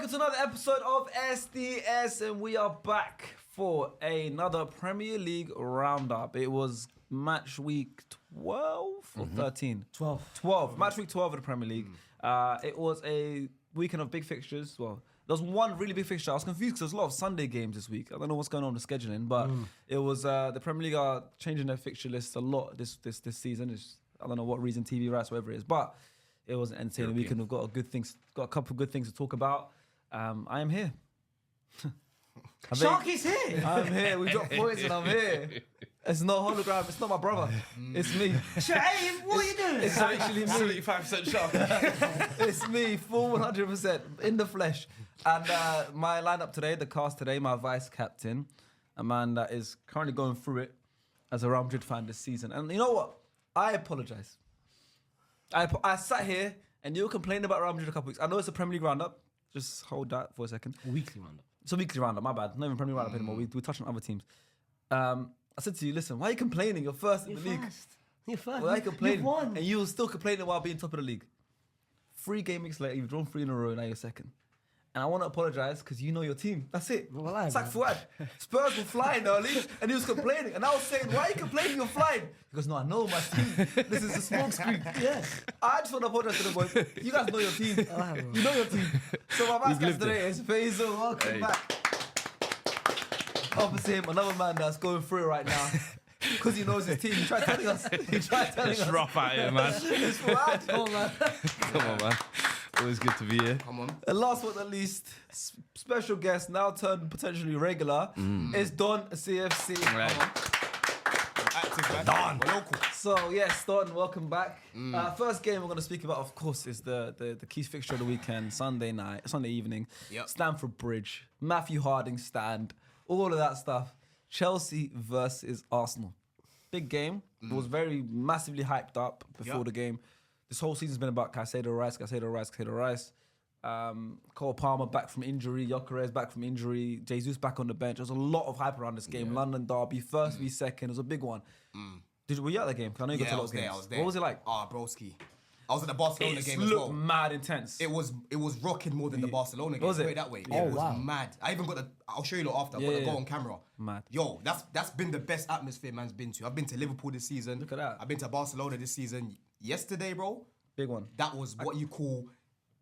welcome to another episode of SDS, and we are back for another Premier League roundup. It was match week 12 or 13? 12. Match week 12 of the Premier League. It was a weekend of big fixtures. Well, there was one really big fixture. I was confused because there's a lot of Sunday games this week. I don't know what's going on with the scheduling, but it was the Premier League are changing their fixture list a lot this season. I don't know what reason, TV rights, whatever it is, but it was an entertaining weekend. We've got a couple of good things to talk about. I am here. Sharky's here. I'm here. We dropped points and I'm here. It's not hologram. It's not my brother. It's me. Hey, what are you doing? It's actually me. 75% Sharky. It's me, full 100% in the flesh. And my lineup today, the cast today, my vice captain, a man that is currently going through it as a Real Madrid fan this season. And you know what? I apologise. I sat here and you were complaining about Real Madrid a couple weeks. I know it's a Premier League roundup. Just hold that for a second. Weekly roundup. It's a weekly roundup, my bad. Not even Premier League roundup anymore. We touch on other teams. I said to you, listen, why are you complaining? You're first in the league. You're first. Why are you complaining? You've won. And you were still complaining while being top of the league. 3 game weeks later, you've drawn 3 in a row, now you're second. And I want to apologise because you know your team. That's it. Well, it's like Fuad. Spurs were flying early and he was complaining. And I was saying, why are you complaining you're flying? He goes, no, I know my team. This is a smoke screen. Yes. I just want to apologise to the boys. You guys know your team. You know your team. So my vice captain today is Faisal. Welcome back. Opposite him, another man that's going through it right now. Because he knows his team. He tried telling us. It's rough out here, man. It's Fuad. Come on, man. Come on, man. Always good to be here. Come on. And last but not least, special guest, now turned potentially regular, is Don CFC. Right. Active, man. Don. Local. So, yes, Don, welcome back. First game we're going to speak about, of course, is the key fixture of the weekend, Sunday evening. Yep. Stamford Bridge, Matthew Harding stand, all of that stuff. Chelsea versus Arsenal. Big game. It was very massively hyped up before the game. This whole season's been about Caicedo Rice. Cole Palmer back from injury. Gyökeres back from injury. Jesus back on the bench. There's a lot of hype around this game. London derby, first v second. It was a big one. Were you at the game? I know you got to a lot of games. I was there. What was it like? Broski. I was at the Barcelona game as looked well. mad intense. It was rocking more than the Barcelona game. Was it? Put it that way. Yeah. It was mad. I even got I'll show you lot after. I've got to go on camera. Mad. Yo, that's been the best atmosphere man's been to. I've been to Liverpool this season. Look at that. I've been to Barcelona this season. Yesterday, bro. Big one. That was what you call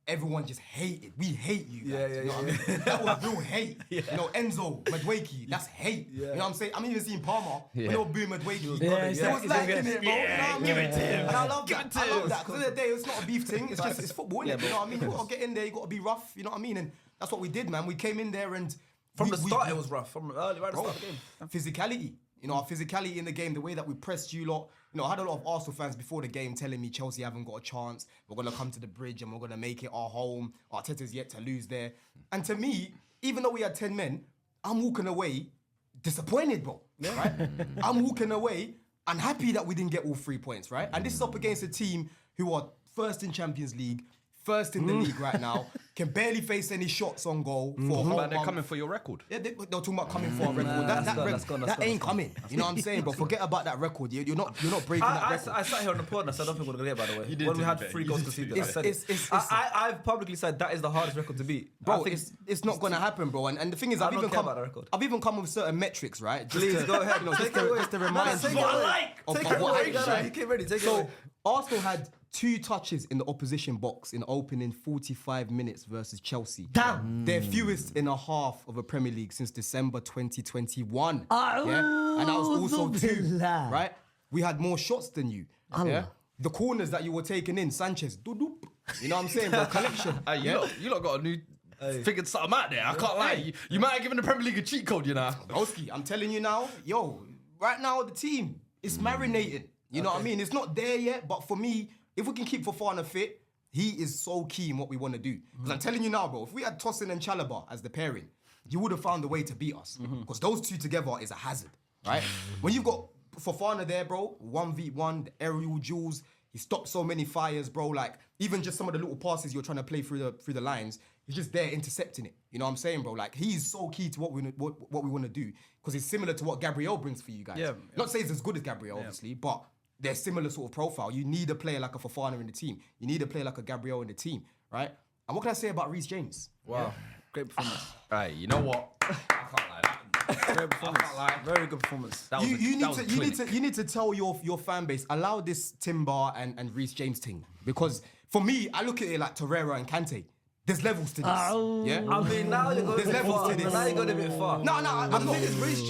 everyone just hated. We hate you guys. Yeah, you know what I mean? That was real hate. You know, Enzo, Madueke, that's hate. You know what I'm saying? I'm even seeing Palmer. When they were booing Madueke. He was liking it, bro. You know what I mean? Give it to him. And I love that. I love that. At the end of the day, it's not a beef thing. It's just it's football, innit? You know what I mean? You got to get in there. You got to be rough. You know what I mean? And that's what we did, man. We came in there and From the start, it was rough. From early, right at the start of the game. Physicality. You know, our physicality in the game, the way that we pressed you lot. You know, I had a lot of Arsenal fans before the game telling me Chelsea haven't got a chance. We're going to come to the Bridge and we're going to make it our home. Arteta's yet to lose there. And to me, even though we had 10 men, I'm walking away disappointed, bro. Right? I'm walking away unhappy that we didn't get all 3 points, right? And this is up against a team who are first in Champions League, first in the league right now, can barely face any shots on goal for a whole But they're month. coming for your record. Yeah, they're talking about coming for a record. That ain't coming. You know what I'm saying, bro? Forget about that record. You're not breaking that record. I sat here on the pod and I said, I don't think we're going to get it, by the way. You did When we to had be 3 fair. goals You conceded, did I to said be it. fair. I've publicly said that is the hardest record to beat. Bro, it's not gonna happen, bro. And the thing is, I've don't even care about the record. I've even come with certain metrics, right? Just Please, go ahead. You know, just to remind you Take it away. of Take it what away. happened, right? You came ready. Take it So away. Arsenal had 2 touches in the opposition box in opening 45 minutes versus Chelsea. Damn. Their fewest in a half of a Premier League since December 2021. Ah, Yeah? And that was also 2, Billah. right? We had more shots than you. Yeah? The corners that you were taking in, Sanchez, doo-doop. You know what I'm saying, bro? Collection. Hey, you lot got a new... Figured something out there. I can't lie. You might have given the Premier League a cheat code, you know. Broski, I'm telling you now, right now the team is marinating. You know what I mean? It's not there yet, but for me, if we can keep Fofana fit, he is so key in what we want to do. Because I'm telling you now, bro, if we had Tosin and Chalobah as the pairing, you would have found a way to beat us. Because those two together is a hazard, right? When you've got Fofana there, bro, 1v1, the aerial duels, he stopped so many fires, bro. Like, even just some of the little passes you're trying to play through the lines, he's just there intercepting it. You know what I'm saying, bro? Like, he's so key to what we want to do. Because it's similar to what Gabriel brings for you guys. Yeah. Not saying it's as good as Gabriel, obviously, but they're similar sort of profile. You need a player like a Fofana in the team. You need a player like a Gabriel in the team, right? And what can I say about Reece James? Wow. Great performance. Hey, you know what? I can't lie. Great performance. Very good performance. That was You need to tell your fan base, allow this Timber and Reece James thing. Because for me, I look at it like Torreira and Kante. There's levels to this. Yeah? I mean, now you're going There's a bit levels far. to this. Now you're going a bit far. No, But the thing is, Reece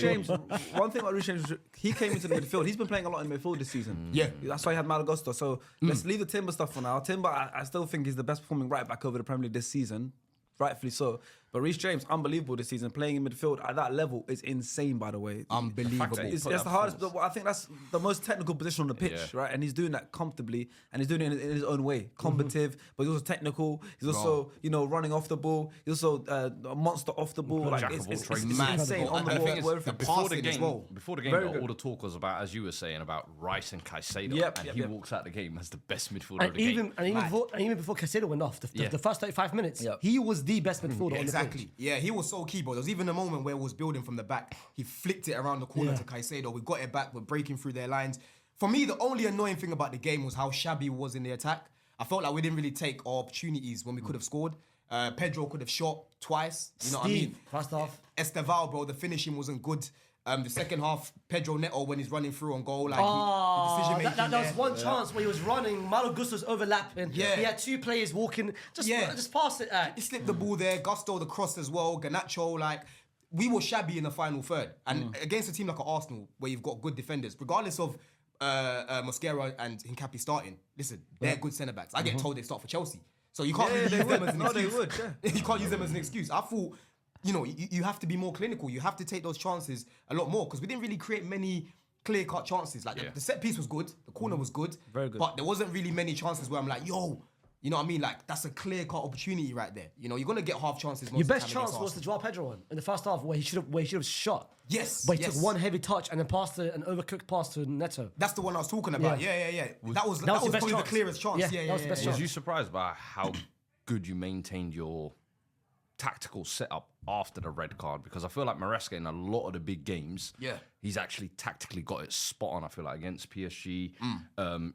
James, one thing about Reece James, he came into the midfield. He's been playing a lot in the midfield this season. Yeah. That's why he had Malagosto. So let's leave the Timber stuff for now. Timber, I still think he's the best performing right back over the Premier League this season. Rightfully so. But Reece James, unbelievable this season. Playing in midfield at that level is insane, by the way. Unbelievable. That's the hardest. I think that's the most technical position on the pitch, right? And he's doing that comfortably, and he's doing it in his own way. Combative, but he's also technical. He's also, running off the ball. He's also a monster off the ball. Like it's insane on the ball. Before the game, all the talk was about, as you were saying, about Rice and Caicedo. He walks out the game as the best midfielder of the game. Even before Caicedo went off, the first 35 minutes, he was the best midfielder on the pitch. Exactly. Yeah, he was so key, bro. There was even a moment where it was building from the back. He flicked it around the corner to Caicedo. We got it back. We're breaking through their lines. For me, the only annoying thing about the game was how shabby it was in the attack. I felt like we didn't really take our opportunities when we could have scored. Pedro could have shot twice. You know what I mean? First half. Esteval, bro, the finishing wasn't good. The second half, Pedro Neto, when he's running through on goal, like the decision making. That was one chance where he was running. Malo Gusto's overlapping. Yeah. He had two players walking. Just pass it. He slipped the ball there. Gusto, the cross as well. Garnacho, like we were shabby in the final third. And against a team like Arsenal, where you've got good defenders, regardless of Mosquera and Hincapi starting, listen, they're good centre backs. I get told they start for Chelsea, so you can't really use them as an excuse. You can't use them as an excuse. I thought. You have to be more clinical. You have to take those chances a lot more because we didn't really create many clear-cut chances. Like the set piece was good, the corner was good, very good, but there wasn't really many chances where I'm like, yo, you know what I mean? Like that's a clear-cut opportunity right there. You're gonna get half chances. Your best chance was the Joao Pedro one in the first half where he should have shot. Yes, but he took one heavy touch and then passed an overcooked pass to Neto. That's the one I was talking about. Yeah. That was probably the clearest chance. That was the best chance. Was you surprised by how good you maintained your tactical setup after the red card? Because I feel like Maresca in a lot of the big games, he's actually tactically got it spot on. I feel like against PSG,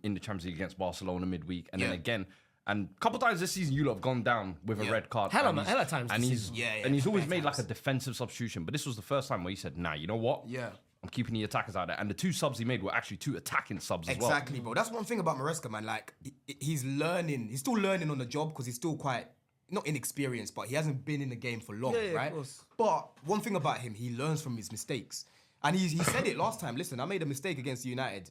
in the Champions League against Barcelona midweek, and then again, and a couple times this season you lot have gone down with a red card. Hella times. And he's always made like a defensive substitution. But this was the first time where he said, "Nah, you know what? I'm keeping the attackers out there." And the two subs he made were actually two attacking subs as well. Exactly, bro. That's one thing about Maresca, man. Like he's learning. He's still learning on the job because he's still quite. Not inexperienced, but he hasn't been in the game for long, right? Of course. But one thing about him, he learns from his mistakes. And he said it last time. Listen, I made a mistake against United.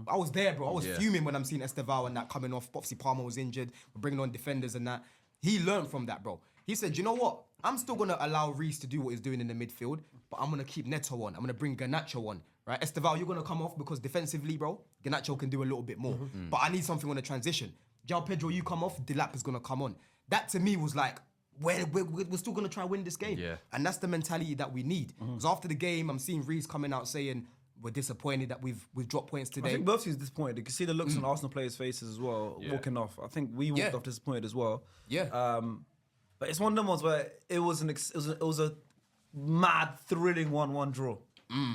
I was there, bro. I was fuming when I'm seeing Esteval and that coming off. Obviously, Palmer was injured. We're bringing on defenders and that. He learned from that, bro. He said, you know what? I'm still going to allow Reece to do what he's doing in the midfield, but I'm going to keep Neto on. I'm going to bring Garnacho on, right? Esteval, you're going to come off because defensively, bro, Garnacho can do a little bit more. But I need something on the transition. Joao Pedro, you come off, Delap is going to come on. That to me was like, we're still going to try and win this game. Yeah. And that's the mentality that we need. Because after the game, I'm seeing Reece coming out saying, we're disappointed that we've dropped points today. I think both teams disappointed. You can see the looks on Arsenal players' faces as well, walking off. I think we walked off disappointed as well. Yeah. But it's one of them ones where it was a mad, thrilling 1-1 draw.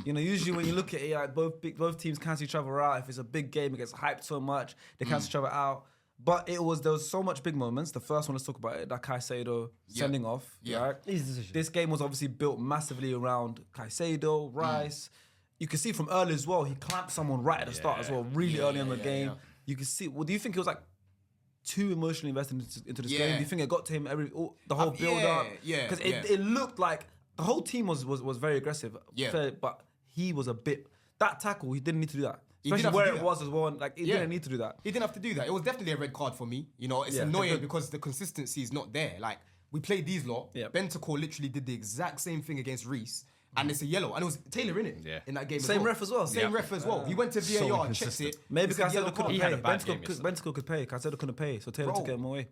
Usually when you look at it, like both teams cancel each other out. If it's a big game, it gets hyped so much, they cancel each other out. But there was so much big moments. The first one, let's talk about it, that Caicedo sending off. Right? Easy decision. This game was obviously built massively around Caicedo, Rice. You can see from early as well, he clamped someone right at the start as well, really early in the game. You can see, do you think he was like too emotionally invested into this game? Do you think it got to him the whole build-up? Because it looked like the whole team was very aggressive. But he was a bit, that tackle, he didn't need to do that. Especially where it was as well. Like, he didn't need to do that. He didn't have to do that. It was definitely a red card for me. It's annoying because the consistency is not there. Like, we played these lot. Bentancur literally did the exact same thing against Reece. And it's a yellow. And it was Taylor in it in that game Same ref as well. Same ref as well. He went to VAR, checked it. Maybe Caicedo couldn't He had pay. a bad game Bentancur could pay. Caicedo couldn't pay. So Taylor took him away.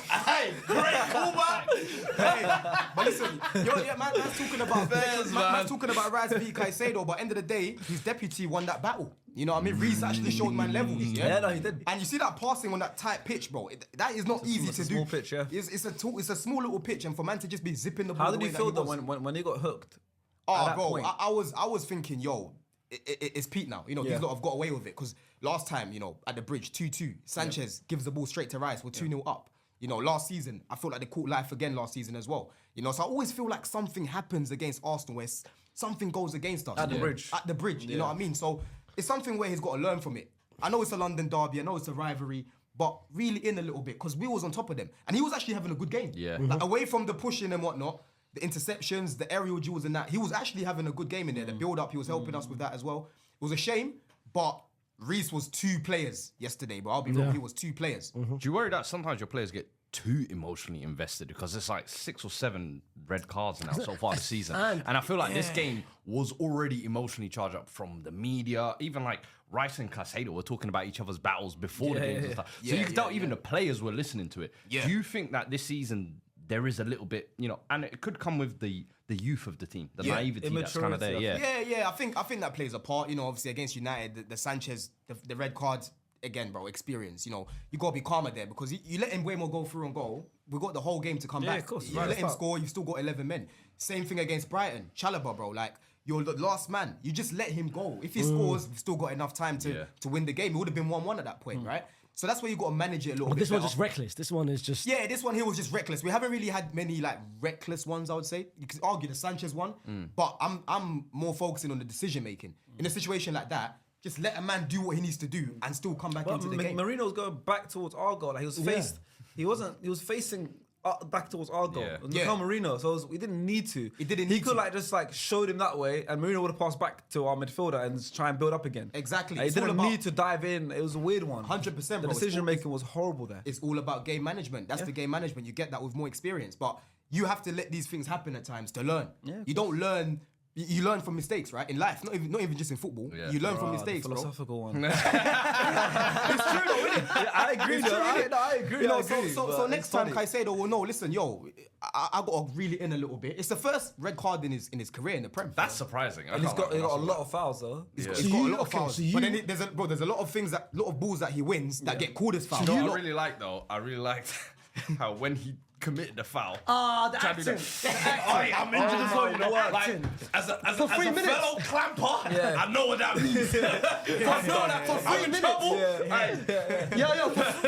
Hey, great callback. But listen, man's talking about Rice v Caicedo, but end of the day, his deputy won that battle. You know what I mean? Reece actually showed man levels. Yeah, no, he did. And you see that passing on that tight pitch, bro. That is not easy to do. It's a small pitch, yeah. It's a small little pitch, and for man to just be zipping the ball. How did he feel though when he got hooked? Oh, bro, I was thinking, yo, it's peak now. You know, these lot have got away with it because last time, you know, at the bridge, 2-2, Sanchez gives the ball straight to Rice. We're 2-0 up. You know, last season, I feel like they caught life again last season as well. You know, so I always feel like something happens against Arsenal where something goes against us. At the bridge. At the bridge, you know what I mean? So it's something where he's got to learn from it. I know it's a London derby, I know it's a rivalry, but really in a little bit because we was on top of them. And he was actually having a good game. Yeah. Like, away from the pushing and whatnot, the interceptions, the aerial duels and that, he was actually having a good game in there. The build-up, he was helping us with that as well. It was a shame, but Reece was 2 players yesterday, bro. I'll be real, he was 2 players. Do you worry that sometimes your players get too emotionally invested because it's like 6 or 7 red cards now so far this season, and I feel like this game was already emotionally charged up from the media. Even like Rice and Caicedo were talking about each other's battles before the games and stuff. So you can tell even the players were listening to it. Yeah. Do you think that this season there is a little bit, you know, and it could come with the youth of the team, the naivety that's kind of there. I think that plays a part. You know, obviously against United, the Sanchez, the red cards. Again, bro, experience. You know, you gotta be calmer there because you let him way more go through and goal. We got the whole game to come back. of course. You let him score. You've still got 11 men. Same thing against Brighton. Chalobah, bro, like you're the last man. You just let him go. If he scores, we've still got enough time to win the game. It would have been 1-1 at that point, right? So that's where you got to manage it a little bit. This one's better. just reckless. This one is just. Yeah, this one here was just reckless. We haven't really had many like reckless ones, I would say. You could argue the Sanchez one, but I'm more focusing on the decision making. In a situation like that, just let a man do what he needs to do and still come back into the game. Marino was going back towards our goal. Like he was facing back towards our goal. Mikel Marino, so we didn't need to. He didn't He need could to. like just like showed him that way, and Marino would have passed back to our midfielder and try and build up again. Exactly. Like, he It's all didn't about- need to dive in. It was a weird one. 100%, The bro. decision making was horrible there. It's all about game management. That's the game management. You get that with more experience, but you have to let these things happen at times to learn. You don't learn. You learn from mistakes, right? In life, not even just in football. Yeah. You learn from mistakes, bro. Philosophical one. It's true, though, isn't it? I agree. It's true, innit? I agree. You know, I agree, so but next it's time funny. Caicedo will know. Listen, yo, I got to reel it in a little bit. It's the first red card in his career in the Prem. That's surprising. And he's got a lot of fouls though. He's got a lot of fouls. But then there's a lot of things lot of balls that he wins that get called as fouls. You know what I really like though? I really liked how when he committed the foul. The tried to do acting. that. I'm injured as well, you know what? Like, acting. as a For 3 minutes. fellow clamper, I know what that means. For 3 minutes. Trouble.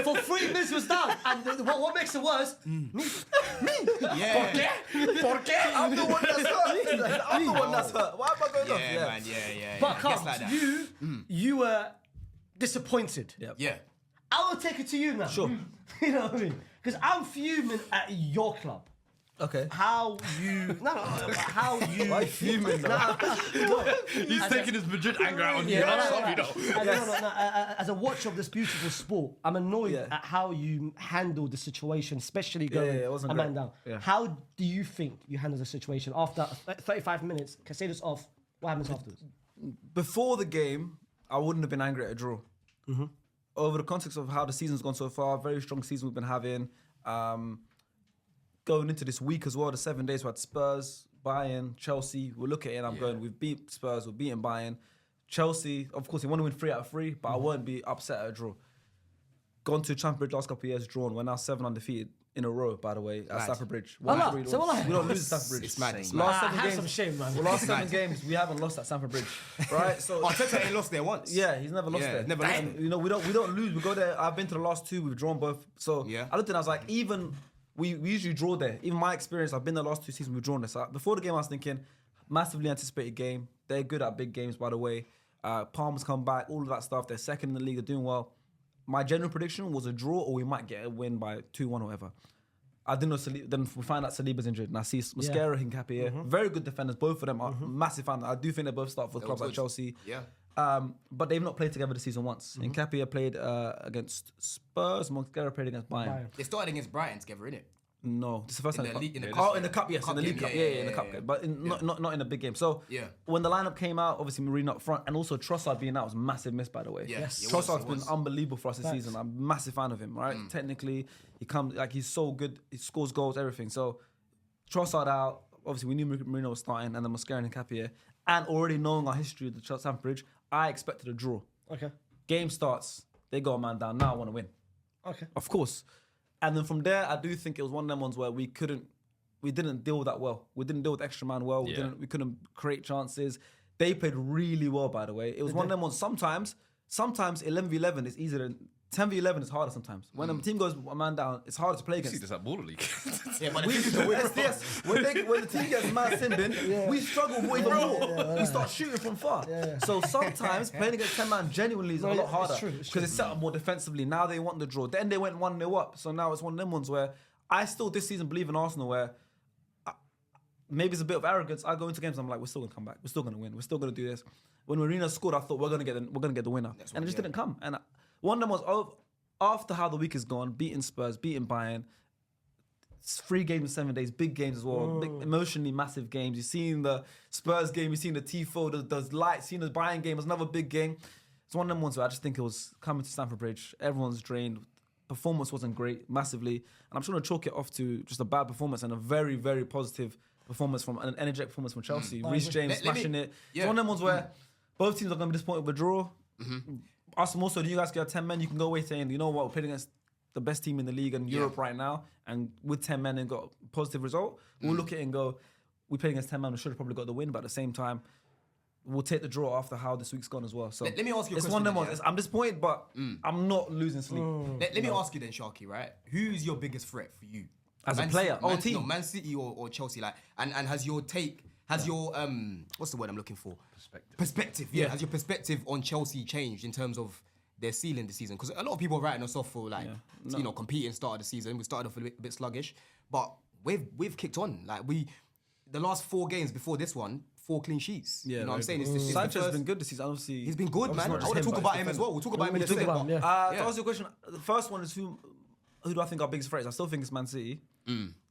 For 3 minutes was down. And what makes it worse? Me. Yeah. ¿Por qué? I'm the one that's hurt. I'm the one that's hurt. Why am I going off? Yeah, man. Yeah. But Gets Carl, like that. you were disappointed. Yeah. I will take it to you now. Sure. You know what I mean? Because I'm fuming at your club. Okay. How you... how you... Why fuming now? He's taking his Madrid anger out on you. Yeah, That's what we know. As a watcher of this beautiful sport, I'm annoyed at how you handled the situation, especially going it wasn't a man great. down. Yeah. How do you think you handled the situation after 35 minutes? Caicedo's off. What happens afterwards? Before the game, I wouldn't have been angry at a draw. Over the context of how the season's gone so far, very strong season we've been having. Going into this week as well, the 7 days we had Spurs, Bayern, Chelsea. We'll look at it and I'm going, we've beat Spurs, we've beaten Bayern. Chelsea, of course, we want to win 3 out of 3, but I won't be upset at a draw. Gone to Stamford Bridge last couple of years, drawn. We're now 7 undefeated in a row, by the way, at Stamford Bridge. So what I- We don't lose at Stamford Bridge. It's mad. It's Last mad. 7 have games, some shame, man. Well, last 7 games, we haven't lost at Stamford Bridge, right? So Arteta ain't lost there once. yeah, he's never lost Yeah, there. never lost And, there. you know, we don't lose. We go there. I've been to the last 2. We've drawn both. So Yeah. I looked at it, I was like, even we usually draw there. Even my experience, I've been the last 2 seasons we've drawn there. So before the game, I was thinking, massively anticipated game. They're good at big games, by the way. Palmer's come back, all of that stuff. They're second in the league. They're doing well. My general prediction was a draw, or we might get a win by 2-1 or whatever. I didn't know then we find out Saliba's injured, and I see Mascara and Nkapie. Very good defenders, both of them are massive fans. I do think they both start for clubs like Chelsea. Yeah. But they've not played together this season once. Nkapie played against Spurs, Mascara played against Bayern. They started against Brighton together, innit? No, this is the first In time. the league- in the Oh, cup, in the yeah. cup, yes, Cup in the league game, cup, yeah, in the cup yeah, game, but not in a big game. So Yeah. when the lineup came out, obviously Marino up front, and also Trossard being out was a massive miss, by the way. Yes, it was, Trossard's it been was. unbelievable for us this season. I'm a massive fan of him. Right, technically, he comes like he's so good. He scores goals, everything. So Trossard out. Obviously, we knew Marino was starting, and then Mascara and Nkapie, and already knowing our history of the Stamford Bridge, I expected a draw. Okay. Game starts, they go a man down. Now I want to win. Okay. Of course. And then from there, I do think it was one of them ones where we didn't deal with that well. We didn't deal with extra man well. We couldn't create chances. They played really well, by the way. It was one of them ones. Sometimes 11v11 is easier than 10v11 is harder sometimes. When a team goes a man down, it's harder to play You against. see this at Baller League. Yeah, but We SDS, when the team gets mad simbin, we struggle even more. We start shooting from far. So sometimes playing against 10 man genuinely is a lot harder because it's set up more defensively. Now they want the draw. Then they went 1-0 up. So now it's one of them ones where I still this season believe in Arsenal where maybe it's a bit of arrogance. I go into games, I'm like, we're still gonna come back. We're still gonna win. We're still gonna do this. When Marina scored, I thought we're gonna get the winner, and it just didn't come. And one of them was after how the week has gone, beating Spurs, beating Bayern. It's 3 games in 7 days, big games as well, big, emotionally massive games. You've seen the Spurs game, you've seen the Tifo, the lights, seen the Bayern game. It was another big game. It's one of them ones where I just think it was coming to Stamford Bridge. Everyone's drained. Performance wasn't great, massively, and I'm trying to chalk it off to just a bad performance and a very, very positive performance from an energetic performance from Chelsea. Reece James smashing it. It's one of them ones where both teams are going to be disappointed with a draw. Us more so, you guys get 10 men, you can go away saying, you know what, we're playing against the best team in the league and Europe right now, and with 10 men and got a positive result, we'll look at it and go, we played against 10 men, we should have probably got the win, but at the same time, we'll take the draw after how this week's gone as well. So let me ask you a it's question. one of them ones. I'm disappointed, but I'm not losing sleep. Let me ask you then, Sharky, right? Who's your biggest threat for you? As a player, team? No, Man City or Chelsea, like, and has your take, your what's the word I'm looking for? Perspective, yeah. Has your perspective on Chelsea changed in terms of their ceiling this season? Because a lot of people are writing us off for competing start of the season. We started off a bit sluggish, but we've kicked on. Like the last 4 games before this one, 4 clean sheets. You know what I'm saying? It's Sanchez has been good this season. Obviously, he's been good, man. I want to talk about him as well. We'll talk about him in a second. To answer your question, the first one is who do I think our biggest threat is? I still think it's Man City,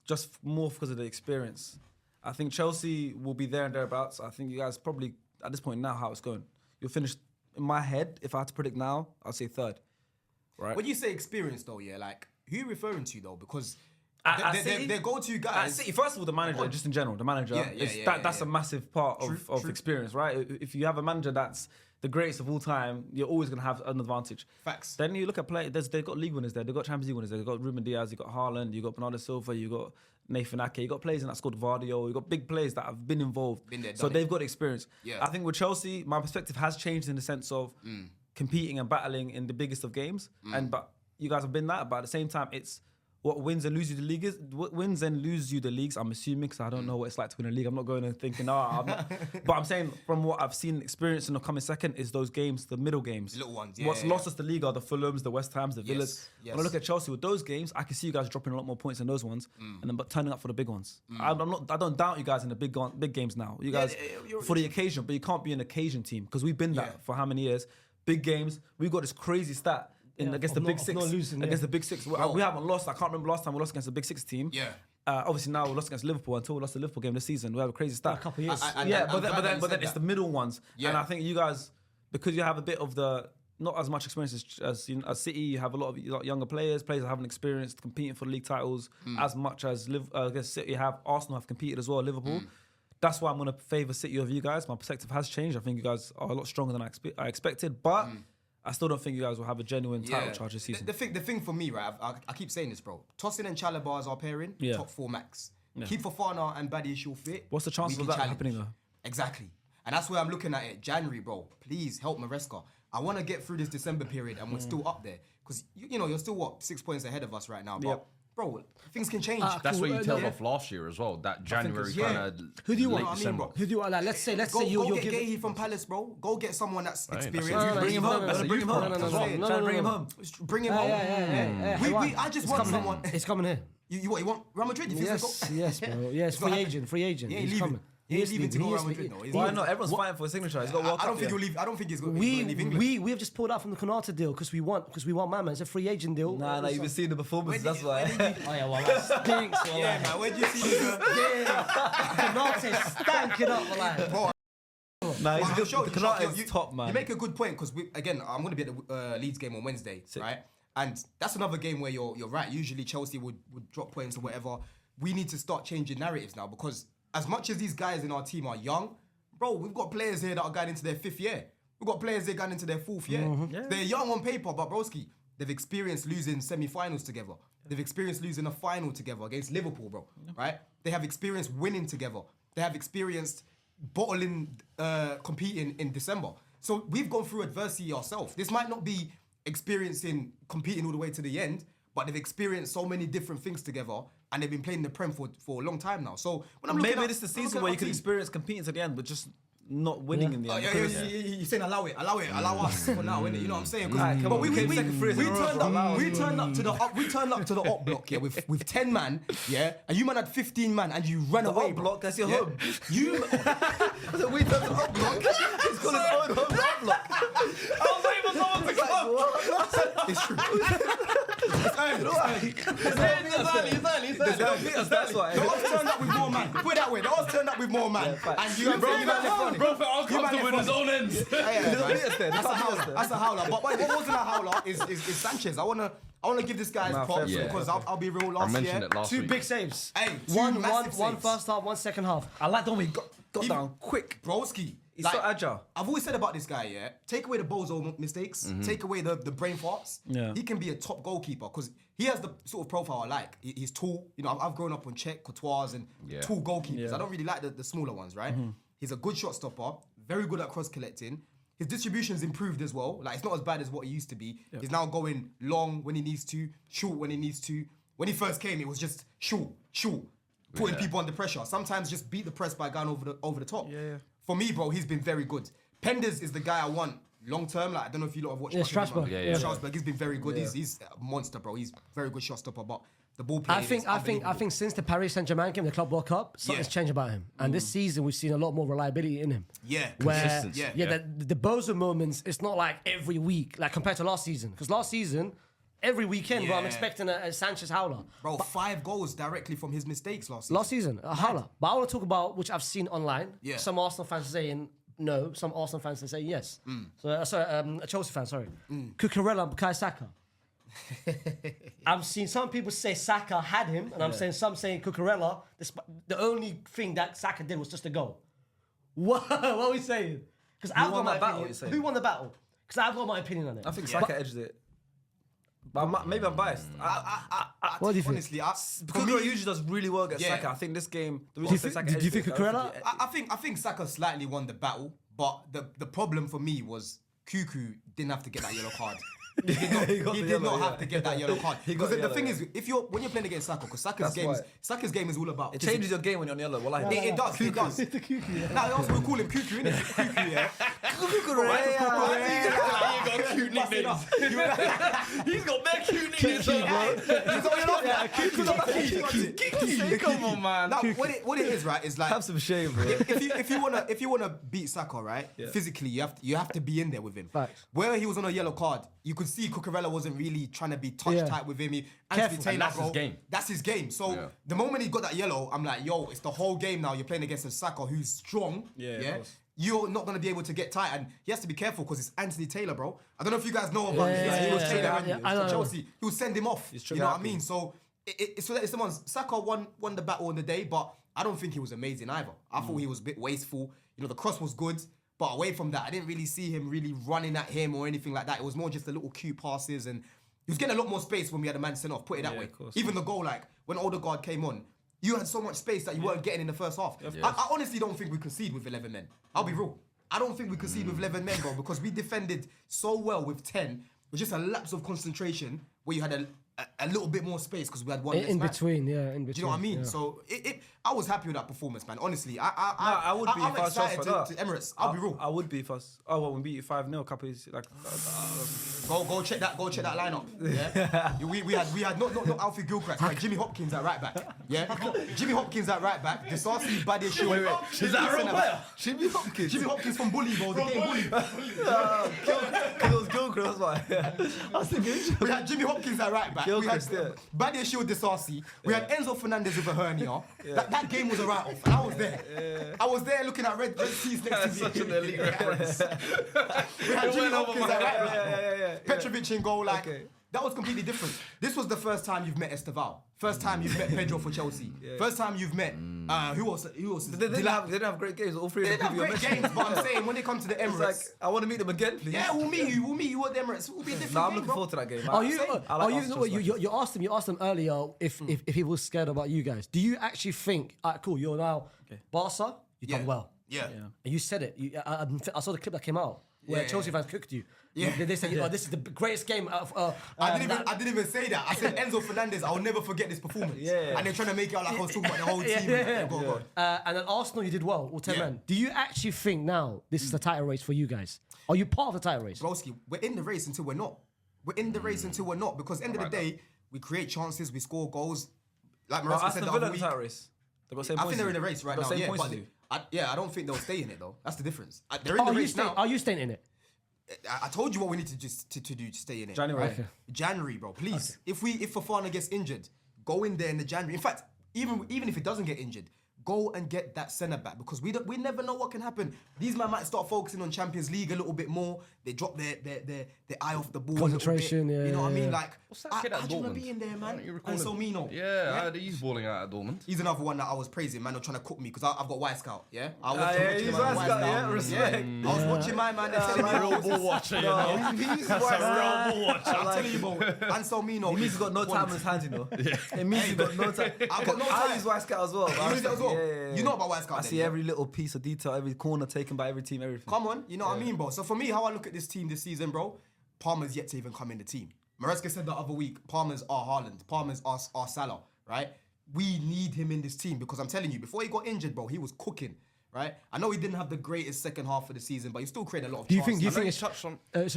just more because of the experience. I think Chelsea will be there and thereabouts. I think you guys probably, at this point now, how it's going, you'll finish, in my head, if I had to predict now, I'd say 3rd. Right? When you say experience though, yeah, like, who are you referring to though? Because their go-to guys. City, first of all, the manager, just in general, the manager, that's a massive part of experience, right? If you have a manager that's the greatest of all time, you're always going to have an advantage. Facts. Then you look at play, they've got league winners there, they've got Champions League winners there, they've got Ruben Diaz, you've got Haaland, you've got Bernardo Silva, you've got Nathan Ake, you've got players in that squad, Vardio, you've got big players that have been involved. So they've got experience. Yeah. I think with Chelsea, my perspective has changed in the sense of competing and battling in the biggest of games. But you guys have been that, but at the same time, it's what wins and loses you the league is. What wins and loses you the leagues, I'm assuming, because I don't know what it's like to win a league. I'm not going and thinking, I'm not. But I'm saying from what I've seen, experience in the coming second is those games, the middle games. Little ones, What's lost us the league are the Fulhams, the West Hams, the Villas. When I look at Chelsea with those games, I can see you guys dropping a lot more points in those ones, and then but turning up for the big ones. I don't doubt you guys in the big games now. You guys for the occasion, but you can't be an occasion team because we've been that for how many years? Big games, we've got this crazy stat. Against the Big Six. Against the Big Six. We haven't lost. I can't remember last time we lost against the Big Six team. Yeah. Obviously now we lost against Liverpool until we lost the Liverpool game this season. We have a crazy stat. A couple of years. But then it's the middle ones. Yeah. And I think you guys, because you have a bit of the, not as much experience as City, you have a lot of younger players that haven't experienced competing for the league titles as much as City have. Arsenal have competed as well, Liverpool. That's why I'm going to favour City over you guys. My perspective has changed. I think you guys are a lot stronger than I expected. But I still don't think you guys will have a genuine title charge this season. The thing for me, right, I keep saying this, bro. Tosin and Chalobah as our pairing, top 4 max. Keep Fofana and Badiashile fit. What's the chances of that happening though? Exactly. And that's where I'm looking at it. January, bro. Please help Maresca. I want to get through this December period and we're still up there. Because, you're still, 6 points ahead of us right now. But, bro, things can change. That's what you tell off last year as well. That January kind of. Who do you want? December. Who do you want? Like, let's say you're get Gahey from Palace, bro. Go get someone that's experienced. Bring him home. Bring him home. Bring him home. I just want someone. It's coming here. You want Real Madrid? Yes, bro. Yes, free agent. Yeah, he's coming. He ain't leaving to go Real Madrid, though. Why not? Everyone's fighting for a signature. He's got World Cup. I don't think he'll leave. I don't think he's going to leave England. We have just pulled out from the Konata deal because we want Mama. It's a free agent deal. Nah, you've been seeing the performance. That's why. Well, that stinks. Yeah, man. Where did you see this? Konate stank it up, like. Nah, he's good. The Konate is top, man. You make a good point because again, I'm going to be at the Leeds game on Wednesday, right? And that's another game where you're right. Usually Chelsea would drop points or whatever. We need to start changing narratives now because as much as these guys in our team are young, bro, we've got players here that are going into their 5th year. We've got players here going into their 4th year. Yeah. They're young on paper, but broski, they've experienced losing semi-finals together. They've experienced losing a final together against Liverpool, bro. Right? They have experienced winning together. They have experienced bottling, competing in December. So we've gone through adversity ourselves. This might not be experiencing competing all the way to the end, but they've experienced so many different things together, and they've been playing the Prem for a long time now. So when I'm looking Maybe at, this is the I'm looking season at where our you could team. experience competing to the end, but just not winning in the end. You're saying allow us for now, innit? You know what I'm saying? Alright, come But on, we we came second three in a row, turned bro. up, we turned up to the up block, yeah, with 10 man, yeah, and you man had 15 man, and you ran away, Up bro. block, that's your Yeah. home. You, So we turned to up block. He's got his own home up block. I was not even someone to come. it's true. That's why. The odds turned up with more man. Put it that way. The odds turned up with more man, and you man left funny. Bro, felt uncomfortable in his own ends. That's a howler. That's a howler. But what wasn't a howler is Sanchez. I wanna give this guy his props fair. because I'll be real. I Last mentioned year, it last Two week. big saves. Hey, two one massive saves. first half, one second half. I like the one he got down quick. Broski. He's so agile. I've always said about this guy, yeah. Take away the bozo mistakes, take away the brain farts. Yeah. He can be a top goalkeeper because he has the sort of profile I like. He's tall. You know, I've grown up on Czech, Courtois, and tall goalkeepers. Yeah. I don't really like the smaller ones, right? He's a good shot stopper, very good at cross collecting. His distribution's improved as well. Like, it's not as bad as what it used to be. He's now going long when he needs to, short when he needs to. When he first came, it was just short, putting people under pressure. Sometimes just beat the press by going over the top. Yeah. For me, bro, he's been very good. Penders is the guy I want long term. Like, I don't know if you lot have watched. Yeah, much of him, Strasbourg. man. Yeah. Strasbourg, he's been very good. He's a monster, bro. He's very good shot stopper, but the ball play. I think since the Paris Saint-Germain game, the Club World Cup, something's changed about him. And this season, we've seen a lot more reliability in him. Yeah, Where, consistency. the bozo moments, it's not like every week, like compared to last season. Because last season, every weekend, bro, I'm Yeah. expecting a Sanchez howler. Bro, 5 goals directly from his mistakes last season. Last season, a howler. But I want to talk about, which I've seen online, Yeah. some Arsenal fans are saying no, some Arsenal fans are saying yes. So, a Chelsea fan, sorry. Cucurella and Bukayo Saka. I'm seeing some people say Saka had him, and I'm saying some saying Cucurella. The only thing that Saka did was just a goal. What are we saying? Because I've got won my that battle, opinion. you're saying? Who won the battle? Because I've got my opinion on it. I think Saka edged it. But maybe I'm biased. What do you think? Honestly, for Cucurella me, usually does really well against Yeah. Saka. I think this game. The Do you reason I say think- Saka do you edged think it, I Cucurella- think I think Saka slightly won the battle, but the problem for me was Cuckoo didn't have to get that yellow card. He did not, He got he the did yellow, not yeah. have to get that yellow card. He Because got the the yellow, thing yeah. is, when you're playing against Saka, because That's Saka's game is all about. It changes your game when you're on yellow. Well, I It does. It does. It's the Cuckoo, yeah. Now, also we call him Cuckoo, innit? Cuckoo, yeah. Cute nicknames. He's got bare cute nicknames. Come on, man. Now, what it is, right, is like have some shame, bro. if you wanna beat Saka, right, physically you have to be in there with him. Facts. Where he was on a yellow card, you could see Cucurella wasn't really trying to be touch tight with him. Anthony Taylor, And that's bro, his game. That's his game. So Yeah. the moment he got that yellow, I'm like, yo, it's the whole game now. You're playing against a Saka who's strong. Yeah, of course. You're not gonna be able to get tight, and he has to be careful because it's Anthony Taylor, bro. I don't know if you guys know about this. He was Taylor I know. for Chelsea. He would send him off. You trigger know what I happy. mean? So it's someone's Saka won the battle on the day, but I don't think he was amazing either. I thought he was a bit wasteful. You know, the cross was good, but away from that, I didn't really see him really running at him or anything like that. It was more just the little cute passes, and he was getting a lot more space when we had a man sent off. Put it that way. of course. Even the goal, like when Odegaard came on, you had so much space that you weren't getting in the first half. I honestly don't think we concede with 11 men. I'll be real. I don't think we concede with 11 men, bro, because we defended so well with 10. It was just a lapse of concentration where you had a little bit more space because we had one less In man. between, yeah, in between. Do you know what I mean? Yeah. So I was happy with that performance, man. Honestly, I would be I'm if I was excited for to that. Emirates. I'll be real. I would be if I was. Oh, well, we beat you 5-0 a couple of years. Like, Go check that lineup. Yeah. we had not Alfie Gilchrist, like Jimmy Hopkins at right back. Yeah. Jimmy Hopkins at right back. Disasi Badia Shield. Is that a real player? Jimmy Hopkins. Jimmy Hopkins from Bully, bro. The game Bully. Because it was Gilchrist, that's why. I was thinking. We had Jimmy Hopkins at right back. We had Gilchrist, yeah. Badia Shield Disasi. We had Enzo Fernandez with a hernia. That game was a write-off. And I was there. I was there looking at red seats next That's to me. such an elite reference. We had Jimmy went over Hopkins my at right head. back. Petrovic in goal, like Okay. that was completely different. This was the first time you've met Esteval. First time you've met Pedro for Chelsea. First time you've met who else? They didn't have great games. All three They of didn't them have give you great a games, but I'm saying when they come to the It's Emirates, like, I want to meet them again, please. yeah, we'll meet you at the Emirates. It will be a different No, I'm game, looking bro. forward to that game. Are you? I like Arsenal You asked him earlier if he was scared about you guys. Do you actually think? Cool, you're now Barca. You've done well. Yeah. And you said it. I saw the clip that came out where Chelsea fans cooked you. Yeah. They said, "Oh, this is the greatest game of." I didn't even say that. I said Enzo Fernandez. I'll never forget this performance. Yeah. And they're trying to make it out like I was talking about the whole team. Go on. And then Arsenal, you did well, all 10 Yeah. men. Do you actually think now this is the title race for you guys? Are you part of the title race? Broski, we're in the race until we're not. We're in the race until we're not. Because end of the day, we create chances, we score goals. Like Well, Maresca said Aston the Villa other in the week. title race. They've got the same I points think they're as in the you. race right They've now. got the same Yeah, points but as you. I don't think they'll stay in it though. That's the difference. They're in Are the you race staying? now. Are you staying in it? I told you what we need to just to do to stay in it. January. right? January, bro. Please. If Fofana gets injured, go in there in the January. In fact, even if he doesn't get injured, go and get that centre back because we never know what can happen. These men might start focusing on Champions League a little bit more. They drop their eye off the ball. Concentration, a little bit. yeah, You know what I mean? yeah. Like, What's that kid at how do you want Dortmund? to be in there, Why man? don't you recall And him? Mino. Yeah, I heard he's balling out at Dortmund. He's another one that I was praising, man. They're trying to cook me because I've got White Scout, yeah? I was yeah, watching he's my White Scout, yeah, respect. I was watching my man. They're telling me, Real ball watcher, you know. He's That's a real ball watcher. I'm telling you, bro. Anselmino. It means he's got no time in his hands, you know. It means he's got no time. I've got no I time. use White Scout as well. You use it as well? Yeah. You know about White Scout I then, see yeah? every little piece of detail, every corner taken by every team, everything. Come on, you know what I mean, bro? So for me, how I look at this team this season, bro, Palmer's yet to even come in the team. Maresca said the other week, Palmer's our Haaland, Palmer's our Salah, right? We need him in this team because I'm telling you, before he got injured, bro, he was cooking, right? I know he didn't have the greatest second half of the season, but he still created a lot of Do you chances. think? Do you I know think? you touched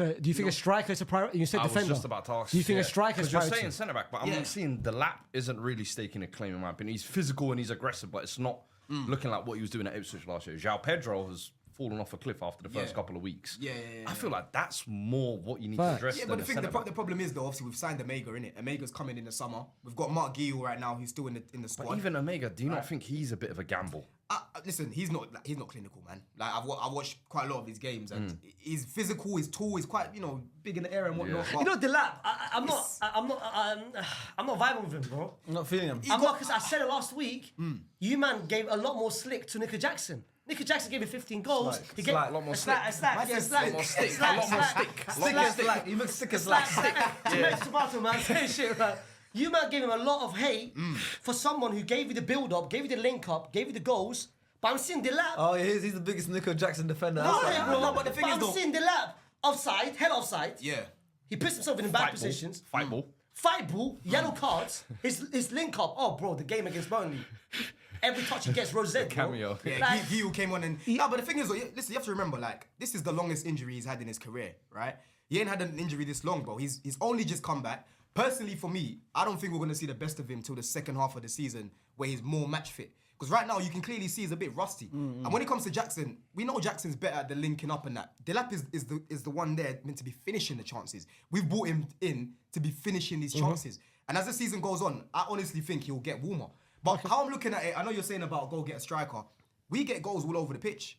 on. Do you think a striker is a priority? You said I was defender. just about to ask. Do you think a striker is a Because you're priority? saying centre back, but I'm not seeing the lap isn't really staking a claim in my opinion. He's physical and he's aggressive, but it's not looking like what he was doing at Ipswich last year. João Pedro has fallen off a cliff after the first couple of weeks. Yeah. I feel like that's more what you need Facts. to address. Yeah, than but a centre back. the problem is though, obviously we've signed Omega, innit? Omega's coming in the summer. We've got Mark Guill right now, who's still in the squad. But even Omega, do you not think he's a bit of a gamble? Listen, he's not clinical, man. Like I watched quite a lot of his games, and he's physical, he's tall, he's quite big in the air and whatnot. Yeah. but- You know, Delap. I'm not vibing with him, bro. I'm not feeling him. I'm not, because I said it last week. You man gave a lot more slick to Nico Jackson. Nico Jackson gave him 15 goals. Slack, He slack, gave a lot more a slack, stick. a slack, Man yeah, said slack, stick. More stick, slack, a lot more slack, stick. Stick is slack. You mix stick as slack, slack. slack. Tomato, tomato, man. Say shit, man. You man gave him a lot of hate for someone who gave you the build-up, gave you the link-up, gave you the goals. But I'm seeing Delap. Oh, he's the biggest Nico Jackson defender. No, That's yeah, like- bro. no, but the thing is I'm though- seeing Delap offside, head offside. Yeah. He puts himself in bad positions. Fight ball. Fight ball, yellow cards, his link up. Oh, bro, the game against Burnley. Every touch he gets, Rosette. Cameo. Yeah, Like- Guill came on and... No, but the thing is, though, listen, you have to remember, like, this is the longest injury he's had in his career, right? He ain't had an injury this long, bro. He's only just come back. Personally, for me, I don't think we're going to see the best of him till the second half of the season where he's more match fit. Because right now, you can clearly see he's a bit rusty. And when it comes to Jackson, we know Jackson's better at the linking up and that. Delap is the one there meant to be finishing the chances. We've brought him in to be finishing these chances. And as the season goes on, I honestly think he'll get warmer. But how I'm looking at it, I know you're saying about go get a striker. We get goals all over the pitch.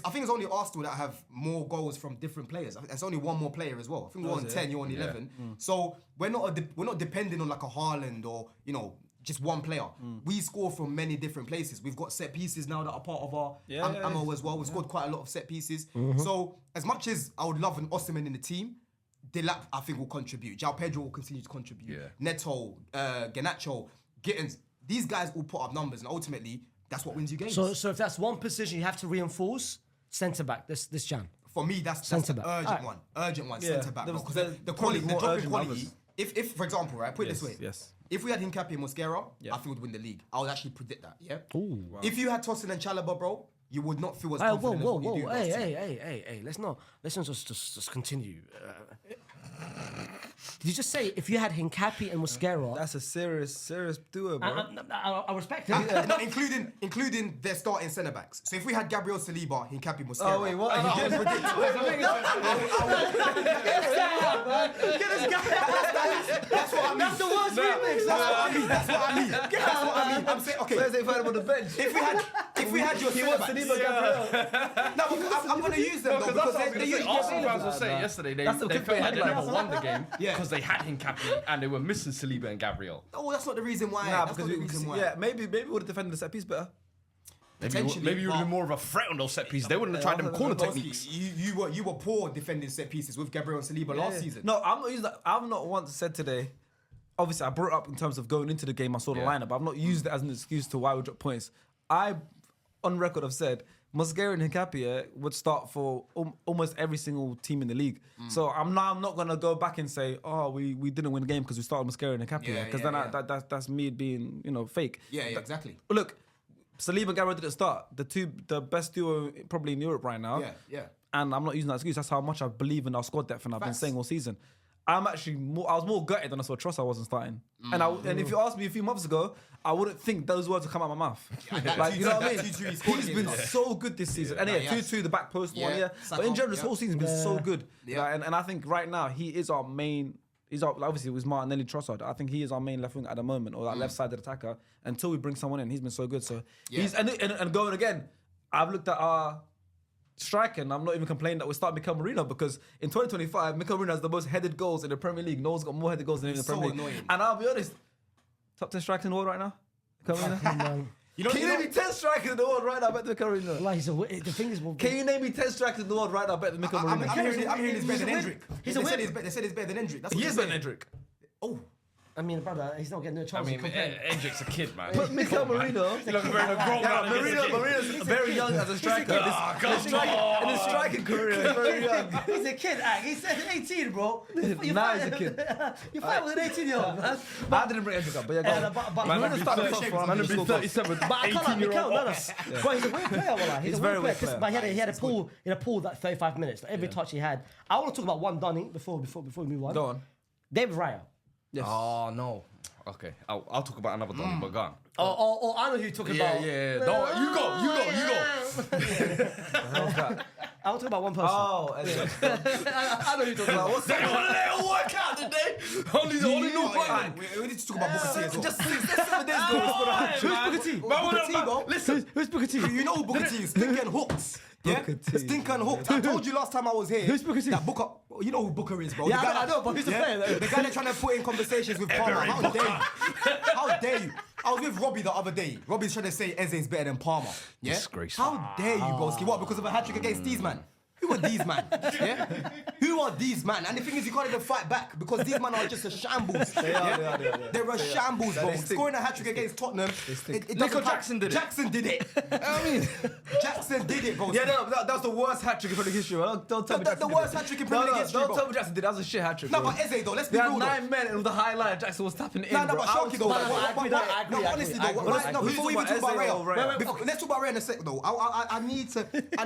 I think it's only Arsenal that have more goals from different players. It's only one more player as well. I think we're on 10, you're on 11. So we're not depending on like a Haaland or, just one player. We score from many different places. We've got set pieces now that are part of our ammo as well. We've scored quite a lot of set pieces. So as much as I would love an Osimhen in the team, Delap, I think, will contribute. João Pedro will continue to contribute. Yeah. Neto, Garnacho, Gittins, these guys all put up numbers, and ultimately, that's what wins you games. So if that's one position you have to reinforce, centre back this Jan. For me, that's Centre an back. urgent Alright. one. Urgent one, Yeah. centre back. There was- Because the quality, the more drop in urgent quality. numbers. If, for example, right, put it this way. Yes. If we had Hincapié and Mosquera, Yeah. I think we'd win the league. I would actually predict that, yeah? If you had Tossin and Chalobah, bro, you would not feel as Whoa, confident whoa, as what you whoa! do. Hey! Let's not just continue. Did you just say if you had Hincapié and Mosquera? That's a serious duo, bro. I respect it. No, including their starting centre backs. So if we had Gabriel Saliba, Hincapié, Mosquera. Oh, wait, what? I would predict. That's what I mean. That's the worst remix. That's what I mean. I'm saying, okay. Thursday fight him on the bench. If we had your centre backs. No, but I'm going to use them though because they usually Arsenal fans were saying yesterday they That's the felt clickbait like they headline. never won the game Yeah. because they had Hincapié and they were missing Saliba and Gabriel. Oh, that's not the reason why. Nah, That's because not the reason why. yeah, maybe we would have defended the set piece better. Maybe you would have been more of a threat on those set pieces. They wouldn't have tried them corner Broski, techniques. You were poor defending set pieces with Gabriel and Saliba last season. No, I'm not using that. I've not once said today. Obviously, I brought it up in terms of going into the game. I saw the Yeah. lineup. But I've not used it as an excuse to why we dropped points. I, on record, have said Mosquera and Hincapie would start for almost every single team in the league. So I'm not gonna go back and say, oh, we didn't win the game because we started Mosquera and Hincapie, because that's me being fake. Yeah, exactly. Look, Saliba and Garro didn't start. The best duo probably in Europe right now. Yeah. And I'm not using that excuse. That's how much I believe in our squad depth, and I've been saying all season. I was more gutted when I saw Trossard wasn't starting. And if you asked me a few months ago, I wouldn't think those words would come out of my mouth. You know what I mean? He's been so good this season. And 2-2, the back post one, But in general, this whole season's been so good. And I think right now, he is our main... obviously, it was Martinelli, Trossard. I think he is our main left wing at the moment, or that left-sided attacker. Until we bring someone in, he's been so good. So he's and going again, I've looked at our... striker, and I'm not even complaining that we start Mikel Merino, because in 2025, Mikel Merino has the most headed goals in the Premier League. No one's got more headed goals than him in the Premier League. Annoying. And I'll be honest, top 10 strikers in the world right now. Mikel Merino. Can you name me 10 strikers in the world right now better than Mikel Merino? Like, the thing is, can you name me 10 strikers in the world right now better than Mikel Merino? I'm hearing he's better than Hendrick. They said he's better than Hendrick. He is better than Hendrick. Oh. I mean, brother, he's not getting no chance to complain. Hendrick's a kid, man. But Mikel Marino's very young as a striker. In his striking career, he's very young. He's a kid, he's 18, bro. Now he's a kid. You fight with an 18-year-old, man. I didn't bring Hendrick up, but yeah, but Marino started off for 37. But I can't like Mikel, no. But he's a weird player, wallah. He's a very weird weird player. player. But he had a pool that 35 minutes. Every touch he had. I want to talk about one Dunning before we move on. Go on. David Raya. Yes. Oh, no. Okay, I'll talk about another Donny, but go on. Oh, I know who you're talking about. Yeah. No, you go. I want to talk about one person. Oh, I know who you're talking about. What's They want to let it work out today. Only new one. We need to talk about Booker T as well. Just 7 days ago. Who's Booker T? Listen, Who's Booker T? You know who Booker T is? Stinking hooks. Yeah? Booker T. Stinking hooks. I told you last time I was here. Who's Booker T? That Booker, you know who Booker is, bro. Yeah, The guy I know, but who's the player? The guy they're trying to put in conversations with Palmer. How dare you? How dare you? I was with Robbie the other day. Robbie's trying to say Eze is better than Palmer. Yeah? Disgraceful. How dare you, broski? What? Because of a hat-trick against these man? Who are these man? Yeah? Who are these man? And the thing is, you can't even fight back because these man are just a shambles. They are. They're a shambles, bro. Scoring a hat-trick against Tottenham. Nico Jackson did it. Jackson did it. I mean, Jackson did it, bro. Yeah, no, that was the worst hat-trick in Premier League history. Don't tell me Jackson the worst hat-trick in Premier League history, Don't bro. tell me Jackson did it. That was a shit hat-trick. No, but Eze though, let's be They real had though. 9 men and with the highlight, Jackson was tapping it in, No, bro. but Sharky though. I agree. Honestly though, before we even talk about Raya, Raya. let's talk about Raya in a sec though. I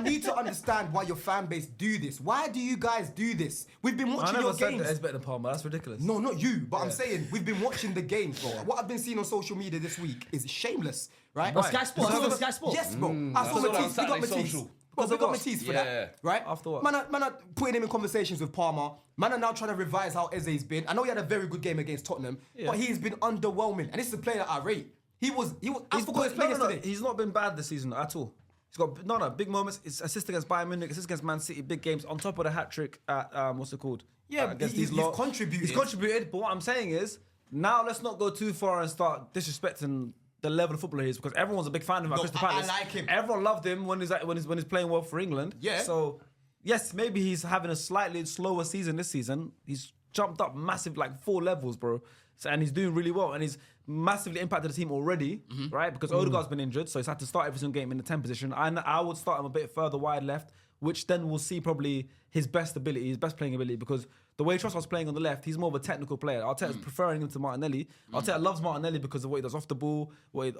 need to understand why your fan base do this. Why do you guys do this? We've been I watching never your said games. that it's better than Palmer. That's ridiculous. No, not you, but I'm saying we've been watching the games, bro. What I've been seeing on social media this week is shameless, right? On Sky Sports. Because On of- Sky Sports. Yes, bro. I saw saw that on Matisse. We got Saturday Matisse. Social. Bro, we got what? Matisse for Yeah. that, right? After what? Man are putting him in conversations with Palmer. Man are now trying to revise how Eze's been. I know he had a very good game against Tottenham, but he's been underwhelming. And this is a player that I rate. He was. I forgot his play yesterday. He's not been bad this season at all. He's got big moments. It's assist against Bayern Munich, assist against Man City, big games on top of the hat trick at what's it called? Yeah, against he's these lot. contributed. He's contributed, but what I'm saying is now let's not go too far and start disrespecting the level of footballer he is, because everyone's a big fan of him at No, Crystal I Palace. like him. Everyone loved him when he's playing well for England. Yeah. So yes, maybe he's having a slightly slower season this season. He's jumped up massive, like 4 levels, bro. So, and he's doing really well, and he's massively impacted the team already, right? Because Odegaard's been injured, so he's had to start every single game in the 10 position. And I would start him a bit further wide left, which then we'll see probably his best ability, his best playing ability, because the way Trossard's playing on the left, he's more of a technical player. Arteta's preferring him to Martinelli. Arteta loves Martinelli because of what he does off the ball, what he,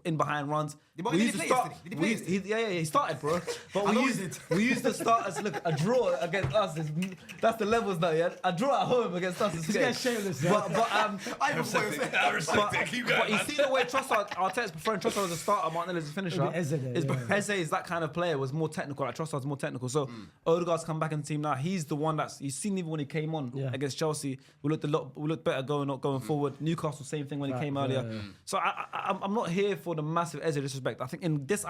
in behind runs. But he did play yesterday. Did he play yesterday? He started, bro. But I know we he used the starters. Look, a draw against us that's the levels now. Yeah, a draw at home against us is This guy's shameless, yeah. I respect it. I respect it. Keep but going. you see the way Arteta's preferring Trossard as a starter, Martinelli as a finisher. Maybe Eze there, Is yeah. Eze is that kind of player, was more technical. Like Trossard's more technical. So Odegaard's come back in the team now. He's the one that's, you've seen even when he came on against Chelsea, we looked better going forward. Newcastle, same thing when he came earlier. So I'm not here for the massive Eze disrespect. I think in this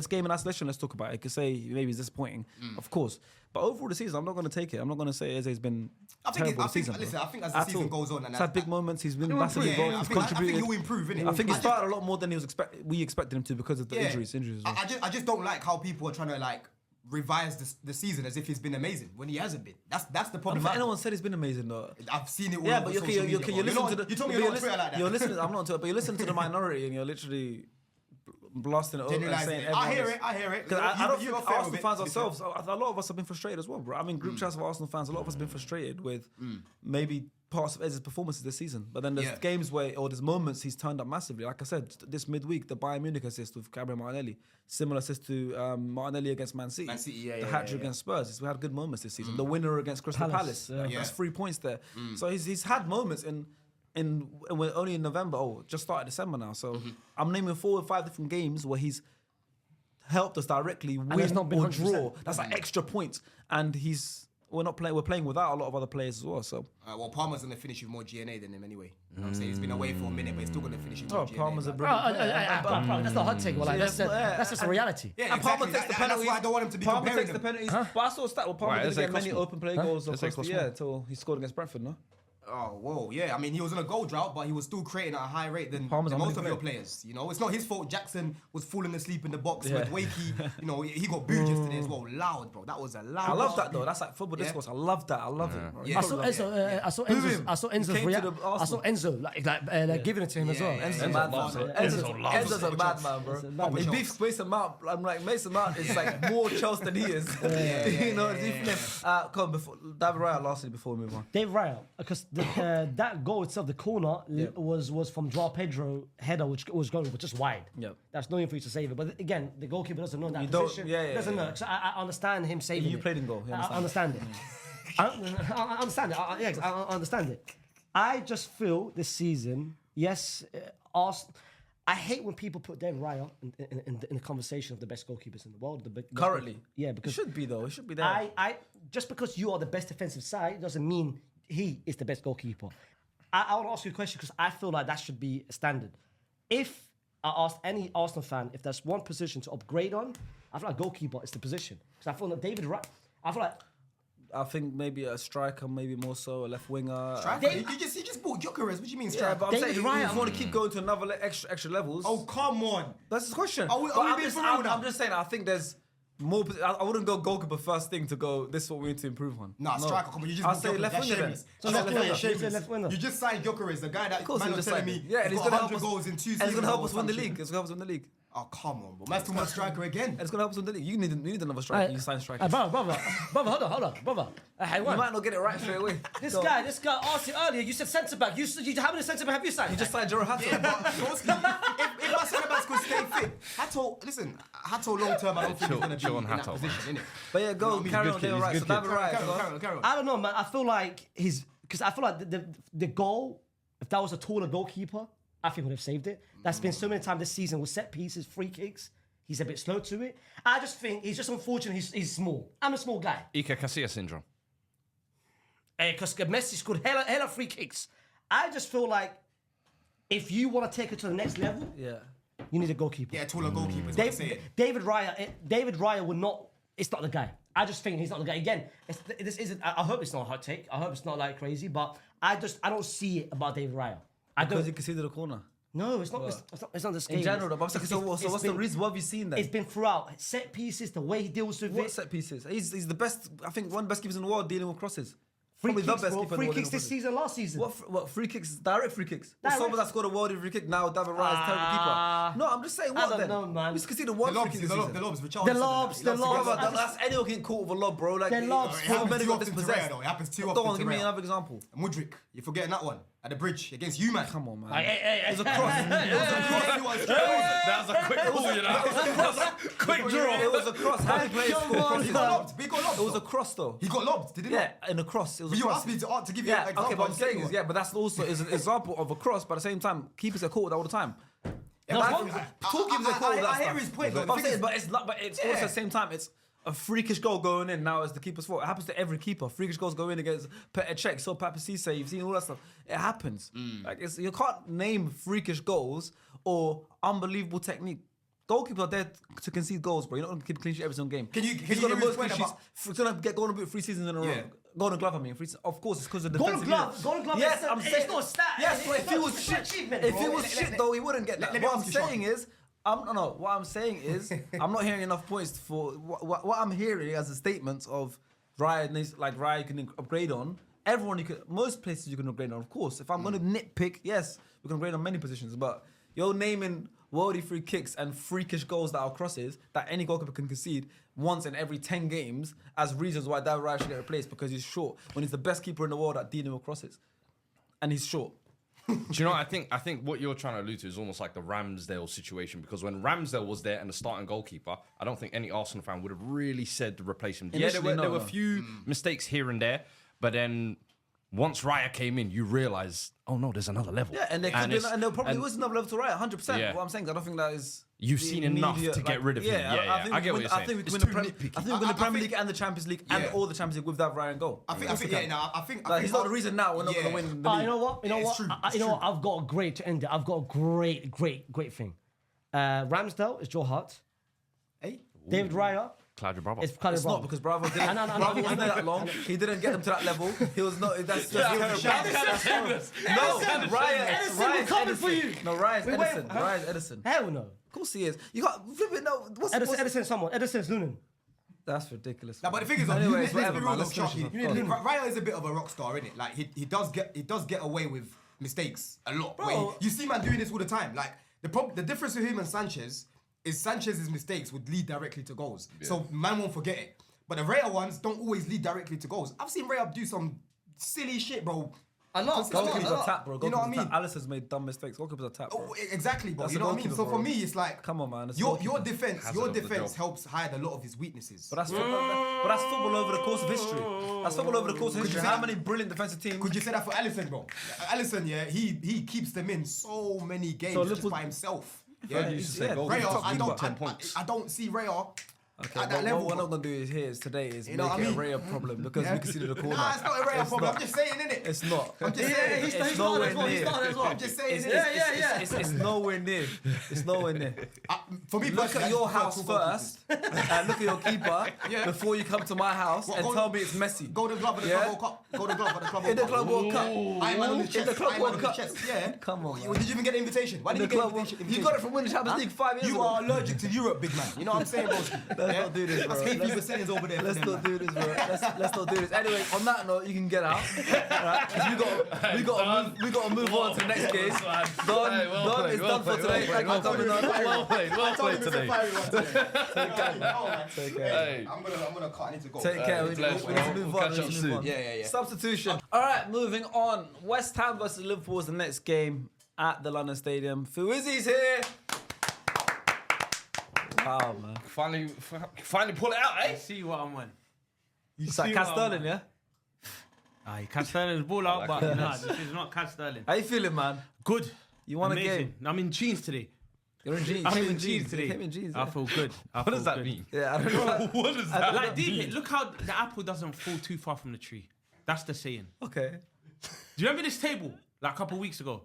game in isolation, let's talk about it. I could say maybe it's disappointing, of course. But overall the season, I'm not going to take it. I'm not going to say Eze's been terrible this season. Listen, I think as the At season all. goes on, and He's had big moments. He's been massively I involved. He's think contributed. he'll improve, innit? I think he started a lot more than we expected him to because of the injuries. As well. I just don't like how people are trying to like revise the season as if he's been amazing when he hasn't been. That's the I don't problem. think anyone said he's been amazing though. I've seen it all Yeah, over but social media, bro. you're listening to the. You told me but you're not on Twitter like that. You're listening. I'm not on Twitter, but you're listening to the minority, and you're literally blasting it over and Generalising saying it. I everyone hear it. Because I don't You think are fair Arsenal with it, fans to be fair. ourselves, a lot of us have been frustrated as well, bro. I mean, group chats of Arsenal fans, a lot of us have been frustrated with maybe parts of Ez's performances this season. But then there's games where, or there's moments he's turned up massively. Like I said, this midweek, the Bayern Munich assist with Gabriel Martinelli, similar assist to Martinelli against Man City. Yeah, the hat-trick against Spurs. We had good moments this season. The winner against Crystal Palace. That's 3 points there. So he's had moments and we're only in November. Just started December now. So I'm naming 4 or 5 different games where he's helped us directly win it's not been or 100%. draw. That's like extra points. And we're playing without a lot of other players as well. So Palmer's going to finish with more GNA than him anyway. You know what I'm saying? He's been away for a minute, but he's still going to finish with more GNA. Palmer's a like. brilliant player. That's not a hot take. Well, like, that's just a reality. Yeah, And Palmer exactly. takes the That's penalties. why I don't want him to be Palmer comparing takes the them. penalties. But I saw a stat. Well, Palmer Right, didn't Eze get many cost more. open play goals Eze across cost the more. year until he scored against Brentford, no? Oh, whoa, yeah. I mean, he was in a goal drought, but he was still creating at a high rate than Palmer's most a of good your player. players. You know, it's not his fault. Jackson was falling asleep in the box Yeah. with Wakey. You know, he got booed yesterday as well. Loud, bro. That was a loud. I love that though. That's like football discourse. I love that. I love it. Bro. Yeah. I saw Enzo's Came to reaction. the I saw Enzo like giving it to him as well. Yeah, Enzo's yeah, a yeah. madman. Enzo bro. loves Enzo's a it. madman, bro. Enzo's a madman. He beefs Mason Mount. I'm like, Mason Mount is like more Chelsea than he is. You know, come on, before David Raya lastly before we move on. Dave Raya, because that goal itself, the corner was from Joao Pedro header, which was going just wide. Yep. That's nothing for you to save it. But again, the goalkeeper doesn't know that You don't- position. yeah, doesn't yeah. know. So I understand him saving You it. played in goal. You I understand. understand it. I understand it. I understand it. I just feel this season, yes, Arsenal. I hate when people put David Raya in the conversation of the best goalkeepers in the world. Currently. Yeah, It because should be though. It should be there. I just because you are the best defensive side doesn't mean he is the best goalkeeper. I want to ask you a question because I feel like that should be a standard. If I asked any Arsenal fan if there's one position to upgrade on, I feel like goalkeeper is the position. Because I feel like David Raya, I feel like I think maybe a striker, maybe more so a left winger. Striker? You just bought Gyökeres. What do you mean striker? Yeah, but I'm David saying Raya- if you want to keep going to another extra levels. Oh, come on. That's the question. Are we But I'm being just- for real now? I'm just saying. I think there's more. I wouldn't go goalkeeper first thing to go. This is what we need to improve on. Nah, No. striker, come on. You just I'll bought say Gyökeres. left That's winger then. shameless. So That's left winger. shameless. Left winger. You just signed Gyökeres, the guy that Of course, man he was just telling signed me him. Yeah, and he's gonna help 100 us. goals in 2 And seasons. it's gonna help or us win the some league. shit. It's gonna help us win the league. Oh, come on, bro. Man's too much striker again. It's gonna help us win the league. You need another striker. You sign strikers. brother, hold on, brother. Hey, You what? might not get it right straight away. This So, guy asked you earlier. You said centre back. How many centre back have you signed? You just signed Jero Hato. Yeah, but Broski, if my centre backs could stay fit, Hato long term, I don't think he's going to be chill on in that Hato, position, innit? But yeah, go he's a carry good on. kid, They're he's a right. good So kid. David Raya. Carry on. I don't know, man. I feel like because I feel like the goal, if that was a taller goalkeeper, I think would have saved it. That's been so many times this season with set pieces, free kicks. He's a bit slow to it. I just think he's just unfortunate. He's small. I'm a small guy. Iker Casillas syndrome. Because Messi scored hella free kicks. I just feel like if you want to take it to the next level, Yeah. you need a goalkeeper. Yeah, taller goalkeepers, what I'm saying. David Raya would not. It's not the guy. I just think he's not the guy. Again, this isn't. I hope it's not a hot take. I hope it's not like crazy. But I don't see it about David Raya. I Because don't. you conceded a corner. No, it's not. It's not the scale. In general, though. But I'm saying, so what's the reason? What have you seen then? It's been throughout set pieces, the way he deals with What it. set pieces? He's the best. I think one of the best keepers in the world dealing with crosses. Free Probably kicks, the best bro. keeper in the Free world kicks dealing this with season, last season. What free kicks? Direct free kicks. Well, Direct. someone that scored a world free kick now. David Raya is terrible keeper. No, I'm just saying. What don't then? know, man. We just conceded one The free kick this season. lobs, The Richarlison. lobs, He loves to get Brother, lobs. that's anyone getting caught with a lob, bro. Like The lobs. It how happens many too got often to dispossessed? Raya, though. It happens too Go often on, to give me Raya. another example. Mudryk, you're forgetting that one. At the bridge against you, man. Come on, man. Hey, It was a cross. That was a quick pull, you know. Quick draw. It was a cross. How did players score crosses? He got lobbed. He got lobbed. It was a cross, though. He got lobbed, did he Yeah, not? in a cross. It was But a you cross. asked me to give you Yeah, an example. okay, but I'm I'm saying telling is, you. yeah, but that's also is an example of a cross, but at the same time, keepers are caught all the time. Yeah, Two but keepers are caught all that I hear stuff. his point, though. But I'm The thing saying, is- but it's not. But it's also at the same time, it's a freakish goal going in now as the keeper's fault. It happens to every keeper. Freakish goals go in against Petr Cech, so Pape Cisse, you've seen all that stuff. It happens. Like you can't name freakish goals or unbelievable technique. Goalkeepers are there to concede goals, bro. You're not going to keep a clean sheet every single game. Can you He's hear got the his most clean point sheets. about- He's going to get Golden Boot 3 seasons in a row. Yeah. Golden Glove, I mean. Of course, it's because of the Golden defensive Glove. unit. Golden Glove. Yes, is I'm it's saying. not a stat. Yes, but It's if he not- was it's an shit, achievement, if bro. he was shit though, he wouldn't get that. let me What I'm ask you saying is, what I'm saying is, I'm not hearing enough points for what I'm hearing as a statement of Raya you can upgrade on. Most places you can upgrade on, of course. If I'm going to nitpick, yes, we can upgrade on many positions, but you're naming worldy free kicks and freakish goals that are crosses that any goalkeeper can concede once in every 10 games as reasons why David Raya should get replaced because he's short when he's the best keeper in the world at dealing with crosses. And he's short. Do you know? I think what you're trying to allude to is almost like the Ramsdale situation because when Ramsdale was there and the starting goalkeeper, I don't think any Arsenal fan would have really said to replace him. Yeah, there were a few mistakes here and there, but then once Raya came in, you realise, oh no, there's another level. Yeah, and there probably was another level to Raya, 100%. Yeah. What I'm saying is I don't think that is. You've seen enough to get rid of him. Yeah, I get what you're saying. I think we win the Premier League and the Champions League and all the Champions League with that Ryan goal. I think he's not the reason now we're not going to win the league. You know what? I've got a great to end it. I've got a great thing. Ramsdale is Joe Hart. Hey, David Raya. Claudio Bravo. It's Claudio It's Bravo. not because Bravo wasn't there that long. He didn't get them to that level. He was not. That's just. No, Ryan's coming for you. No, Ryan's Edison. Ryan's Edison. Hell no. Of course he is. You got flip it. No, Edison's someone. Edison's Lunan. That's ridiculous. Nah, but the thing is, Anyways, let's be whatever, real man. though, Let's finish Sharky. it. Raya is a bit of a rock star, innit? Like he does get away with mistakes a lot. Bro. You see man doing this all the time. Like the difference with him and Sanchez is Sanchez's mistakes would lead directly to goals. Yeah. So man won't forget it. But the Raya ones don't always lead directly to goals. I've seen Raya do some silly shit, bro. A lot. Goalkeepers are tapped, bro. You know what I mean? Alison's made dumb mistakes. Goalkeepers are tapped, bro. Oh, exactly, bro. That's You know what I mean? So bro. for me, it's like, come on, man. Your defense helps hide a lot of his weaknesses. But that's football over the course of history. That's football over the course of history. How many brilliant defensive teams? Could you say that for Alisson, bro? Alisson, yeah, he keeps them in so many games just by himself. Yeah, you used to say Raya, I don't see Raya at that level. What we're not gonna do is here today is make it a Raya problem because we conceded a corner. Nah, it's not a Raya problem. I'm just saying, innit? It's not. I'm just saying. It's nowhere near. I'm just saying. It's nowhere near. It's nowhere near. For me, look at your house first and look at your keeper before you come to my house and tell me it's messy. Golden Glove at the Club World Cup. Golden Glove at the Club World Cup. In the Club World Cup. Iron Man on his chest. In the Club World Cup. Yeah. Come on, man. Did you even get an invitation? Why did you get an invitation? You got it from winning the Champions League 5 years ago. You are allergic to Europe, big man. You know what I'm saying, bro? Let's not do this, bro. That's hate for sayings over there. Let's not do this, bro. Let's not do this. Anyway, on that note, you can get out. Right? 'Cause we got to move on to the next game. Don is done for today. Well played today. Take care. I'm gonna cut. I need to go. Take care. We need to move on. Catch up soon. Yeah. Substitution. All right, moving on. West Ham versus Liverpool is the next game at the London Stadium. Fuizzi's here. Wow, man. Finally pull it out, eh? See what I'm on. It's like Cat Sterling, yeah? Aye, Cat Sterling's ball out, but nah, this is not Cat Sterling. How you feeling, man? Good. You want Amazing. a game? I'm in jeans today. You're in jeans. I'm Came in jeans today. You came in jeans. I feel good. What does that mean? Yeah, I don't know. What does that Like, deep, look how the apple doesn't fall too far from the tree. That's the saying. Okay. Do you remember this table? Like a couple of weeks ago?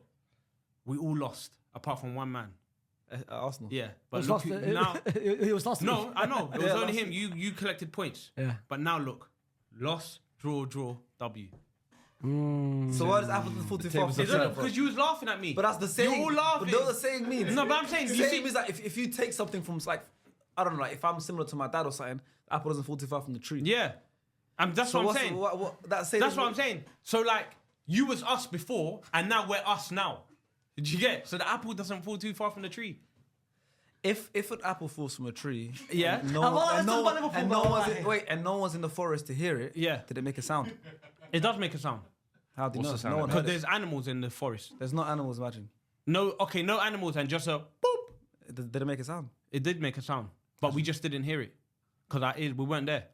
We all lost, apart from one man. Arsenal. Yeah. But It look, was now... It was last No, I know. It was only last him. You collected points. Yeah. But now look. Loss, draw, W. So why does Apple fall too far? Because you was laughing at me. But that's the saying. You're all laughing. But the saying means. No, but I'm saying, the you saying see- means that if you take something from like, I don't know, like if I'm similar to my dad or something, Apple doesn't fall too far from the tree. Yeah. That's So what I'm what's- saying. That saying That's what I'm saying. So like, you was us before, and now we're us now. Did you get? So the apple doesn't fall too far from the tree. If an apple falls from a tree, Yeah. and no one's in the forest to hear it. Yeah. Did it make a sound? It does make a sound. How do you What's know? the sound No one Because heard it. there's animals in the forest. There's no animals. Imagine. No animals, and just a boop. Did it make a sound? It did make a sound, but we just didn't hear it because we weren't there.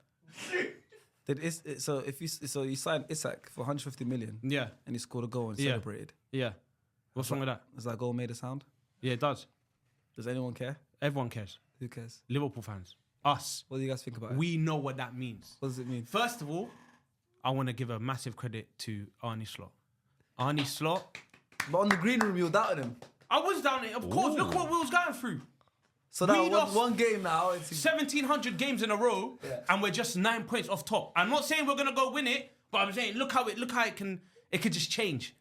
So you signed Isak for 150 million. Yeah. And he scored a goal and Yeah. celebrated. Yeah. What's wrong with that? Has that goal made a sound? Yeah, it does. Does anyone care? Everyone cares. Who cares? Liverpool fans, us. What do you guys think about it? We know what that means. What does it mean? First of all, I want to give a massive credit to Arnie Slot. Arnie Slot. But on the green room, you were doubting him. I was down it, of course. Look what we was going through. So now We lost one game now. It's 1,700 games in a row, and we're just 9 points off top. I'm not saying we're gonna go win it, but I'm saying look how it could just change.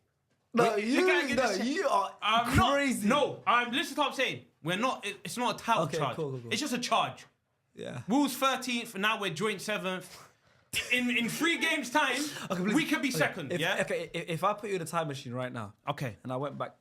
no, Look how it can just- you are I'm crazy. Listen to what I'm saying. We're not. It's not a title Okay, charge. cool. It's just a charge. Yeah. We was 13th, now we're joint 7th. In 3 games time, we could be second. If, yeah. Okay. If I put you in a time machine right now, Okay. and I went back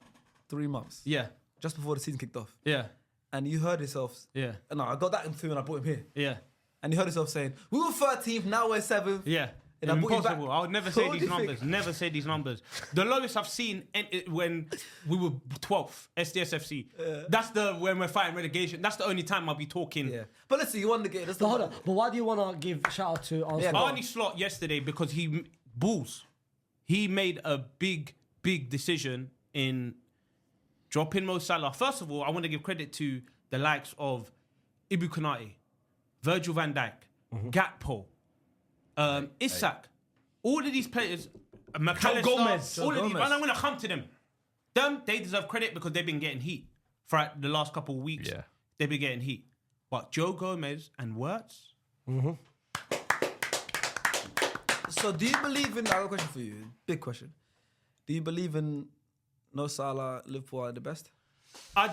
3 months, Yeah. just before the season kicked off, Yeah. and you heard yourself. Yeah. No, I got that in through and I brought him here. Yeah. And you heard yourself saying, "We were 13th, now we're 7th." Yeah. And I brought you back. Impossible. I would never So say what do these you think? numbers. Never say these numbers. The lowest I've seen when we were 12th, SDSFC. That's when we're fighting relegation. That's the only time I'll be talking. Yeah. But listen, you won the game. That's But the hold on. But why do you want to give shout out to Arsenal? Yeah, go on. Arnie Slot yesterday because he made a big decision in dropping Mo Salah. First of all, I want to give credit to the likes of Ibu Konate, Virgil van Dijk, Gakpo, Isak. All of these players, McAllister, Gomez. all of these, Gomez. and I'm going to come to them. They deserve credit because they've been getting heat for the last couple of weeks. Yeah. They've been getting heat. But Joe Gomez and Wirtz, So do you believe in, I have a question for you, big question. Do you believe in no Salah, Liverpool are the best? I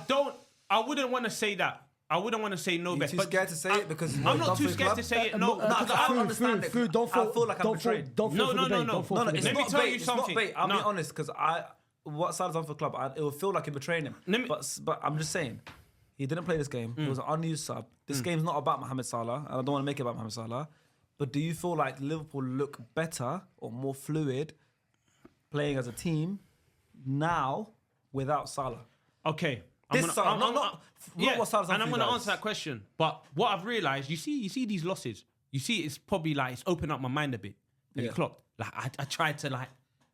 wouldn't want to say that. I wouldn't want to say no You're best. too but scared to say it because I'm not too scared to say it. No, because I don't understand it. Food, don't I fall. feel like I'm don't fall. betrayed. Don't fall No, for no, the no, bait. no. Don't fall No, for no, the it's Let bait. me not tell bait. you It's something. not bait. I'll be No. honest because what Salah's done for the club, it will feel like I'm betraying him. Let me- But I'm just saying, he didn't play this game. He was an unused sub. This game's not about Mohamed Salah, and I don't want to make it about Mohamed Salah. But do you feel like Liverpool look better or more fluid playing as a team now without Salah? Okay. This Salah, not what Salah's done and I'm for you going to guys. answer that question. But what I've realised, you see these losses. You see, it's probably like it's opened up my mind a bit. And you Yeah. clocked. Like I tried to like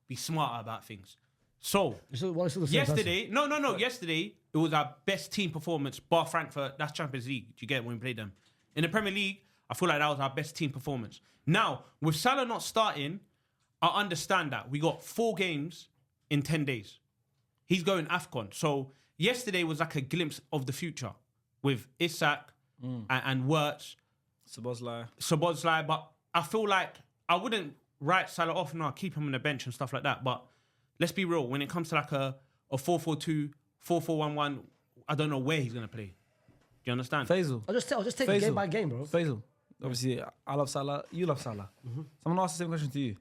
be smarter about things. So It's still the same person. yesterday, no. Yesterday it was our best team performance. Bar Frankfurt, that's Champions League. Do you get it when we played them? In the Premier League, I feel like that was our best team performance. Now with Salah not starting, I understand that we got 4 games in 10 days. He's going AFCON. So yesterday was like a glimpse of the future with Isak and Wirtz, Szoboszlai. But I feel like I wouldn't write Salah off. No, keep him on the bench and stuff like that. But let's be real. When it comes to like a 4-4-2, 4-4-1-1, I don't know where he's going to play. Do you understand? Faisal. I'll just take it game by game, bro. Faisal. Obviously, I love Salah. You love Salah. So I'm going to ask the same question to you.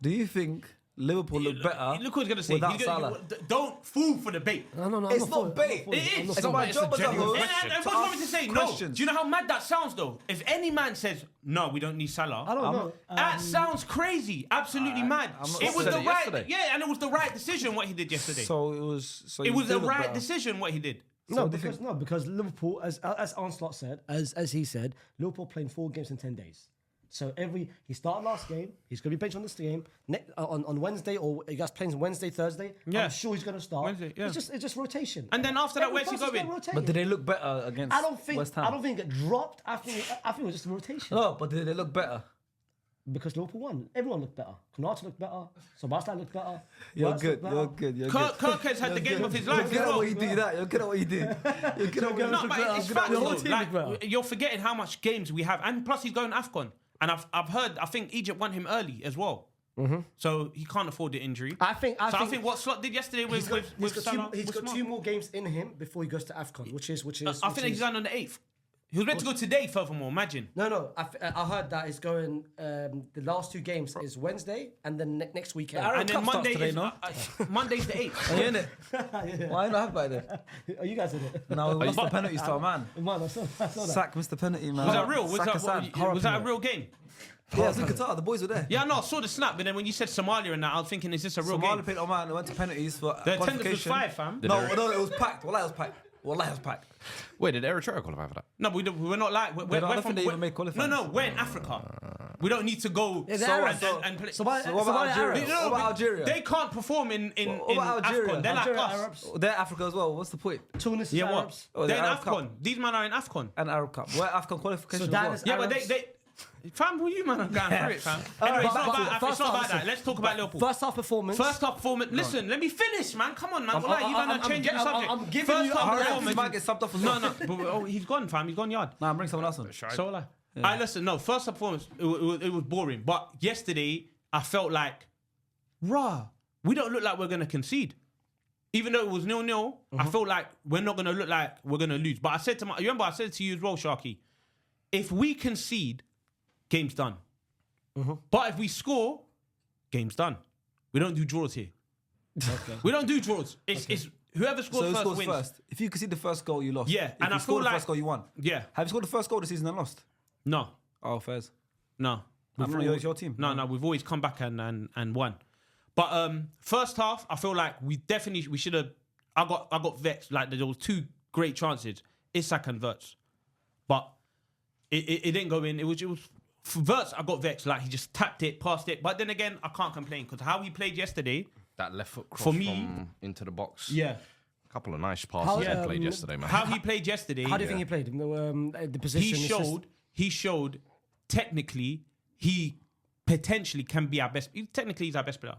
Do you think Liverpool look better Look what he's going to say. without Salah? Don't fool for the bait. No. It's not bait. It is. It's my job as a host. And to what's wrong ask with to say no? questions. Do you know how mad that sounds though? If any man says no, we don't need Salah. I don't know. That sounds crazy. Absolutely mad. I'm not- It was said the it right, yesterday. yeah, and it was the right decision what he did yesterday. So it was. It was the right decision what he did. Because Liverpool, as Onslaught said, as he said, Liverpool playing 4 games in 10 days. So he started last game. He's going to be benched on this game on Wednesday, or you guys playing Wednesday, Thursday. Yeah. I'm sure he's going to start. Wednesday, yeah. It's just rotation. And then after that, Every where's he person's going? gonna rotate. But did they look better against I don't think West Ham? I don't think it dropped. I think it was just a rotation. No, but did they look better? Because Liverpool won. Everyone looked better. Konate looked better. Szoboszlai looked better. You're Wirtz good. looked better. You're good. You're Kirk good. has had the game of his You're life. good as at well. what you do. You're good at what you do. You're good at what you No, do. but it's Your facts whole though. team Like, is better. you're forgetting how much games we have, and plus he's going AFCON. And I've heard. I think Egypt won him early as well. So he can't afford the injury. I think what Slot did yesterday with Salah he's was got smart. 2 more games in him before he goes to AFCON, which is. I think he's on the 8th. He was meant to go today. Furthermore, imagine. No. I heard that he's going. The last 2 games is Wednesday and then next weekend. Arab And then Cup starts Monday today, is no? Monday's the 8th. Are you in it? Why not have by then? Are you guys in it? No, we lost the penalties to our man. Man, I saw that. Sack Mr. Penalty, man. Was that real? Was that a real game? Yeah, it was in Qatar. The boys were there. Yeah, no, I saw the snap, but then when you said Somalia and that, I was thinking, is this a real Somalia game? played Oman. They went to penalties for The attendance was qualification. 5, fam. No, it was packed. Wallahi, it was packed. Wallahi, it was packed. Wait, did Eritrea qualify for that? No, we're not like. We're don't from, think they even made qualifiers. No, we're in Africa. We don't need to go Yeah, they're so Arabs. and play. So what about Algeria? No, What about Algeria? They can't perform in What about Algeria? AFCON. They're like Algeria, us. Arabs. They're Africa as well. What's the point? Tunis is Yeah, what? Arabs. Oh, They're in Arab Cup. AFCON. These men are in AFCON. And Arab Cup. We're African qualification Sudan as is well. Yeah, but Arabs. they fam, who you man are going through it, fam? Anyway, it's not about that. Let's talk about Liverpool. First half performance. First half performance. Listen, let me finish, man. Come on, man. Wallahi, you man are changing the subject. I'm giving First you half a He performance. might get subbed off as No, well. no. But, he's gone, fam. He's gone yard. Nah, bring someone else on. So like, I listen. No, first half performance. It was boring. But yesterday, I felt like, we don't look like we're gonna concede. Even though it was 0-0, I felt like we're not gonna look like we're gonna lose. But I said to I said to you as well, Sharky, if we concede, game's done. But if we score, game's done. We don't do draws here. We don't do draws. It's whoever scored So who first scores wins. first? If you concede the first goal, you lost. Yeah, If and you I feel scored the like- first goal, you won. Yeah. Have you scored the first goal this season and lost? No, Oh, fairs. no. I'm not your team. No, we've always come back and won. But first half, I feel like we should have. I got vexed. Like there was 2 great chances, Isak and Wirtz, but it didn't go in. It was for Wirtz. I got vexed. Like he just tapped it, passed it. But then again, I can't complain because how he played yesterday. That left foot cross For me- from into the box. Yeah. A couple of nice passes How- he played yesterday, man. How he played yesterday. How do you think he played? The position. He showed technically he potentially can be our best. He's our best player.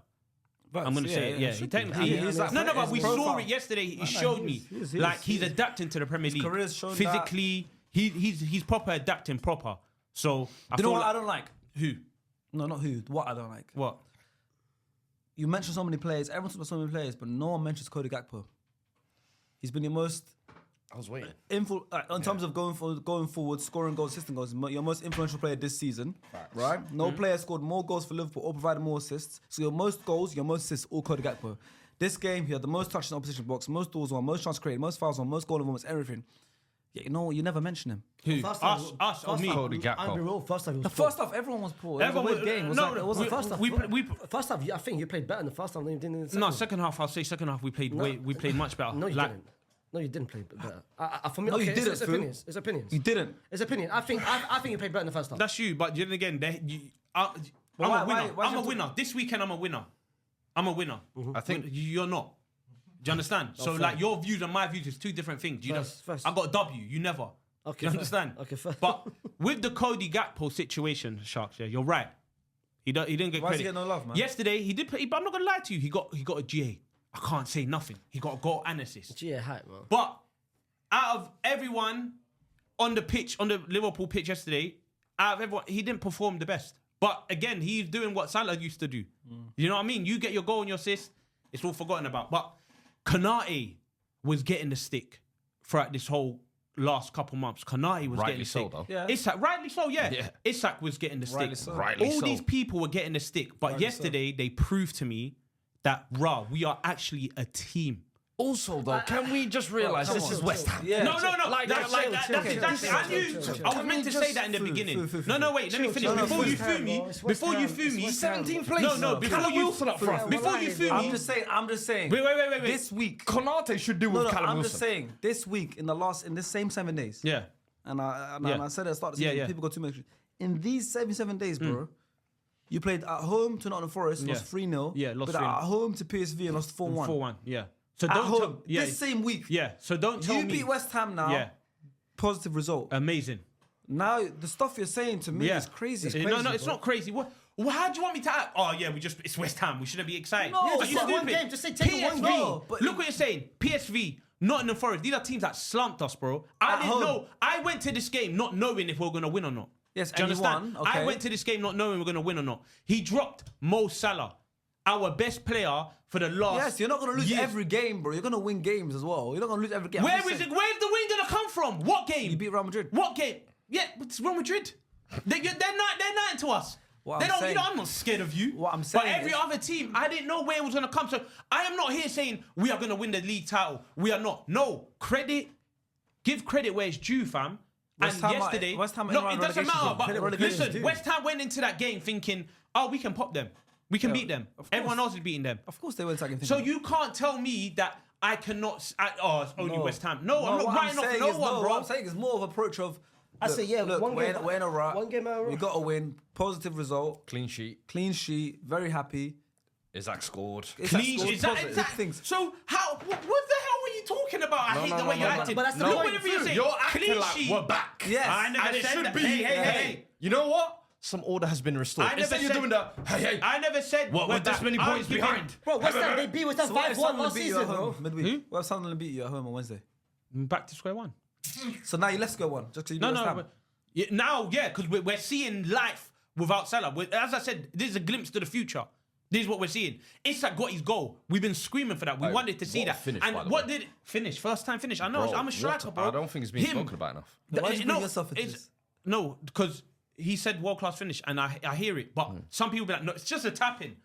I'm gonna say it. Yeah, he technically. No, but we saw it yesterday. He showed me like he's adapting to the Premier League. career's shown that. Physically, he's proper adapting proper. So I You know feel what I like, don't like? who No, not who. What I don't like. what You mentioned so many players. Everyone talks about so many players, but no one mentions Cody Gakpo. He's been your most I was waiting. in terms of going forward, scoring goals, assisting goals. Your most influential player this season, right? No player scored more goals for Liverpool or provided more assists. So your most goals, your most assists, all Cody Gakpo. This game, he had the most touches in the opposition box, most goals on, most chances created, most fouls on, most goal involvements, everything. Yeah, you know what? You never mention him. who First us half- or me. Cody Gakpo. I'll be real. First half, he was The poor. first half, everyone was poor. It was Everyone a weird was- game. It was no, like, it wasn't we- first half. First half, I think you played better in the first half than you did in the second. No, second half. I'll say second half we played we played much better. No, you Like, didn't. No, you didn't play better. For me, No, you okay, didn't, It's Phil. opinions. It's opinions. You didn't. It's opinion. I think you played better in the first half. That's you, but then again, I'm why- a winner. why I'm a should- winner. This weekend, I'm a winner. I'm a winner. I think You're not. Do you understand? So fair. like your views and my views is 2 different things. You know, First. I got a W. You never. Okay, Do you fair. understand? Okay, fair. But with the Cody Gakpo situation, Sharks, yeah, you're right. He didn't get Why does credit. he get no love, man? Yesterday he did. But I'm not gonna lie to you. He got a GA. I can't say nothing. He got a goal and assist. Yeah, hype, man. But out of everyone on the pitch, on the Liverpool pitch yesterday, out of everyone, he didn't perform the best. But again, he's doing what Salah used to do. You know what I mean? You get your goal and your assist, it's all forgotten about. But Konate was getting the stick throughout this whole last couple months. Konate was Rightly getting the so, stick. though. Yeah. Isak, rightly so, yeah. Yeah. Isak was getting the Rightly stick. so. Rightly All so. these people were getting the stick. But yesterday, they proved to me that, we are actually a team. Also, though, can we just realise this is West Ham? Yeah. No. Like, That's like, exactly. I knew. I was meant to say that in the beginning. No, wait. Let me finish. Before you foo me. Before you foo me. 17th place. No. Callum Wilson up front. Before you foo I'm me. just saying. Wait. This week, Konate should do with no, Callum I'm Wilson. just saying. This week, in this same 7 days, Yeah. and I said at the start of the Yeah, season, yeah. people got too much. In these 7 days, bro, you played at home to Nottingham Forest, lost 3-0. Yeah, lost But 3-0. at home to PSV and lost 4-1. 4-1. Yeah. So At don't home, tell. Yeah. this same week. Yeah. So don't tell You me. beat West Ham now. Yeah. Positive result. Amazing. Now the stuff you're saying to me Yeah. is crazy. No, it's not crazy. What? How do you want me to act? Oh yeah, it's West Ham. We shouldn't be excited. No, Are just you one stupid? game, just say take it one PSV. game. But- Look what you're saying. PSV, Nottingham Forest. These are teams that slumped us, bro. I At didn't home. know. I went to this game not knowing if we were gonna win or not. Yes, Do you and you understand? won, okay. I went to this game not knowing we're gonna win or not. He dropped Mo Salah, our best player for the last. Yes, you're not going to lose years. every game, bro. You're going to win games as well. You're not going to lose every game. Where's the win gonna come from? What game? You beat Real Madrid. What game? Yeah, it's Real Madrid. They're nothing to us. What They I'm don't. saying- I'm not scared of you. What I'm But saying every is- other team, I didn't know where it was gonna come. So I am not here saying we are gonna win the league title. We are not. No credit. Give credit where it's due, fam. West And Ham are- yesterday, West Ham no, are it in doesn't relegation matter. zone. But Relegation listen, zone. West Ham went into that game thinking, oh, we can pop them. We can beat them. of course. Everyone else is beating them. Of course they went second. So you can't tell me that I cannot. It's only West Ham. No, I'm not what writing off saying no is one, bro. What I'm saying is more of approach of. I say, yeah, look, one we're game- in a rut. one game out of We rut. got to win. Positive result. Clean sheet. Clean sheet. Very happy. Isak scored. It's Clean. like Is that, positive is that, things. So how? What the hell were you talking about? I hate the way you're acting. but that's the Look point. whatever you're saying. You're acting Clean like sheet. we're back. Yes. I never And it said should that. be. Hey. You know what? Some order has been restored. I never Instead, you're said- doing the hey. I never said. What, we're with this back. many I'm points keeping- behind? Bro, West Ham, they beat West Ham So what if 5-1 Sunderland last beat you season, at bro. home midweek? What if Sunderland beat you at home on Wednesday? Back to square one. So now you left square one just because you beat No, West Ham. but now, because we're seeing life without Salah. As I said, this is a glimpse to the future. This is what we're seeing. Isak got his goal. We've been screaming for that. We wanted to see what a that. finish, And by the what way. did finish? First time finish. I know. Bro, I'm a striker, bro. I don't think it's been spoken about enough. Why did you bring yourself into it's- this? No, because he said world class finish, and I hear it. But some people be like, no, it's just a tapping.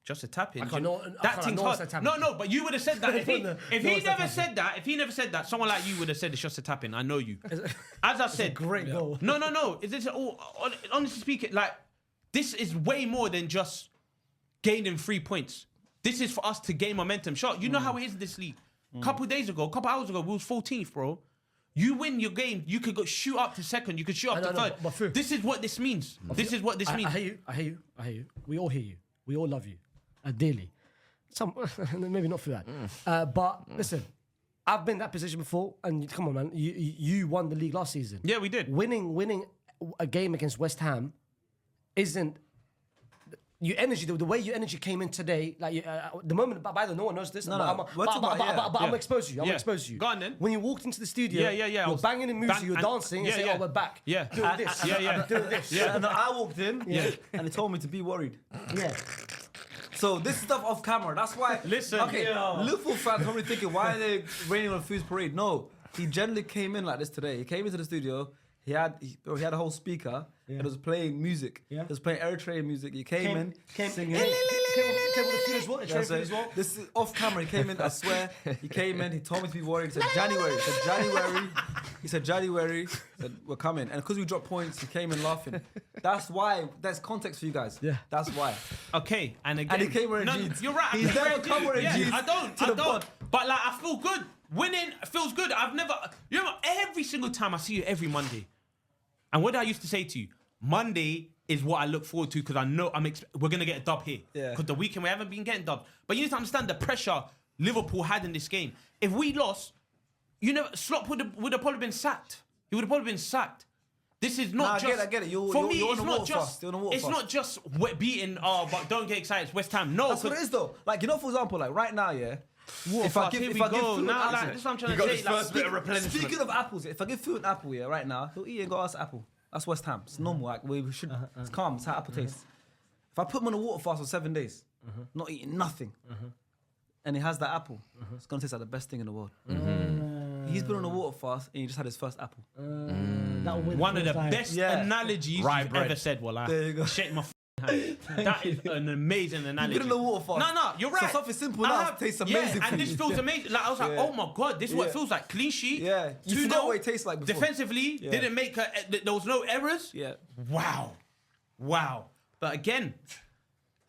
Just a tap in. I can't know- I That can't thing's know hard. it's a tap in. No, but you would have said that if he No, if no, he it's a never tap in. said that. If he never said that, someone like you would have said it's just a tap in. I know you. As I said, great goal. No. Is this all? Honestly speaking, like this is way more than just gaining 3 points. This is for us to gain momentum. Sure, you know how it is in this league. Couple hours ago, we was 14th, bro. You win your game, you could go shoot up to second, you could shoot up to third. but Fu- this is what this means. This is what this means. I hear you. We all hear you. We all love you. Dearly. Some maybe not for that. But listen, I've been in that position before, and come on, man. You won the league last season. Yeah, we did. Winning a game against West Ham isn't your energy. The way your energy came in today, like the moment. By the way, no one knows this. No, but we're talking about- I'm Yeah. gonna expose you. I'm Yeah. gonna expose you. Go on then. When you walked into the studio, Yeah. I You're was banging in music, bang- you're and- dancing, and yeah, saying, yeah. "Oh, we're back." Yeah. Doing this. Yeah. Doing this. Yeah. And then I walked in, and he told me to be worried. Yeah. So this stuff off camera. That's why. Listen. Okay. Liverpool fans probably thinking, why are they raining on Food's parade? No, he generally came in like this today. He came into the studio. He had a whole speaker. And it was playing music. Yeah. It was playing Eritrean music. He came in singing. Came with the food as well. Yeah, Train so food as well. this is off camera. He came in. I swear. He came in. He told me to be worried. He said January. He said January. He said January. He said we're coming. And because we dropped points, he came in laughing. That's why. There's context for you guys. Yeah. That's why. Okay, and again, And he came wearing no, jeans. You're right. He's I'm never wearing come wearing yeah, jeans I don't. to the pod. But like, I feel good. Winning feels good. I've never. You know, every single time I see you every Monday, and what I used to say to you, Monday is what I look forward to because I know we're gonna get a dub here. Yeah. Because the weekend we haven't been getting dubs. But you need to understand the pressure Liverpool had in this game. If we lost, Slot would have probably been sacked. He would have probably been sacked. This is not Nah, I just. get it, I get it. For me, you're on it's the not water just. fast. You're on the water It's fast. not just beating. But don't get excited. It's West Ham. No, That's what it is though. Like, for example, like right now, yeah. If fast, here we go. Food Now, an like, apple- this is what I'm trying You to got say. this Like, first bit of replenishment. Speaking of apples, if I give Food an apple, yeah, right now, he'll eat and go ask apple. That's West Ham. It's normal. Like we should. It's calm. It's how apple tastes. If I put him on a water fast for 7 days, not eating nothing, and he has that apple, it's gonna taste like the best thing in the world. He's been on a water fast and he just had his first apple. one of the best Yeah. analogies Rye you've bread. ever said. Well, There you go. shake my hand. That is an amazing analogy. You've been on a water fast. No, you're right. So something simple I now have- tastes amazing Yeah, for and you. this feels amazing. Like I was like, Yeah. oh my god, this is what it Yeah. feels like. Clean sheet. Yeah. You 2-0. forgot what it tastes like before. Defensively, Yeah. didn't make. There was no errors. Yeah. Wow. But again,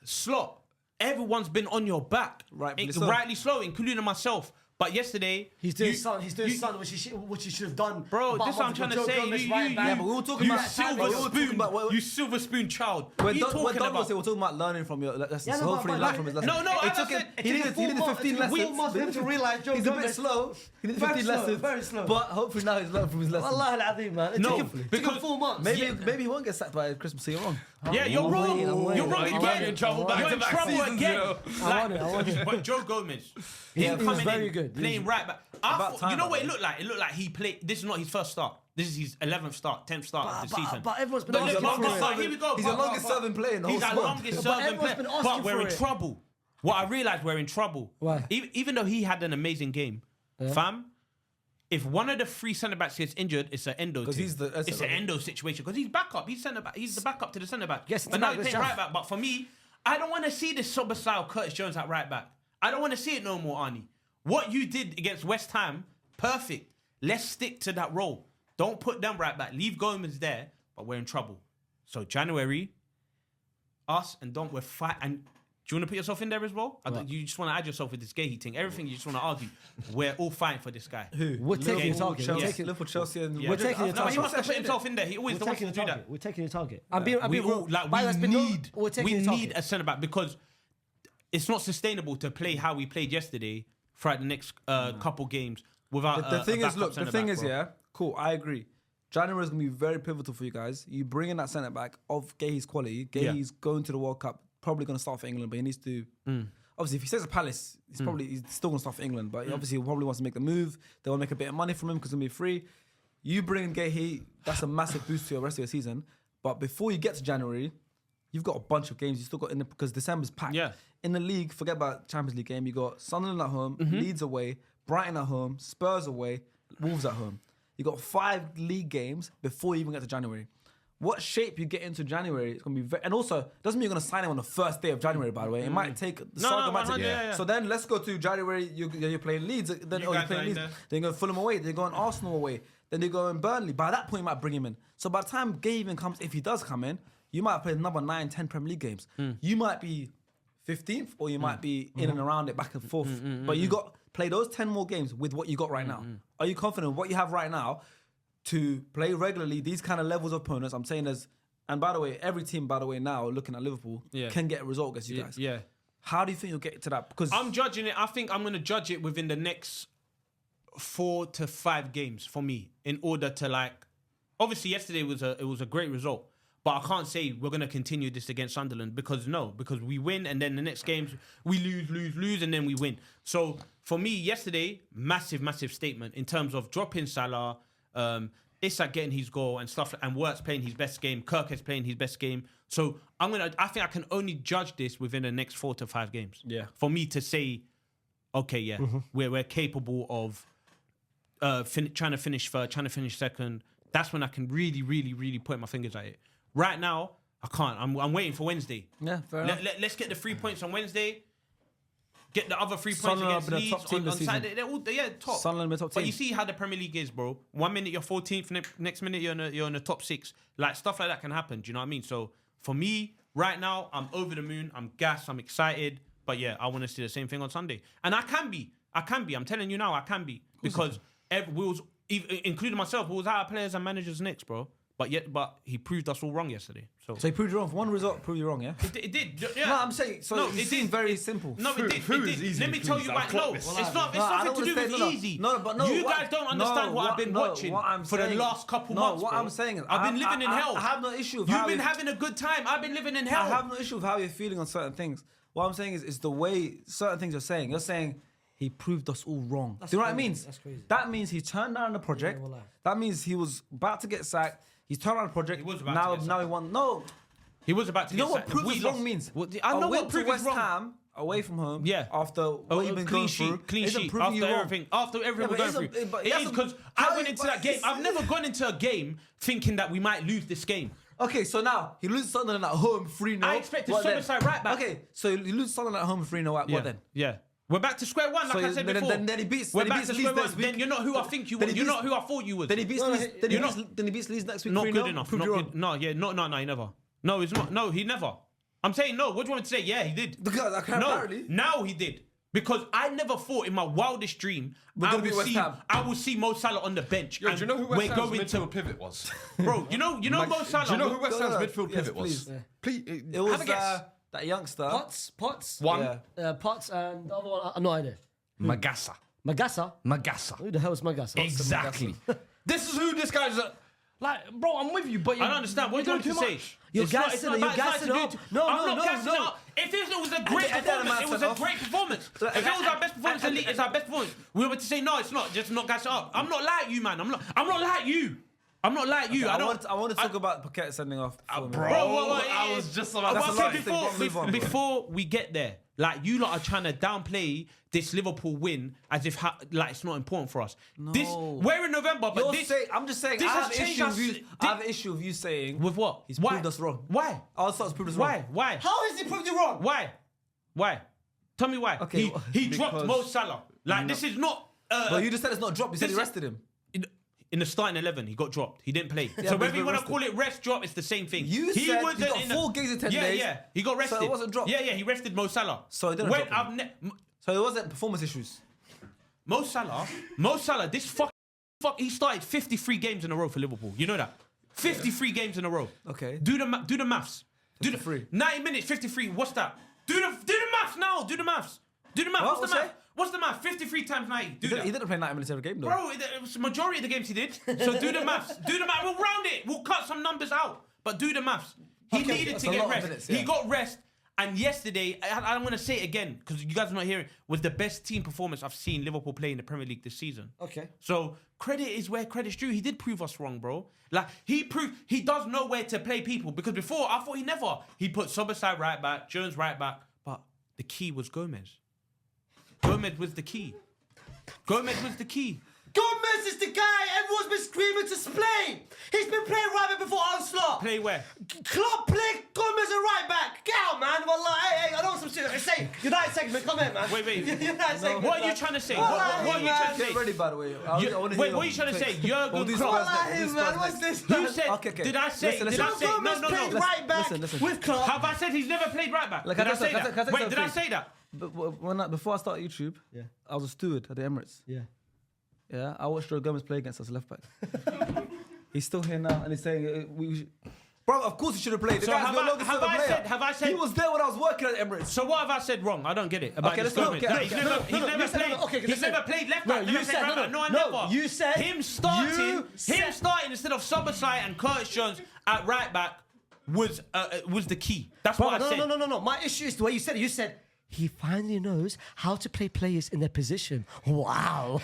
Slot. Everyone's been on your back. Rightfully so. Rightly so, including myself. But yesterday, He's doing you- something. He's doing you- something which he should have done. Bro, about this is a what I'm month trying ago. to Joe say. Gomez You, right you, back. Yeah, but we were talking you about- silver we were talking spoon. about- You silver spoon child. When What are you Don talking was about? here, we're talking about learning from your lessons. Yeah, no, Hopefully, but learn like- from his lessons. No, It as took I him. said, He needed 15 lessons. 4 months for him to realise Joe He's a bit Gomez. slow. He needed Very 15 slow, lessons. very slow. But hopefully now he's learned from his lessons. Allah al-Azim, man. It No, took him because- 4 months. Maybe he won't get sacked by Christmas, so you're wrong. Yeah, you're I'm wrong. waiting, I'm You're waiting. wrong You again. might be in trouble back You're to in back trouble seasons, again. you know. I want it. But Joe Gomez, He him was coming very in, good. playing right back. About time, You know by what the it looked like? It looked like he played. This is not his first start. This is his 11th start, 10th start of the season. But everyone's been But asking look, for but it. here we go. He's the longest serving player in the whole He's our squad. longest But serving everyone's player. been asking But we're for in it. trouble. What I realized, we're in trouble. Why? Even though he had an amazing game, fam. If one of the 3 centre backs gets injured, it's an endo. 'Cause thing. he's the- it's an endo situation because he's backup. He's centre back. He's the backup to the centre back. Yes, but now it's he's back, playing let's right back. But for me, I don't want to see this sober style Curtis Jones at right back. I don't want to see it no more, Arnie. What you did against West Ham, perfect. Let's stick to that role. Don't put them right back. Leave Gomez there, but we're in trouble. So January, us and Don, we're fight. And do you want to put yourself in there as well? You just want to add yourself with this gay thing. Everything you just want to argue. We're all fighting for this guy. We're taking your target. Liverpool, Chelsea, and We're taking your No, he target. wants to put himself in there. He always We're wants taking to your do target. that. We're taking your target. I'm being We real. all like By that's been known, need we're taking we your target. need a centre back because it's not sustainable to play how we played yesterday throughout the next couple games without. The thing a is, backup look, the centre thing back, is, bro. yeah, cool, I agree. January is going to be very pivotal for you guys. You bring in that centre back of Gay's quality. Gay's going to the World Cup, probably going to start for England, but he needs to. Obviously, if he stays at Palace, he's still going to start for England, but obviously he probably wants to make the move. They want to make a bit of money from him because he'll be free. You bring in Gay, that's a massive boost to your rest of your season. But before you get to January, you've got a bunch of games you still got in the, because December's packed. Yeah. In the league, forget about Champions League game. You got Sunderland at home, Leeds away, Brighton at home, Spurs away, Wolves at home. You got 5 league games before you even get to January. what shape you get into January, it's going to be very... And also, doesn't mean you're going to sign him on the first day of January, by the way. It might take... The saga might take... yeah. So then let's go to January. You're playing Leeds. Then you're playing Leeds. Then you're going Fulham away. Then you're going Arsenal away. Then you're going Burnley. By that point, you might bring him in. So by the time Gay even comes, if he does come in, you might play another 9, 10 Premier League games. You might be 15th or you might be in and around it, back and forth. But you got play those 10 more games with what you got right now. Are you confident with what you have right now to play regularly these kind of levels of opponents? I'm saying and by the way, every team, by the way, now looking at Liverpool can get a result against you guys. Yeah. How do you think you'll get to that? Because I'm judging it. I think I'm going to judge it within the next 4 to 5 games for me in order to obviously yesterday was a great result. But I can't say we're going to continue this against Sunderland because we win and then the next games we lose and then we win. So for me, yesterday, massive statement in terms of dropping Salah, Isak getting his goal and stuff, and Wirtz playing his best game, Kirk is playing his best game. So I think I can only judge this within the next 4 to 5 games. Yeah. For me to say, okay, we're capable of trying to finish third, trying to finish second. That's when I can really point my fingers at it. Right now, I can't. I'm waiting for Wednesday. Yeah, fair enough. Let's get the 3 points on Wednesday. Get the other 3 points Sunderland against have been a top Leeds team on this season. Saturday. They're all top. Sunderland been a top But team. you see how the Premier League is, bro. 1 minute you're 14th, next minute you're in the top 6. Like stuff like that can happen. Do you know what I mean? So for me, right now, I'm over the moon. I'm gassed. I'm excited. But yeah, I want to see the same thing on Sunday, and I can be. I'm telling you now, I can be because including myself, we was our players and managers next, bro. But he proved us all wrong yesterday. So he proved you wrong. One result proved you wrong, yeah? it did. Yeah. No, I'm saying, it seems very simple. No, it did. Let me tell you why. No, it's nothing to do with easy. No, you guys don't understand what I've been watching for the last couple months. What I'm saying is, I've been living in hell. I have no issue with You've been having a good time. I've been living in hell. I have no issue with how you're feeling on certain things. What I'm saying is the way certain things you're saying. You're saying he proved us all wrong. Do you know what it means? That's crazy. That means he turned down the project. Yeah, well, that means he was about to get sacked. He's turned down the project. He was about to get now he won. No. He was about to You get know what sacked. prove We us lost. wrong means? I know A win what to prove West us wrong. Ham after what you've been clean going sheet, through. clean isn't sheet. proving you wrong. After everything we're going through. It is because I went into that game. I've never gone into a game thinking that we might lose this game. Okay, so now he loses Sunderland at home 3-0. I expected What then? Soberside right back. Okay, so you lose Sunderland at home 3-0. What then? Yeah. We're back to square one, like So I said then- before. then he beats- We're then he back beats to Leeds square one. next week. Then you're not who I think you Then were. he You're beats- not who I thought you was. Then he beats No, Leeds. Then he beats Leeds next week. Not 3-0. good enough. Proved Not you good. wrong. No, he never. No, he's not. No, he never. I'm saying no. What do you want me to say? Yeah, he did. Because apparently. Now he did. Because I never thought in my wildest dream We're gonna beat West Ham. I will see Mo Salah on the bench. Yo, do you know who West we're Ham's going midfield to, pivot was? bro? You know Mo Salah. Do you know who West Ham's midfield Yes, pivot was? please. Please, It was have a guess. that youngster. Potts. One. Yeah. Potts and the other one, I have no idea. Magassa. Magassa? Who the hell is Magassa? Exactly. This is who this guy's. Bro, I'm with you, but I don't understand. What do you want to say? You're It's not- gassing it's not it, you're about- it's gassing not it to up. do- No, I'm no, not no, gassing no. it up. If it was a great And then performance, man it was said a off. great performance. If it was our best performance, elite, it's our best performance. We were to say no, it's not. Just not gas it up. I'm not like you, man. I'm not like you. I'm not like you. I don't. want to talk about Paquette sending off. Bro, Bro, I was just about That's to a say lot of things. Move on, bro. before we get there, like you lot are trying to downplay this Liverpool win as if it's not important for us. This we're in November, but I'm just saying. this I has have changed issue us. with you. I have an issue with you saying With what? he's Why? proved us wrong. Why? I also thought he's proved us wrong. Why? How is he proved you wrong? Why? Tell me why. Okay, he dropped because- Mo Salah. Like this is not. But you just said it's not dropped. You said this he is- rested him. In the starting 11, he got dropped. He didn't play. but so he's whether you been want to rested. call it rest, drop, it's the same thing. You said he got 4 games in 10 days. Yeah, he got rested. So it wasn't dropped. Yeah, he rested Mo Salah. So he didn't When drop So it wasn't performance issues. Mo Salah, this he started 53 games in a row for Liverpool. You know that? 53 games in a row. Okay. Do the maths. 53. 90 minutes, 53. What's that? Do the maths now. Do the maths. What? What's the math? What's the math? 53 times 90. Do that. He didn't play 90 minutes every game though. Bro, it was the majority of the games he did. So do the maths. Do the maths. We'll round it. We'll cut some numbers out. But do the maths. He needed that's to a get lot of rest. minutes, yeah. He got rest. And yesterday, I'm going to say it again because you guys are not hearing, was the best team performance I've seen Liverpool play in the Premier League this season. Okay. So credit is where credit's due. He did prove us wrong, bro. Like he proved he does know where to play people because before I thought he put Soberside right back, Jones right back, but the key was Gomez. Gomez was the key. Gomez is the guy everyone's been screaming to play. He's been playing right back before onslaught. Play where? Club play Gomez a right back. Get out, man. Wallah, hey, I know some shit. Say, United segment, come here, man. Wait. United segment. What are you trying to say? Wallahi, What are you trying to Get say? ready, by the way. Wait, what are you trying to say? Jurgen Klopp. Wallahi, man, what's this? You said, Okay. did I say, Listen. Gomez played right back Listen. with Klopp. Have I said he's never played right back? Like, Did I can I say say- can I that? say Wait, did I something? say that? But before I started YouTube, I was a steward at the Emirates. Yeah, I watched Joe Gomez play against us left back. He's still here now, and he's saying we should... Bro, of course he should have played. The So guy's have no I- longer have still a I player. said- have I said- He was there when I was working at Emirates. So what have I said wrong? I don't get it about Okay, this let's Gomez. go. No, Okay, he's okay. never played. okay, He's listen. never played left No, back. you never said- played right no, back. no, I no, never. you said- him starting. you said- Him starting instead of Soboslai and Curtis Jones at right back was the key. That's what I said. No. My issue is the way you said it. You said he finally knows how to play players in their position. Wow.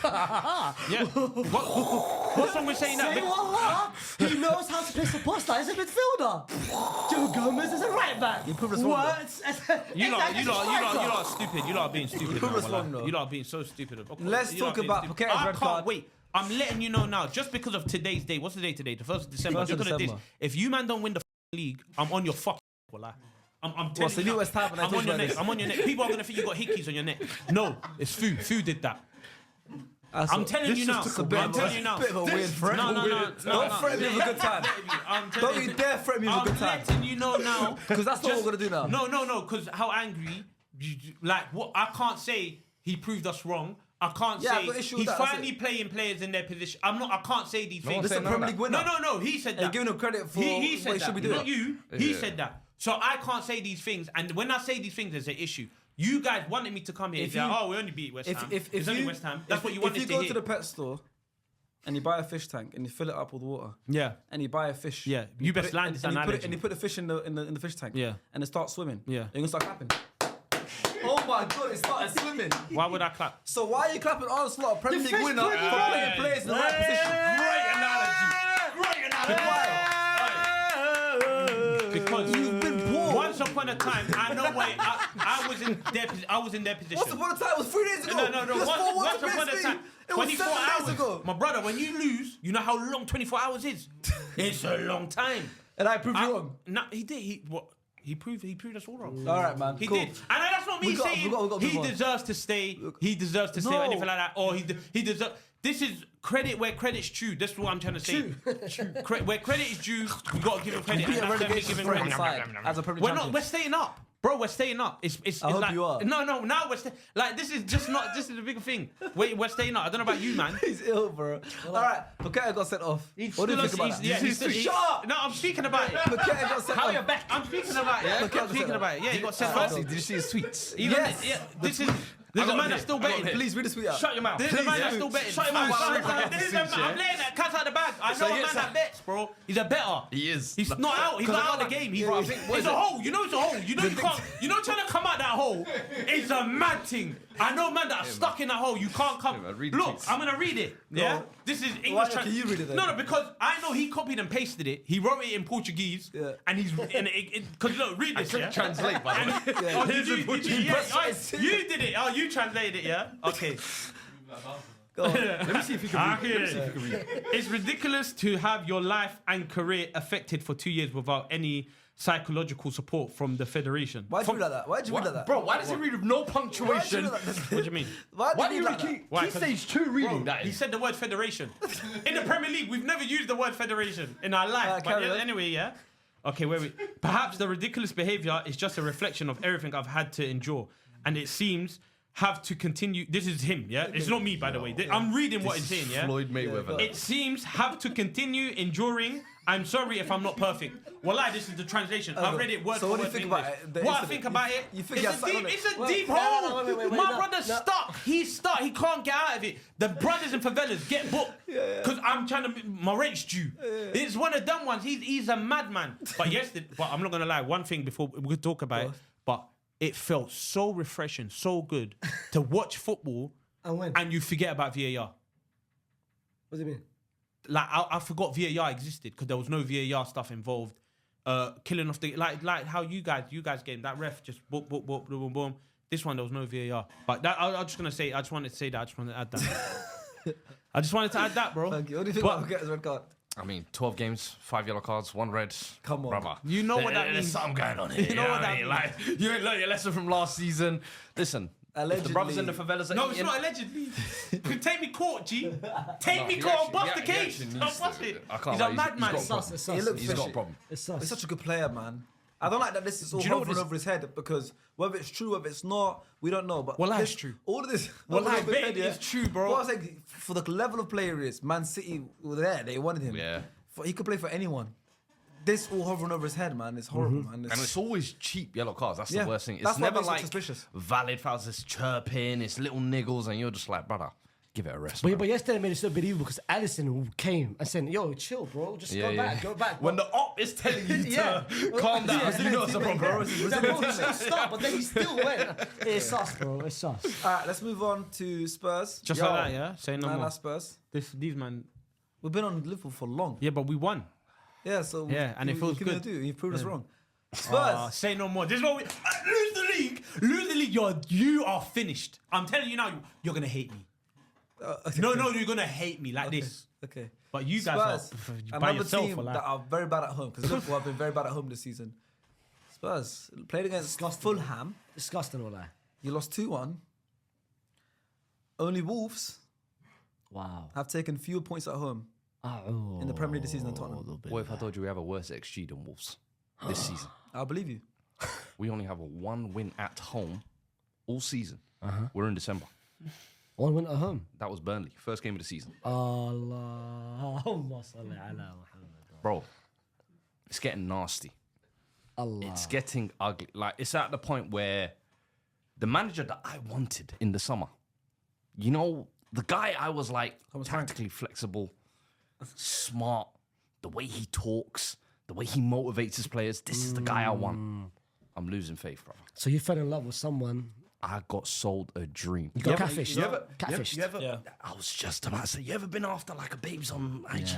Yeah. What's wrong with saying that? Say wallah, he knows how to play Soboslai as a midfielder. Joe Gomez is a right back. You proved us wrong, You lot are stupid. You lot are being stupid. prove now, us wrong, wallah. though. You lot are being so stupid. Let's You lot talk are being about stupid. Paqueta's I red can't card. wait. I'm letting you know now, just because of today's date. What's the date today? The 1st of December. 1st of Just gonna December. If you man don't win the league, I'm on your fucking wallah. I'm telling so you. you now, West Ham and I I'm told on you your like neck. this. I'm on your neck. People are gonna think you got hickeys on your neck. No, it's Fu. Fu did that. I'm telling you now. I'm telling you now. Bit of a weird threat. No. Don't threaten me with a good time. I'm Don't telling you you. dare threaten me with a I'm good time. letting you know now. Because that's not what we're going to do now. No, because how angry, like, what I can't say he proved us wrong. I can't Yeah, I've got say issue he's with that, that's finally playing players in their position. I can't say these things. This is a Premier League winner. No, he said And that. giving him credit for he what said he that. should be doing. Not you. He said that. So I can't say these things. And when I say these things, there's an issue. You guys wanted me to come here. If Like, you- oh, we only beat West Ham. If it's only you- West Ham. That's what you if wanted you to go hear. to the pet store and you buy a fish tank and you fill it up with water, Yeah. and you buy a fish, Yeah, and you put best it- line and- this and you put it- analogy. and you put the fish in the fish tank, Yeah. and it starts swimming, Yeah. you're gonna start clapping. Oh my god, it started swimming. Why would I clap? So why are you clapping onslaught, Premier League winner, for playing players in the right position? Great analogy. Because You've been poor. once upon a time, I know why I was in their position. Once upon a time, it was 3 days ago. No. It was 4 Once months upon a against time, me. It was 24 7 hours days ago. My brother, when you lose, you know how long 24 hours is. It's a long time. And I proved you wrong. No, he did. He proved us all wrong. All right, man. He cool. did, and that's not me We got- saying we got to he move on. deserves to stay. He deserves to stay or No. anything like that. Or he deserves. This is credit where credit's due. That's what I'm trying to say. Where credit is due, we got to give him credit. Beat And a that's definitely relegation giving threatened credit. side as a Premier We're champion. not. We're staying up, bro. We're staying up. It's I hope like, you are. No. Now we're like this is just not. This is the bigger thing. We're staying up. I don't know about you, man. He's ill, bro. All right, Paqueta got sent off. What do you think about that? Shut up! No, I'm speaking about it. Paqueta got sent How off. you're back? I'm speaking about it. Look, I'm speaking about it. Yeah, he got sent off. Did you see his tweets? Yes. Yeah, this is. There's a man that's still betting. Please read the tweet out. Shut your mouth. There's a man that's still betting. Shut your mouth. I'm laying that cat out the bag. I know a man that bets, bro. He's a better. He is. He's not out. He's not out of the game. He's a hole. You know it's a hole. You know you can't. You know trying to come out that hole is a mad thing. I know man that are stuck in that hole. You can't come. man, read the Look, tweets. I'm gonna read it. Yeah. This is English. Why can you read it then? No, because I know he copied and pasted it. He wrote it in Portuguese. Yeah. And he's because look, read this. Yeah. Translate, by the way. Oh, did you, yeah, you did it. Oh, you translated it, yeah? Okay. Let me see if you can read. It's ridiculous to have your life and career affected for 2 years without any psychological support from the federation. Why'd you read like that? Why'd you read like that? Bro, why does he read with no Why'd you punctuation? read like that? What do you mean? Why do read you like read that? Why? key stage 2 reading that He is? said the word federation. In the Premier League, we've never used the word federation in our life. But carry on. anyway, yeah? Okay, wait. Perhaps the ridiculous behaviour is just a reflection of everything I've had to endure. And it seems have to continue. This is him, yeah? It's not me, by the way. I'm reading what he's saying, yeah? Floyd Mayweather. It seems have to continue enduring. I'm sorry if I'm not perfect. Wallah, this is the translation. I've read it word So for what do word you think in about English. it? The What I incident? think about it? You think It's he had it's something a on it? deep Wait, hole. wait, My no, brother's no. stuck. He's stuck. He can't get out of it. The brothers and favelas get booked because I'm trying to. My rent's due. It's one of them ones. He's a madman. But but I'm not gonna lie. One thing before we could talk about it, but it felt so refreshing, so good to watch football. And when? And you forget about VAR. What do you mean? Like I forgot VAR existed because there was no VAR stuff involved. Killing off the like how you guys game that ref just boom. This one there was no VAR. But that I was just gonna say. I just wanted to say that. I just wanted to add that. I just wanted to add that, bro. Thank you. What do you think But- about Arteta's red card? I mean, 12 games, 5 yellow cards, 1 red. Come on. Brother. You know what that There's means. something going on here. You know what that I mean? Like, you ain't learned your lesson from last season. Listen, if the brothers in the favelas are No, it's eating- not allegedly. Take me court, G. Take me he court. I'll actually- bust he the case. actually I'll needs bust to. it. I can't He's lie, a he's madman. got a It's problem. us. He looks He's got a fishy. problem. It's us. He's such a good player, man. I don't like that this is all Do you know what hovering this- over his head because whether it's true, whether it's not, we don't know. But Well, this- that's true. All of this. Well, hovering I over his bet head, it's true, bro. What I'm saying, for the level of player he is, Man City were there. They wanted him. Yeah. He could play for anyone. This all hovering over his head, man. It's horrible, man. And it's always cheap yellow cards. That's Yeah, the worst thing. It's that's what never makes it like suspicious. valid fouls. It's chirping. It's little niggles, and you're just like, brother, give it a rest. But, man. but yesterday made it so believable because Allison came and said, "Yo, chill, bro. Just go back, go back." When the op is telling you Yeah. to calm down, Yeah. you know it's a problem. Bro, he should stop, but then he still went. It's us, bro. It's us. All right, let's move on to Spurs. Just like that, yeah? Say no Man, more. that's Spurs. These man. We've been on Liverpool for long. Yeah, but we won. Yeah, so Yeah, and it feels what can you good. do? You've proved us wrong. Spurs. Say no more. This is what we lose the league. Lose the league. You are finished. I'm telling you now. You're gonna hate me. No, you're gonna hate me like this. Okay. But you guys Spurs, are by another yourself team for life. that are very bad at home because Liverpool have been very bad at home this season. Spurs played against Fulham. Disgusting, all that. You lost 2-1. Only Wolves Wow. have taken fewer points at home Oh, in the Premier League this season than Tottenham. What if I told you we have a worse XG than Wolves this season? I believe you. We only have a 1 win at home all season. We're in December. One went at home. That was Burnley, first game of the season. Allahumma salli ala Muhammad. Bro, it's getting nasty. Allah. It's getting ugly. Like, it's at the point where the manager that I wanted in the summer, you know, the guy I was like tactically flexible, smart, the way he talks, the way he motivates his players, this is the guy I want. I'm losing faith, bro. So you fell in love with someone. I got sold a dream. You got catfished. Catfished. You ever, I was just about to say, you ever been after like a babes on IG?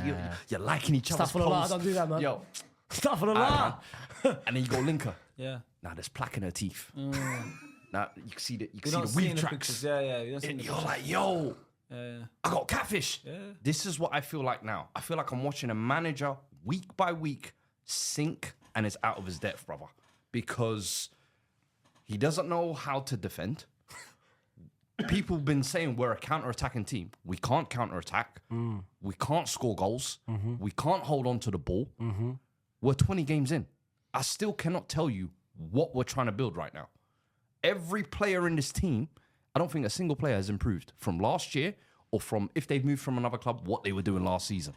You're liking each other's Stuff for the posts. lot. Don't do that, man. Yo, Stuff for the lot. and then you go link her. Yeah. Now there's plaque in her teeth. Now you can see the We don't see weave the tracks. pictures. Yeah. You don't see And the you're pictures. like, yo, Yeah. I got catfish. This is what I feel like now. I feel like I'm watching a manager week by week sink and is out of his depth, brother. Because he doesn't know how to defend. People have been saying we're a counter-attacking team. We can't counter-attack. We can't score goals. We can't hold on to the ball. We're 20 games in. I still cannot tell you what we're trying to build right now. Every player in this team, I don't think a single player has improved from last year or from, if they've moved from another club, what they were doing last season.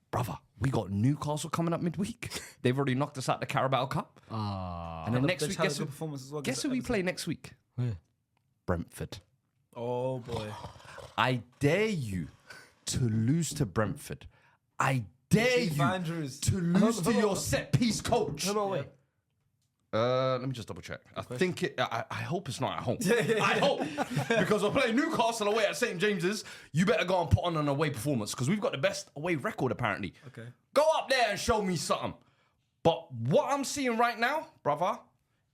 Brother, we got Newcastle coming up midweek. They've already knocked us out the Carabao Cup. And then next They've week, had a guess good who, performance as well guess against who we Everton. play next week? Brentford. Oh boy. I dare you to lose to Brentford. I dare Steve you Andrews. to lose to your set piece coach. No, wait. Let me just double check. I think it. I hope it's not at home. I hope because we're playing Newcastle away at St James's. You better go and put on an away performance because we've got the best away record apparently. Okay. Go up there and show me something. But what I'm seeing right now, brother,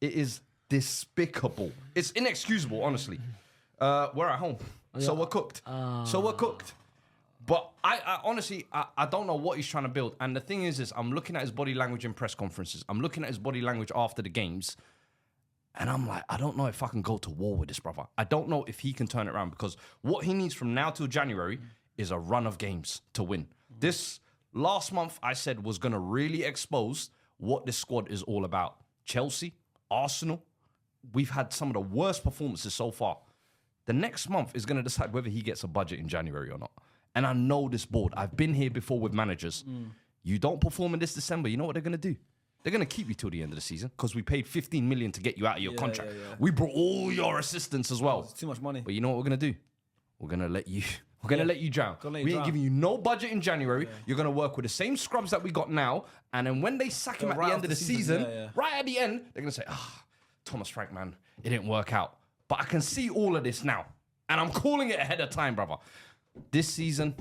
it is despicable. It's inexcusable, honestly. We're at home, so we're cooked. So we're cooked. But I honestly, I don't know what he's trying to build. And the thing is I'm looking at his body language in press conferences. I'm looking at his body language after the games. And I'm like, I don't know if I can go to war with this, brother. I don't know if he can turn it around because what he needs from now till January is a run of games to win. This last month, I said, was going to really expose what this squad is all about. Chelsea, Arsenal, we've had some of the worst performances so far. The next month is going to decide whether he gets a budget in January or not. And I know this board. I've been here before with managers. You don't perform in this December, you know what they're going to do? They're going to keep you till the end of the season because we paid 15 million to get you out of your contract. We brought all your assistants as well. It's too much money. But you know what we're going to do? We're going to let you... We're going to let you drown. Gonna let you We ain't drown. giving you no budget in January. You're going to work with the same scrubs that we got now. And then when they sack him at right the end after of the the season, season, right at the end, they're going to say, Thomas Frank, man, it didn't work out. But I can see all of this now. And I'm calling it ahead of time, brother. This season,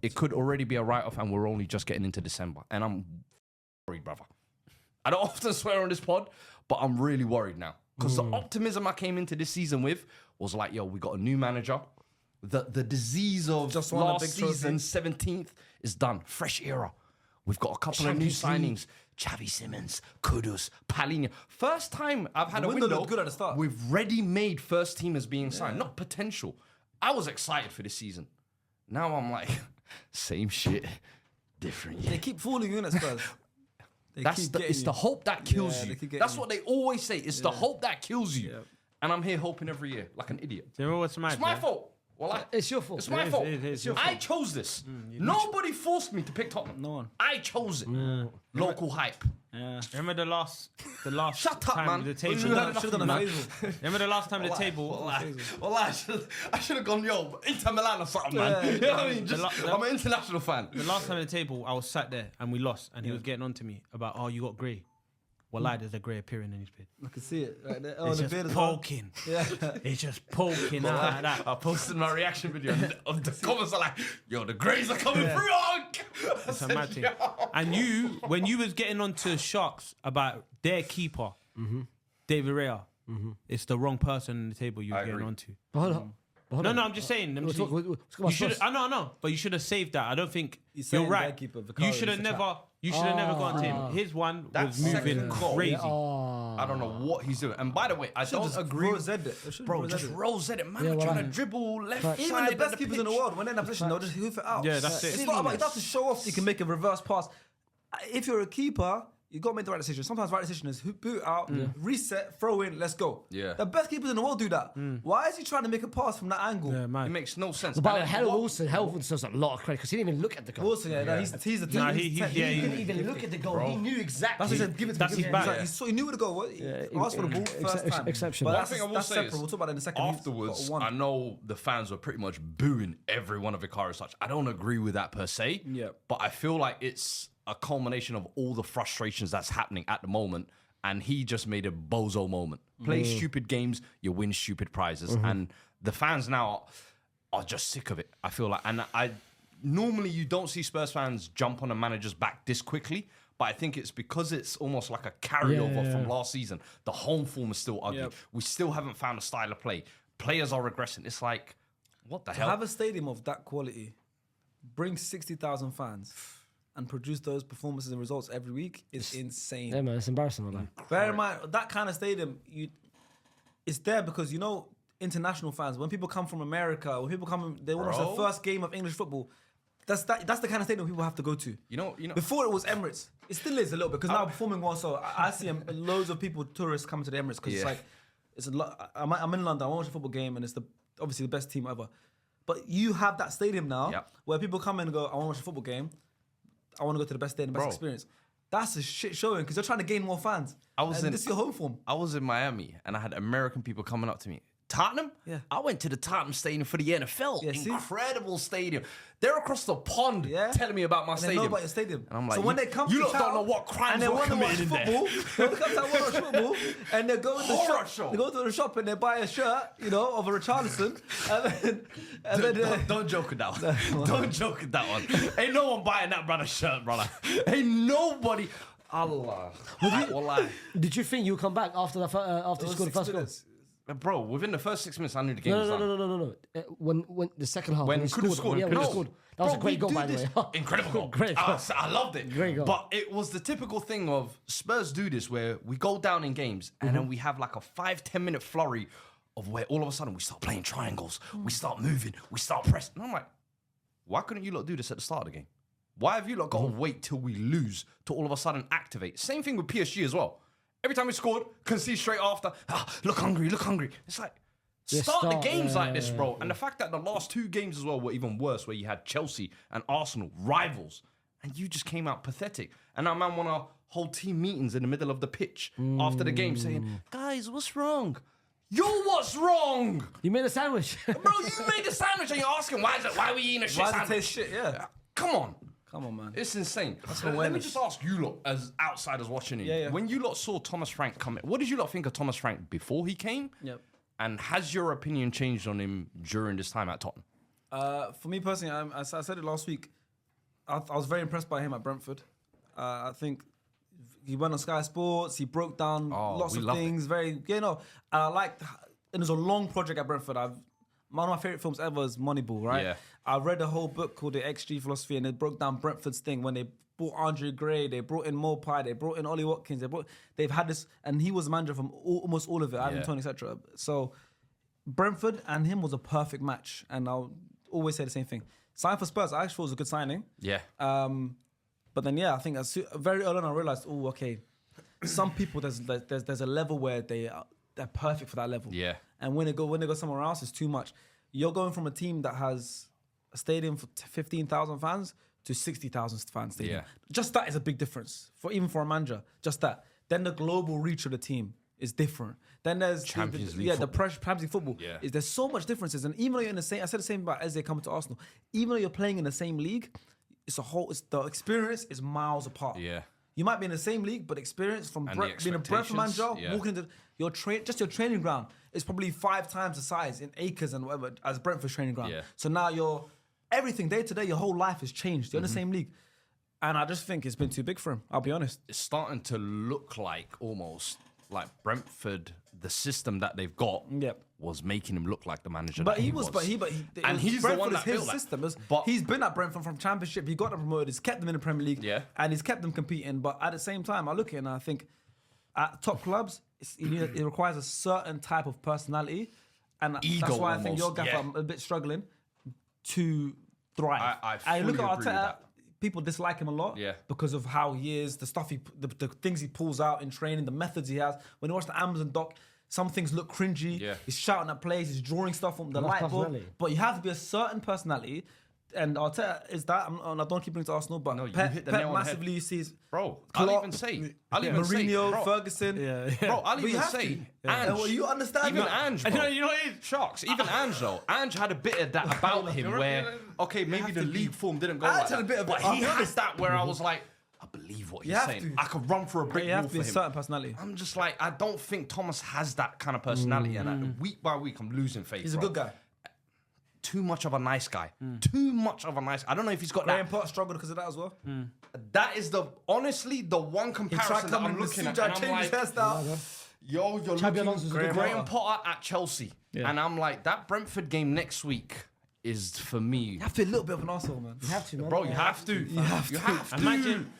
it could already be a write-off and we're only just getting into December. And I'm worried, brother. I don't often swear on this pod, but I'm really worried now. Because the optimism I came into this season with was like, yo, we got a new manager. The disease of Just won a last big trophy. season, 17th, is done. Fresh era. We've got a couple of new signings. Xavi Simons, Kudus, Palinha. First time I've had The a window window looked good at the start. with ready-made first teamers being signed, not potential. I was excited for this season. Now I'm like, same shit, different year. They keep fooling you in at Spurs. It's the hope that kills Yeah, they you. keep getting That's you. what they always say. It's the hope that kills you. Yeah. And I'm here hoping every year, like an idiot. Do you know what's mad? It's my yeah? fault. Well, It's your fault. It's my It is, fault. it is your I chose this. Nobody forced me to pick Tottenham. No one. I chose it. Local hype. Yeah. Remember the last Shut up, time man. the Should've table. done Should have done a Faisal. Remember the last time the table. I should have gone, yo, Inter Milan or something, man. You know what I mean? I'm an international fan. The last time at the table, I was sat there and we lost, and he was getting on to me about, oh, you got grey. Well, there's a grey appearing in his beard. I can see it right there. Oh, It's the just beard as well. poking. Yeah. It's just poking out like that. I posted my reaction video and the comments are like, yo, the greys are coming through. It's a mad thing. And you, when you was getting on to Sharks about their keeper, David Rea, it's the wrong person on the table you were getting agree. on to. Hold on. Hold No, on. I'm just saying. We'll talk You should. I know, but you should have saved that. I don't think He's you're saying right. their keeper, You Vicario, should have is a never. You should have never gone to him. His one That was moving second goal. crazy. I don't know what he's doing. And by the way, I don't agree. Rosette it. They should've Bro, rosetted just it. rosette it, man. Yeah, Trying well, to dribble left Even side the best of keepers in the pitch. world, when they're in that position, they'll just hoof it out. Yeah, that's it. It's not about, you don't have to show off you can make a reverse pass. If you're a keeper, you got to make the right decision. Sometimes the right decision is boot out, reset, throw in, let's go. Yeah. The best keepers in the world do that. Why is he trying to make a pass from that angle? Yeah, It man. makes no sense. But And then Hell what- Wilson deserves a lot of credit because he didn't even look at the goal. Also, yeah, no, he's the team. Nah, he Didn't even look at the goal. He knew exactly. That's what he said. Give it to That's me. his Give it. bad. He knew where to go. What? He asked for the ball first time. exception. But One that's, thing I will that's say separate. is We'll talk about it in a second. He's afterwards, got one. I know the fans were pretty much booing every one of Vicarious touch. I don't agree with that per se. Yeah. But I feel like it's a culmination of all the frustrations that's happening at the moment. And he just made a bozo moment. Play stupid games, you win stupid prizes. And the fans now are just sick of it. I feel like, and I normally you don't see Spurs fans jump on a manager's back this quickly. But I think it's because it's almost like a carryover from last season. The home form is still ugly. Yep. We still haven't found a style of play. Players are regressing. It's like, what the To hell? have a stadium of that quality, bring 60,000 fans, and produce those performances and results every week is insane. Yeah, man, it's embarrassing, man. Bear in mind, that kind of stadium, it's there because, international fans, when people come from America, when people come, they want to watch the Bro. first game of English football. That's the kind of stadium people have to go to. You know. Before it was Emirates. It still is a little bit because now performing well. So I see loads of people, tourists, coming to the Emirates because it's a lot. I'm in London. I want to watch a football game, and it's obviously the best team ever. But you have that stadium now where people come in and go, I want to watch a football game. I want to go to the best stadium, the best experience. That's a shit showing because they're trying to gain more fans. This is your home form. I was in Miami and I had American people coming up to me. Tottenham? Yeah. I went to the Tottenham Stadium for the NFL. Yeah, see? Incredible stadium. They're across the pond telling me about my And they stadium. know about your stadium. And I'm like, so when they come you to lot town don't know what crimes and they were want to watch committed in there. football, they come to watch football and they go to the Horror shop. show. They go to the shop and they buy a shirt, of a Richarlison, and then Don't joke with that one. Don't joke with that one. Ain't no one buying that brother's shirt, brother. Ain't nobody. Allah. Wallah. Did you think you would come back after you scored the first goal? Bro, within the first 6 minutes, I knew the game No, was no, done. no, no, no, no. When the second half, When he Kudus scored. Yeah, when he Kudus. scored. That was a Bro, great we goal, do by the this- way. Incredible goal. Great goal. I loved it. Great goal. But it was the typical thing of Spurs do this where we go down in games and then we have like a 5-10 minute flurry of where all of a sudden we start playing triangles, we start moving, we start pressing. And I'm like, why couldn't you lot do this at the start of the game? Why have you lot got to wait till we lose to all of a sudden activate? Same thing with PSG as well. Every time we scored, concede straight after. Look hungry, look hungry. It's like, start the games like this, bro. And the fact that the last 2 games as well were even worse, where you had Chelsea and Arsenal, rivals, and you just came out pathetic. And our man want to hold team meetings in the middle of the pitch after the game saying, guys, what's wrong? You're what's wrong? You made a sandwich. Bro, you made the sandwich and you're asking, why are we eating a shit Why does it sandwich? taste shit? Yeah. Come on. Come on, man. It's insane. Let me awareness. just ask you lot, as outsiders watching it. Yeah. When you lot saw Thomas Frank come in, what did you lot think of Thomas Frank before he came? Yep. And has your opinion changed on him during this time at Tottenham? For me personally, I said it last week. I was very impressed by him at Brentford. I think he went on Sky Sports. He broke down lots we of loved things. And I liked. And it was a long project at Brentford. one of my favorite films ever is Moneyball, right? Yeah. I read a whole book called The XG Philosophy, and it broke down Brentford's thing when they brought Andre Gray, they brought in Mopai, they brought in Ollie Watkins, they've had this, and he was manager from almost all of it, Ivan Toney, etc. So Brentford and him was a perfect match, and I'll always say the same thing. Sign for Spurs, I actually thought it was a good signing. Yeah. But then, I think very early on I realized, okay, some people there's a level where they're perfect for that level. Yeah. And when they go somewhere else, it's too much. You're going from a team that has a stadium for 15,000 fans to 60,000 fans stadium. Yeah. Just that is a big difference even for a manager. Just that. Then the global reach of the team is different. Then there's Champions League the football. Champions League football. Yeah. There's so much differences. And even though you're in the same, I said the same about Eze coming to Arsenal. Even though you're playing in the same league, the experience is miles apart. Yeah. You might be in the same league, but experience from And the being a Brentford manager, expectations, walking into your training ground is probably 5 times the size in acres and whatever as Brentford's training ground. Yeah. So now everything day to day, your whole life has changed. You're in Mm-hmm. the same league. And I just think it's been too big for him, I'll be honest. It's starting to look like almost like Brentford, the system that they've got was making him look like the manager But that he was. And he's the one that his built that. system. But He's been at Brentford from Championship. He got them promoted. He's kept them in the Premier League. Yeah. And he's kept them competing. But at the same time, I look at it and I think at top clubs, it requires a certain type of personality. And Ego that's why I think your almost, gaffer, I'm a bit struggling to thrive. I look fully at agree with Arteta. that. People dislike him a lot Yeah. because of how he is, the stuff the things he pulls out in training, the methods he has. When you watch the Amazon doc, some things look cringy. Yeah. He's shouting at plays, he's drawing stuff from the That's light bulb. personality. But you have to be a certain personality. And Arteta is that. I don't keep bringing to Arsenal, but No, you Pep hit the nail on the head. massively sees. Bro, Klopp, I'll even say, Mourinho, bro, Ferguson. Bro, I'll But you even have say, to. Ange, Well, you understand even that. Ange, You bro. know what it is? Sharks, even Ange though. Ange had a bit of that about him where, okay, maybe the league form didn't go Ange like had a that, bit of but it. I'll he be had honest. that where I was like, I believe what You he's have saying. to. I could run for a brick You have wall to be for a him. certain personality. I'm just like, I don't think Thomas has that kind of personality, and week by week, I'm losing faith. He's a bro. good guy. Too much of a nice guy. Too much of a nice. I don't know if he's got Graham that. Potter struggled because of that as well. That is honestly the one He tried comparison that coming I'm in the looking suit, at. tried And I'm changing his like, hairstyle. yo, you're Xabi looking Alonso's a good Graham player. Potter at Chelsea, and I'm like, that Brentford game next week is for me, You have to be a little bit of an arsehole, man. You have to, man. bro. You have to. You have to. Imagine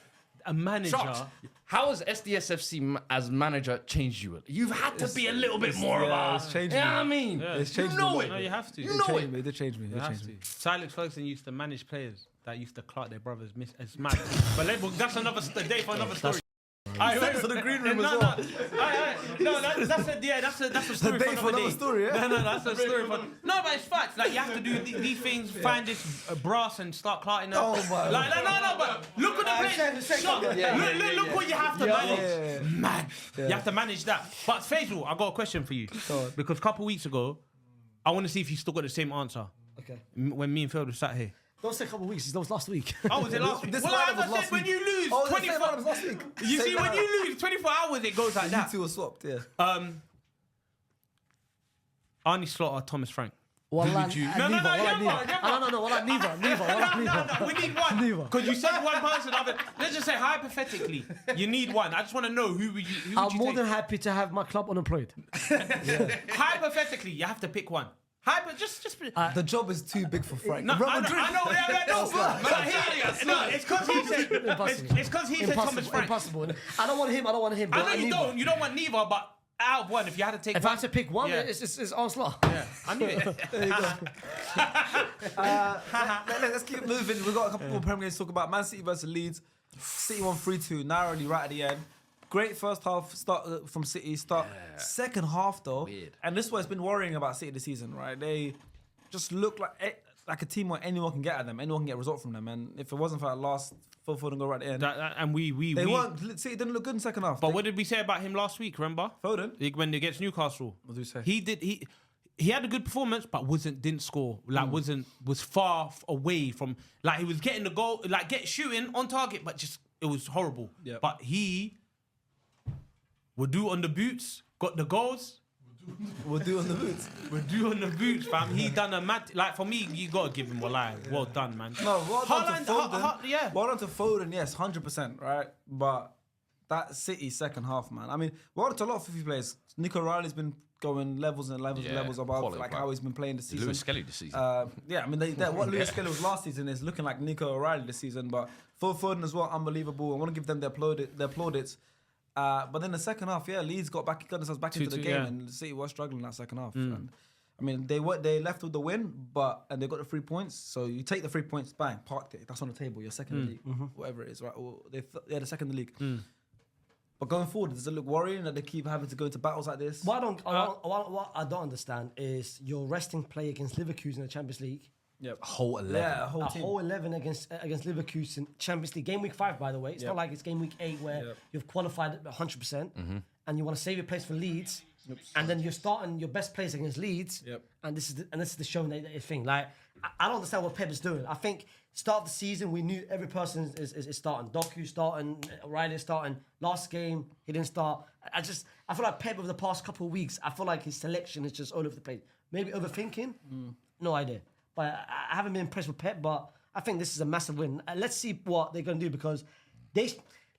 a manager. Sharks, how has SDSFC as manager changed you? You've had to be a little bit more about. it's changed You me. know what I mean? It's You changed know me. it. No, you have to. You know it. It did change me. It You did have change me. to. Sir Alex Ferguson used to manage players that used to clock their brothers. It's mad. But that's another day for another story. Sex in the green room as no, well. that's a story day for for another another day. story, yeah? No, that's a story for. No, but it's facts. Like you have to do these things, find this brass and start clarting up. Oh, my Like no, but look at the place. Look what you have to manage. Man, you have to manage that. But Faisal, I got a question for you because a couple weeks ago, I want to see if you still got the same answer. Okay. When me and Phil were sat here. Don't say a couple of weeks. That was last week. Oh, was it last week? This Well, lineup as was I said, last when week. you lose Oh, the 24 same lineup was last week. You see, Same when lineup. you lose 24 hours, it goes like You that. two were swapped, yeah. Arnie Slaughter, Thomas Frank. Wallah, would you- neither. No, no, Wallah, never, neither. never. No, wallah, neither. No, we need one. Neither. Because you said one person. Let's just say hypothetically, you need one. I just want to know who would you I'm more take? than happy to have my club unemployed. Hypothetically, you have to pick one. Just. The job is too big for Frank. No, Real I Madrid. know. No, it's because he said. Impossible. It's because he said Thomas Frank. Impossible. I don't want him. I I but know I you need don't. one. You don't want neither, but out of one, if you had to take If I one. had to pick one, Yeah. it's onslaught. Yeah, I knew it. Let's keep moving. We've got a couple more Premier League to talk about. Man City versus Leeds. City won 3-2, narrowly right at the end. Great first half start from City. Second half though, Weird. and this is what's been worrying about City this season, right? They just look like a team where anyone can get at them, anyone can get a result from them. And if it wasn't for that last Phil Foden goal right at the end, And we City didn't look good in the second half. But what did we say about him last week? Remember? Foden? When against Newcastle. What did we say? He had a good performance, but didn't score. Was far away from, like, he was getting the goal, like shooting on target, but just it was horrible. Yeah. But he would do on the boots, got the goals. We'll do on the boots. We're due on the boots, fam. He done a mad. Like, for me, you gotta give him a lie. Well done, man. No, well done to Haaland, Foden. yeah. Well done to Foden, yes, 100%, right? But that City second half, man. I mean, we're on to a lot of 50 players. Nico Riley's been going levels and levels and levels above, quality like player. how he's been playing this season. Lewis Skelly this season. Yeah, I mean, what Lewis Skelly was last season is looking like Nico O'Reilly this season, but Phil Foden as well, unbelievable. I want to give them their plaudits. But then the second half, Leeds got themselves back into the game, and City was struggling that second half. And, I mean, they left with the win, and they got the 3 points. So you take the 3 points, bang, parked it. That's on the table. You're second in the league, whatever it is, right? Or they're the second in the league. But going forward, does it look worrying that they keep having to go into battles like this? What I don't understand is you're resting play against Leverkusen in the Champions League. Yep. Whole 11. Yeah, A whole 11 against Leverkusen Champions League. Game week 5, by the way. It's not like it's game week 8 where you've qualified 100% and you want to save your place for Leeds. And then you're starting your best players against Leeds. And this is the show thing. Like, I don't understand what Pep is doing. I think start of the season, we knew every person is starting. Doku starting, Riley starting. Last game, he didn't start. I feel like Pep over the past couple of weeks, I feel like his selection is just all over the place. Maybe overthinking? No idea. But I haven't been impressed with Pep, but I think this is a massive win. Let's see what they're going to do because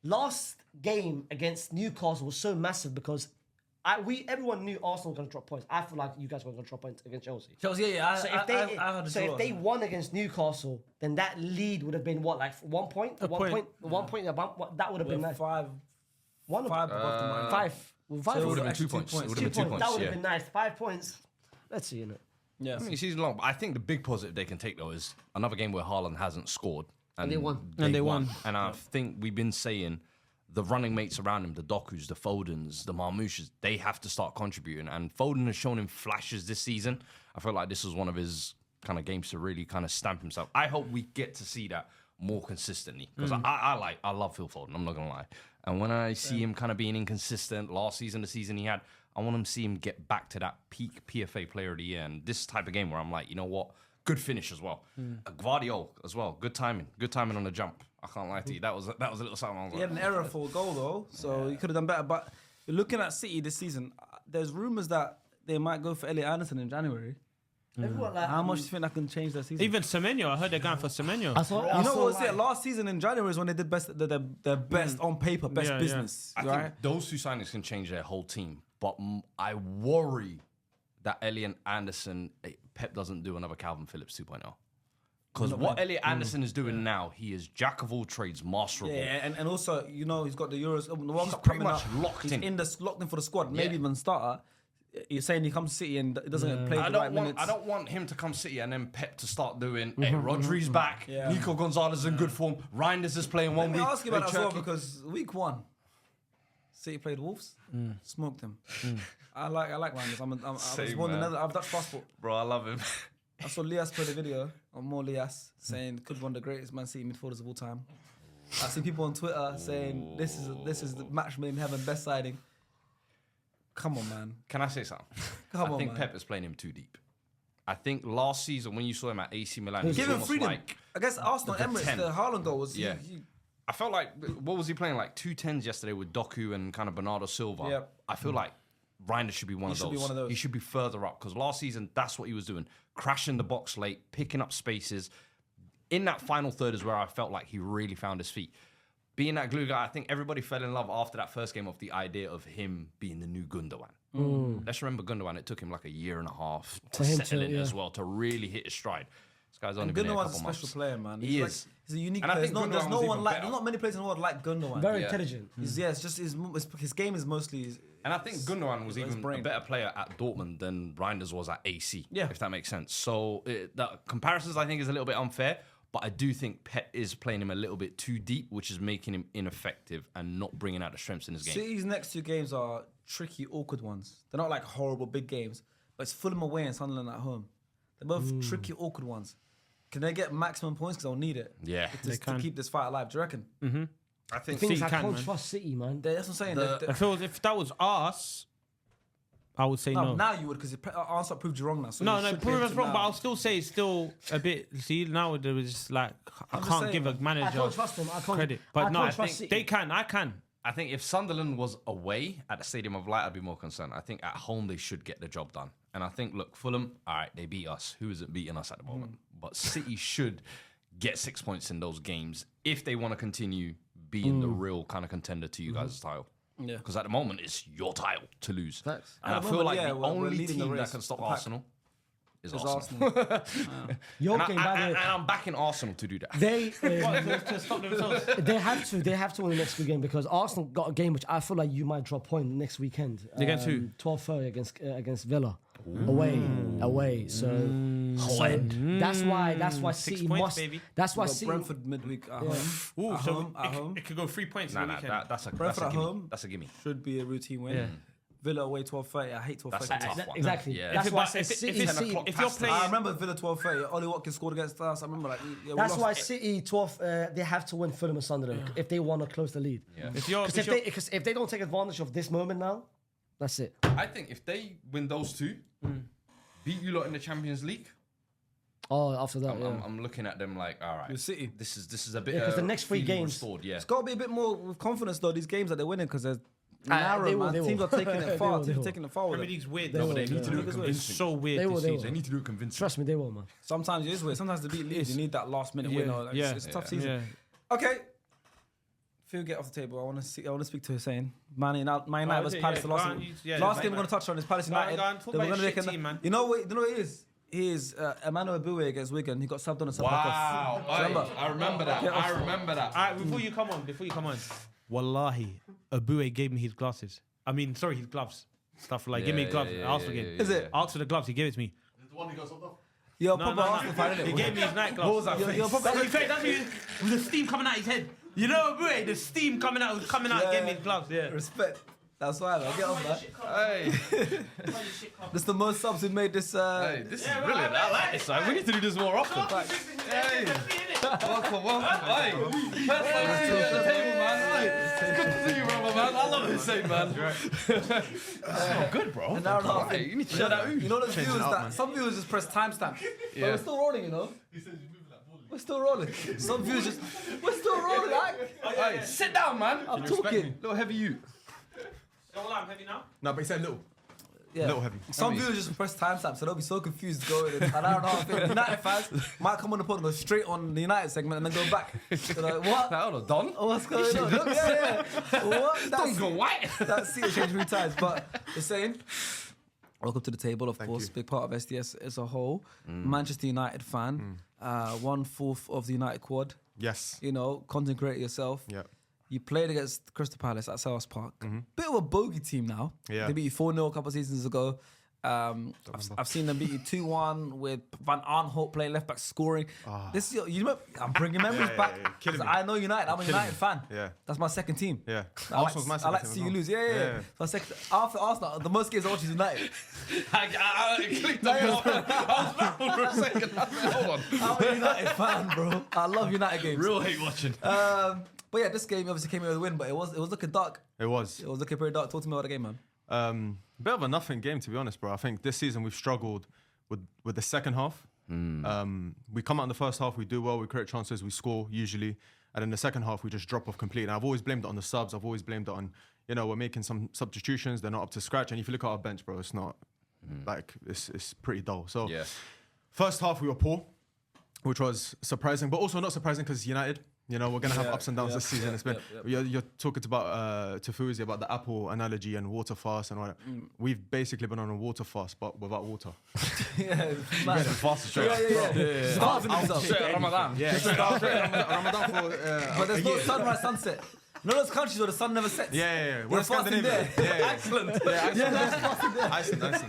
last game against Newcastle was so massive because everyone knew Arsenal were going to drop points. I feel like you guys were going to drop points against Chelsea. Yeah. So if they won against Newcastle, then that lead would have been what, like 1 point? That would have been nice. Five above the mark. Five. So It would have been actually 2 points. 2 It points. would have been 2 points. That would have been nice. 5 points. Let's see, innit? Yeah. I mean, season long. But I think the big positive they can take, though, is another game where Haaland hasn't scored. And they won. And they won. And I think we've been saying the running mates around him, the Dokus, the Fodens, the Marmouches, they have to start contributing. And Foden has shown him flashes this season. I feel like this is one of his kind of games to really kind of stamp himself. I hope we get to see that more consistently because I love Phil Foden. I'm not gonna lie. And when I see him kind of being inconsistent last season, the season he had, I want him to see him get back to that peak PFA Player of the Year. And this type of game where I'm like, you know what? Good finish as well. Guardiola as well. Good timing on the jump. I can't lie to you. That was a little something. I was He like, had an error for a goal though, so he could have done better. But looking at City this season, there's rumours that they might go for Elliot Anderson in January. Everyone, like, How much do you think that can change their season? Even Semenyo, I heard they're going for Semenyo. You know what was it? Last season in January is when they did their best on paper, best business. I think those two signings can change their whole team. But I worry that Elliot Anderson, Pep doesn't do another Calvin Phillips 2.0. Because what Elliot Anderson is doing now, he is jack of all trades, master of all. Yeah, and also, you know, he's got the Euros, the World Cup pretty coming much up. locked He's in. locked in for the squad, maybe even starter. You're saying he comes to City and doesn't play the right minutes. I don't want him to come City and then Pep to start doing, hey, Rodri's back, Nico Gonzalez is in good form, Reinders is playing one Let me week. ask you about that as well because week 1, City played Wolves, smoked them. I like Reinders. I was born in the Netherlands. I have Dutch passport. Bro, I love him. I saw Lias play the video on Mo Lias saying could be one of the greatest Man City midfielders of all time. I've seen people on Twitter saying this is the match made in heaven, best siding. Come on, man. Can I say something? I think Pep is playing him too deep. I think last season when you saw him at AC Milan, he Give was him freedom. like I guess Arsenal, the Emirates, 10. the Haaland goal was... Yeah. I felt like, what was he playing? Like 2-10s yesterday with Doku and kind of Bernardo Silva. Yep. I feel like Reinders should be one of those. He should be further up because last season, that's what he was doing. Crashing the box late, picking up spaces. In that final third is where I felt like he really found his feet. Being that glue guy, I think everybody fell in love after that first game of the idea of him being the new Gundogan. Let's remember Gundogan, it took him like a year and a half to settle in as well, to really hit his stride. This guy's only been there a couple months. Gundogan's a special player, man. He is. He's a unique And I player. think There's Gundogan no was one even like. better. There's not many players in the world like Gundogan. Very intelligent. It's just his game is mostly. And I think Gundogan was even a better player at Dortmund than Reinders was at AC, if that makes sense. So the comparisons, I think, is a little bit unfair. But I do think Pep is playing him a little bit too deep, which is making him ineffective and not bringing out the strengths in his game. City's next 2 games are tricky, awkward ones. They're not like horrible big games, but it's Fulham away and Sunderland at home. They're both tricky, awkward ones. Can they get maximum points? Because they'll need it. Yeah. To keep this fight alive. Do you reckon? I think The thing is, City I can, can't man. trust City, man. That's what I'm saying. I feel if that was us, I would say no. Now you would, because answer proved you wrong now. So No, you no, should prove be us able to wrong, now. but I'll still say it's still a bit. See, now there was just like I just can't saying, give a man. I manager can't trust them. I can't, credit, I but no, can't I trust think City. they can. I can. I think if Sunderland was away at the Stadium of Light, I'd be more concerned. I think at home they should get the job done. And I think, look, Fulham, all right, they beat us. Who isn't beating us at the moment? But City should get 6 points in those games if they want to continue being the real kind of contender to you guys' title. Yeah. Because at the moment, it's your title to lose. Facts. And At I the feel moment, like yeah, the we're only leading the team that race, can stop the pack. Arsenal is It's Arsenal. Arsenal. Your And, game, by the way. and I'm backing Arsenal to do that. They To stop themselves. they have to win the next weekend because Arsenal got a game which I feel like you might drop point next weekend. Against who? 12:30 against Villa. Away. So that's why City points, must. baby. That's why Got City. Brentford midweek at home. Ooh, At so home, at home. it could go 3 points Nah, in the nah, weekend. that's a Brentford at gimme. home. That's a gimme. Should be a routine win. Yeah. Villa away 12:30. I hate 12:30. That's a tough one. Exactly. Yeah. That's If it- why I but say if it- City. if it's 10 City. o'clock, if you're playing- I remember Villa 12:30. Ollie Watkins scored against us. I remember we That's why lost. City 12. They have to win Fulham and Sunderland if they want to close the lead. Yeah. Because if they don't take advantage of this moment now, that's it. I think if they win those two, beat you lot in the Champions League, Oh, after that, yeah. I'm looking at them like, all right, With City. this is a bit. Yeah, 'cause the next three feeling games- restored, yeah. It's got to be a bit more with confidence though. These games that they're winning because they're narrow. they will, Man. they Teams will. are taking They it far. will, Teams they are taking it far with Premier it. League's weird. They though. will, They need to yeah. do it It's convincing. so weird They will, this they will. season. They need to do it convincing. Trust me, they will, man. Sometimes it is weird. Sometimes to beat Leeds, you need that last minute win. Or, like, yeah. It's a tough season. Yeah. Okay. Phil, get off the table. I want to speak to Hussein. Man United versus yeah, Palace. yeah. The last Go on, game. yeah, Last man, game we're man. going to touch on is Palace Go on, United. go on, talk They were about gonna your make shit team, man. You know what it is? He is Emmanuel Abue against Wigan. He got subbed on a Wow, Remember? I remember that. Yeah, I remember that. All right, before you come on. Wallahi, Abue gave me his glasses. I mean, sorry, his gloves. Stuff like, give me his gloves. I asked for it. Is it? I asked for the gloves. He gave it to me. The one who goes up. You're No, proper no, Arsenal fan, innit? He gave me his night gloves. What was that face? You're proper. That's me. With the steam coming out his head. You know, Abue, the steam coming out, Yeah. gave me his gloves. Yeah. Respect. That's why, man. Get off that. Hey, This is the most subs we made this. hey, this is brilliant. I like this. We need to do this more often. Hey, welcome. Hey, at the table, man. It's good to see you, brother, man. I love this thing, man. That's not good, bro. An hour and a half. Hey, you need to shut that. You know the viewers that some viewers just press timestamp. But we're still rolling, you know. He said you're moving like bowling. We're still rolling. Some viewers just we're still rolling. Hey, sit down, man. I'm talking. Little heavy you. I'm heavy now. No, but he said little. Yeah. Little heavy. Some viewers just press timestamp, so they'll be so confused going in. An hour and a half. in. United fans might come on the pod and go straight on the United segment and then go back. They're like, what? Hold on, Don. Oh, what's going on? Yeah. What? Don't go white. That seat has changed 3 times. But the saying, welcome to the table, of course. you. Big part of SDS as a whole. Manchester United fan. 1/4 of the United quad. Yes. You know, content creator yourself. Yeah. You played against Crystal Palace at Selhurst Park. Bit of a bogey team now. Yeah. They beat you 4-0 a couple of seasons ago. I've seen them beat you 2-1 with Van Aanholt playing left back scoring. This is you know, I'm bringing memories back. Killing 'Cause me. I know United. I'm a United fan. Yeah. That's my second team. Yeah. I like, Arsenal's my I second like to team see as you well. lose. Yeah. So second, after Arsenal, the most games I watch is United. I clicked on you. I was baffled for a second. I said, hold on. I'm a United fan, bro. I love United games. Real hate watching. But yeah, this game obviously came in with a win, but it was looking dark. It was. It was looking pretty dark. Talk to me about the game, man. Bit of a nothing game, to be honest, bro. I think this season we've struggled with the second half. We come out in the first half, we do well, we create chances, we score usually. And in the second half, we just drop off completely. And I've always blamed it on the subs. I've always blamed it on, we're making some substitutions. They're not up to scratch. And if you look at our bench, bro, it's not like, it's pretty dull. So Yeah. first half, we were poor, which was surprising, but also not surprising because United. We're going to have ups and downs this season. It's been you're talking about to Fuzi about the apple analogy and water fast and all that. We've basically been on a water fast, but without water. Yeah, man. Fast straight. Yeah. Starving himself. Straight Ramadan. Yeah, Ramadan for But there's no sunrise, sunset. You know those countries where the sun never sets? Yeah. We're fasting Scandinavia. there. Yeah. Excellent. Iceland.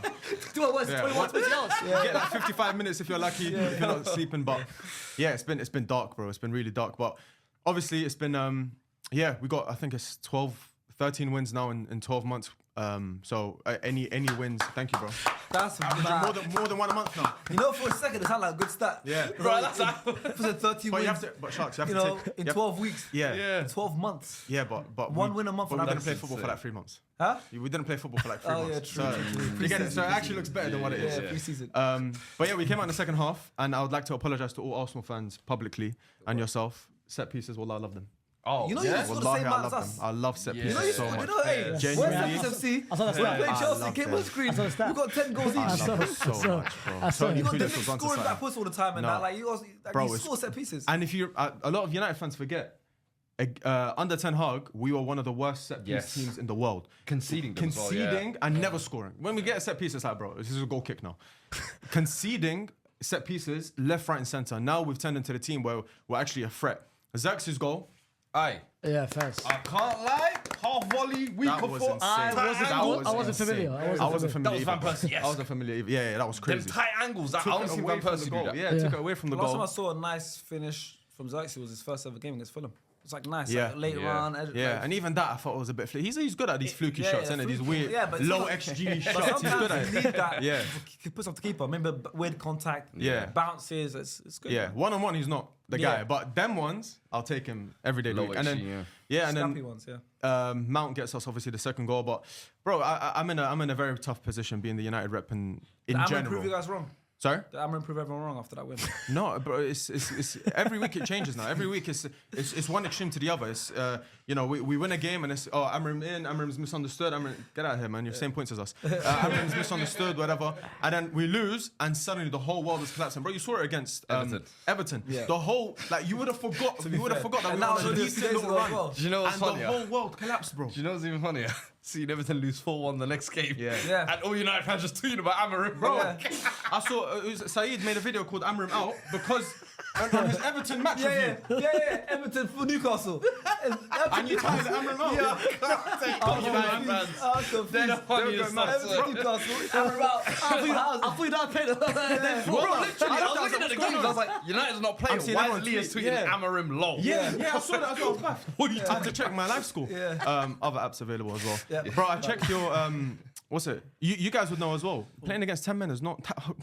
Do what? What's Yeah. 21, 20 hours? You get like 55 minutes if you're lucky, if you're not sleeping. But yeah, it's been dark, bro. It's been really dark. But obviously, it's been we got, I think it's 13 wins now in 12 months. So any wins, thank you, bro. That's mad. More than one a month now. You know, for a second, it sounded like a good stat. Yeah. Bro, that's for 13 But wins. Sharks, you have You to know, take in you have- 12 weeks. Yeah. In 12 months. Yeah, but One win a month But on we didn't average. play football for like 3 months. Huh? We didn't play football for like 3 Oh, yeah, months. true, So true. you get it. So it actually looks better than what it is. Yeah, pre-season. But yeah, we came out in the second half, and I would like to apologise to all Arsenal fans publicly and yourself. Set pieces, wallah, I love them. Oh, You know, you yeah. guys got the Wallahi, same I amount love as us. them. I love set Yeah. pieces You know, so you much. know, hey, Genuinely. where's FC? I saw that We stat. played I Chelsea, love came them. on screen. I saw the stat. We got 10 goals I each. love saw- them so I saw- much, bro. I saw- Tony You got Kudus Delic was onto scoring back something. puts all the time and No. that. Like, you Bro, he it's- scores set pieces. And if you, a lot of United fans forget, under Ten Hag, we were one of the worst set piece teams in the world. Conceding them as well, yeah. And never scoring. When we get a set piece, it's like, bro, this is a goal kick now. Conceding set pieces, left, right, and center. Now we've turned into the team where we're actually a threat. Xerxes' goal. Aye. Yeah, thanks. I can't lie. Half volley, weak That of was foot. insane. I wasn't familiar. I wasn't familiar. That was Van Persie, yes. I wasn't familiar either. Yeah, that was Them crazy. tight angles. I Took haven't it seen away Van from the Persie do goal. that. Yeah, took it away from the Last time I goal. saw a nice finish from Xerxes was his first ever game against Fulham. It's like nice, Yeah. like late Yeah. run. Yeah, and even that I thought was a bit fluky. He's good at these fluky shots, isn't it? These fluky. weird, Yeah, but it's low not- XG But shots. He's good sometimes at you it. need that. Yeah. He puts off the keeper. Remember weird contact. Yeah. Bounces. It's good. Yeah, one on one, he's not the Yeah. guy. But them ones, I'll take him every day. of the Low week. And then, XG, and Scrappy then ones. Yeah. Mount gets us obviously the second goal. But bro, I'm in a very tough position being the United rep in Did Amrin general. prove you guys wrong? Sorry. Did Amrin prove everyone wrong after that win? No, bro. It's every week it changes now. Every week it's one extreme to the other. It's we win a game and it's Amrim's misunderstood. Amrim, get out of here, man. You're same points as us. Amrim's misunderstood, whatever. And then we lose and suddenly the whole world is collapsing. Bro, you saw it against Everton. Yeah. The whole you would have forgot. You would have forgot that And we that were was on a only a decent few days little ago as run. well. Do you know what's And funny? the whole world collapsed, bro. Do you know what's even funnier? See Everton lose 4-1 the next game. Yeah. Yeah. And all United fans just tweeting about Amarim. Bro, Yeah. I saw Saeed made a video called Amrim out because on his Everton match review. Yeah. Everton for Newcastle. And you tied Amrim out. United fans. They're the funniest stuff. Everton Newcastle. Amrin out. I thought you not played. Bro, literally, I was looking at the games. I was like, United's not I'm playing. seeing Why everyone is Leah's tweet, tweeting yeah. Amarim low? Yeah, I saw that as well. I was baffed. I had to check my live score. Yeah. Other apps available as well. Yeah. Bro, I checked your what's it? You guys would know as well. Playing against 10 men is not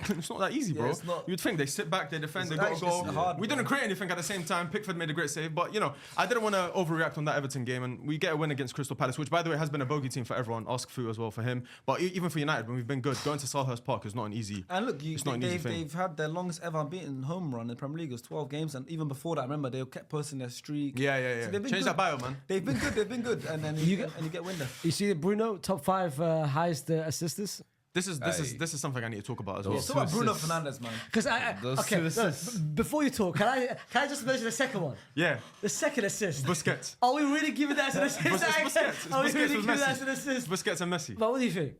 it's not that easy, bro. Yeah, it's not. You'd think they sit back, they defend, It's they got a actually goal. hard, We bro. didn't create anything at the same time. Pickford made a great save, but I didn't want to overreact on that Everton game, and we get a win against Crystal Palace, which by the way has been a bogey team for everyone. Ask Fu as well for him, but even for United when we've been good, going to Selhurst Park is not an easy. And look, It's not an easy thing. they've had their longest ever unbeaten home run in the Premier League. It was 12 games, and even before that, remember they kept posting their streak. Yeah. So they've been Change good. that bio, man. They've been good, and then you get win there. You see Bruno top 5 highest assisters. This is something I need to talk about as well. It's all about Bruno Fernandes, man. Because Those okay, two no, assists. before you talk, can I just mention the second one? Yeah, The second assist. Busquets. Are we really giving that as an assist? It's Busquets. It's Are we Busquets really with giving that Messi. as an assist? Busquets and Messi. But what do you think?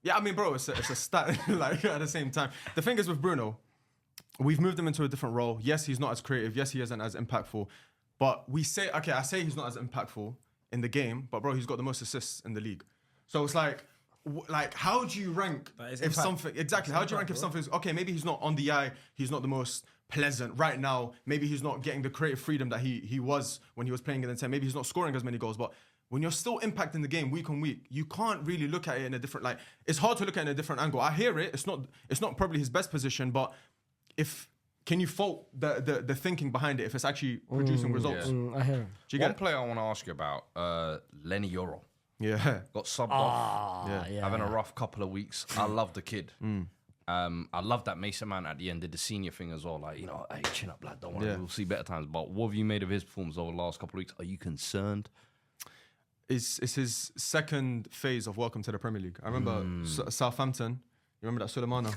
Yeah, I mean, bro, it's a stat. Like at the same time, the thing is with Bruno, we've moved him into a different role. Yes, he's not as creative. Yes, he isn't as impactful. But I say he's not as impactful in the game. But bro, he's got the most assists in the league. So it's like how do you rank That is if impact. something exactly? How do you rank if something's okay? Maybe he's not on the eye. He's not the most pleasant right now. Maybe he's not getting the creative freedom that he was when he was playing in the 10. Maybe he's not scoring as many goals. But when you're still impacting the game week on week, you can't really look at it in a different like. It's hard to look at it in a different angle. I hear it. It's not probably his best position, but can you fault the thinking behind it if it's actually producing results? yeah. I hear him. Do you get One it? player I want to ask you about, Lenny Yoro. Yeah. Got subbed off. Having a rough couple of weeks. I love the kid. I love that Mason Mount at the end did the senior thing as well. Like, hey, chin up, lad. Don't worry, Yeah. we'll see better times. But what have you made of his performance over the last couple of weeks? Are you concerned? It's his second phase of welcome to the Premier League. I remember Southampton. You remember that Sulemana?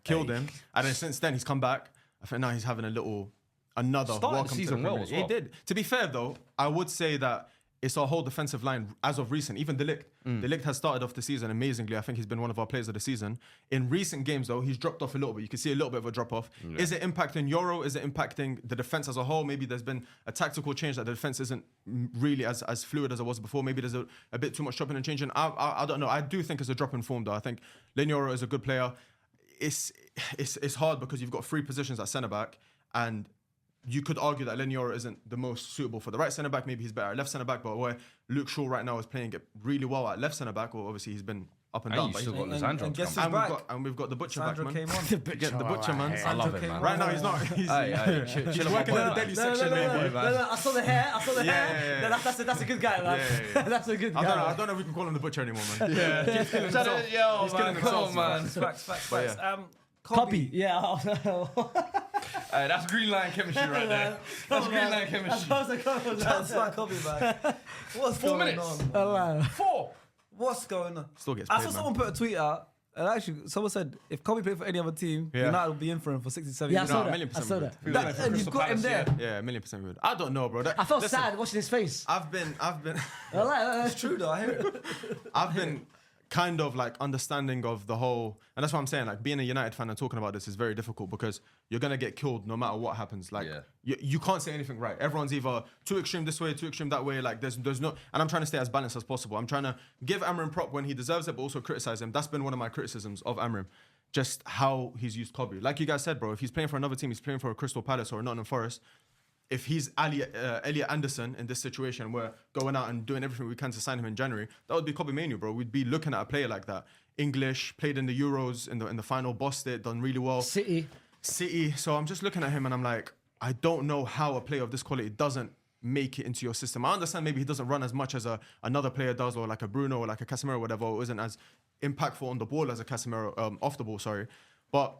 Killed him. And then since then he's come back. I think now he's having another Started the welcome season to the Premier well League. as well. He did. To be fair though, I would say that it's our whole defensive line as of recent. Even De Ligt. De Ligt has started off the season amazingly. I think he's been one of our players of the season. In recent games though, he's dropped off a little bit. You can see a little bit of a drop off. Yeah. Is it impacting Euro? Is it impacting the defense as a whole? Maybe there's been a tactical change that the defense isn't really as fluid as it was before. Maybe there's a bit too much chopping and changing. I don't know. I do think it's a drop in form though. I think Len Yoro is a good player. It's hard because you've got 3 positions at centre back, and you could argue that Len Yoro isn't the most suitable for the right centre back. Maybe he's better at left centre back, but where Luke Shaw right now is playing it really well at left centre back. Well, obviously he's been up and And down. you But still he's- got Lisandro. and to guess come who's back. back? we've got the butcher Sandro back, man. came on. Get the butcher, man. I love it, man. Right now he's not. He's Chill working out, in the boy, daily man. section, maybe. No, I saw the hair. Yeah. No, that's a good guy, man. Yeah. That's a good I guy. don't know if we can call him the butcher anymore, man. Yeah. He's killing Shut himself. it, yo, He's man. killing Come himself, on, man. Facts. yeah. Copy. Yeah. Hey, that's green line chemistry right there. That's green line chemistry. That's my copy, man. What's 4 going minutes. on? Man? 4. What's going on? Still gets I paid, saw man. someone put a tweet out. And actually, someone said if Kobe played for any other team, United would be in for him for 67 Yeah, I years. saw a that. million I percent saw would. that. And you've got him there. Yeah, 1,000,000% would. I don't know, bro. I felt listen, sad watching his face. I've been It's true though. I hear it. I've been kind of like understanding of the whole, and that's what I'm saying. Like being a United fan and talking about this is very difficult because you're gonna get killed no matter what happens. Like you can't say anything right. Everyone's either too extreme this way, too extreme that way. Like there's no, and I'm trying to stay as balanced as possible. I'm trying to give Amram prop when he deserves it, but also criticize him. That's been one of my criticisms of Amram. Just how he's used Kobe. Like you guys said, bro, if he's playing for another team, he's playing for a Crystal Palace or a Nottingham Forest. If he's Elliot Anderson in this situation, we're going out and doing everything we can to sign him in January. That would be Kobe Manu, bro. We'd be looking at a player like that. English, played in the Euros in the final, bossed it, done really well. City. So I'm just looking at him and I'm like, I don't know how a player of this quality doesn't make it into your system. I understand maybe he doesn't run as much as another player does, or like a Bruno or like a Casemiro or whatever, or isn't as impactful on the ball as a Casemiro, off the ball, sorry. But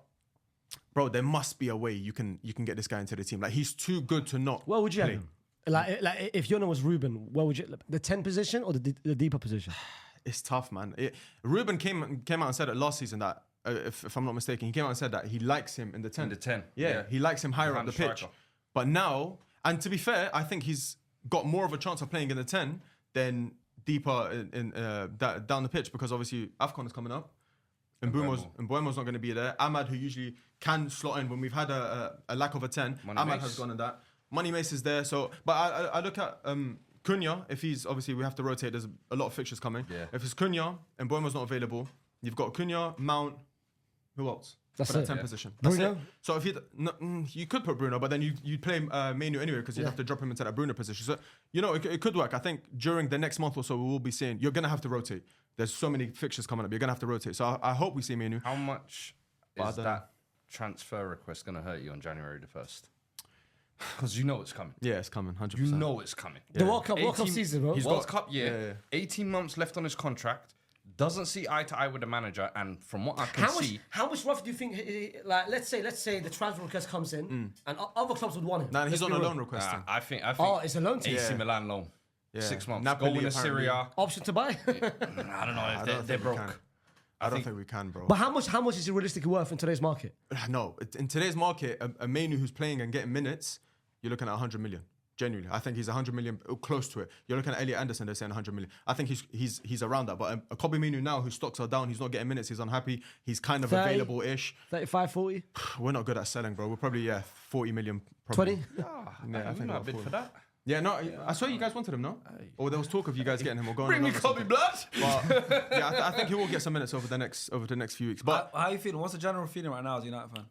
bro, there must be a way you can get this guy into the team. Like he's too good to not Where would you have play. him? Like if your name was Ruben, where would you the 10 position or the deeper position? It's tough, man. Ruben came out and said it last season that, if I'm not mistaken, he came out and said that he likes him in the 10. In the 10, Yeah, he likes him higher up Behind the the pitch. striker. But now, and to be fair, I think he's got more of a chance of playing in the 10 than deeper down the pitch, because obviously AFCON is coming up. And Mbuemo's not going to be there. Ahmad, who usually can slot in when we've had a lack of a 10, Ahmad has gone in that. Money Mace is there. So, but I look at Cunha. If he's, obviously we have to rotate. There's a lot of fixtures coming. Yeah. If it's Cunha and Mbuemo's not available, you've got Cunha, Mount. Who else? That's for that it. 10 Yeah. position. That's Bruno? it. So if you could put Bruno, but then you'd play Manu anyway, because you'd have to drop him into that Bruno position. So it could work. I think during the next month or so we will be seeing, you're gonna have to rotate. There's so many fixtures coming up. You're gonna have to rotate. So I hope we see Manu. How much But I is don't that transfer request going to hurt you on January the 1st? Because you know it's coming. Yeah, it's coming. 100%. You know it's coming. The World Cup season, bro. World Cup year, yeah. 18 months left on his contract, doesn't see eye to eye with the manager, and from what I can see... How much rough do you think? Like, let's say the transfer request comes in, and other clubs would want him. Nah, he's Let's on be a real. loan request. I think Oh, it's a loan team. AC Yeah. Milan loan. Yeah. 6 months. Napoli Go in the apparently. Serie. Option to buy. I don't know if they're broke. I don't think we can, bro. But how much is he realistically worth in today's market? No, in today's market, a Manu who's playing and getting minutes, you're looking at 100 million. Genuinely, I think he's 100 million, close to it. You're looking at Elliot Anderson, they're saying 100 million. I think he's around that. But a Kobe Manu now, whose stocks are down, he's not getting minutes, he's unhappy, he's kind of 30? available-ish. 35, 40? We're not good at selling, bro. We're probably 40 million. Probably. 20? Yeah, I think not a about bid 40. for that. Yeah, no, I saw you guys wanted him, no? Or there was talk of you guys getting him or going. Bring me on or Kobe something. blood. But yeah, I think he will get some minutes over the next few weeks. But How are you feeling? What's the general feeling right now as a United fan?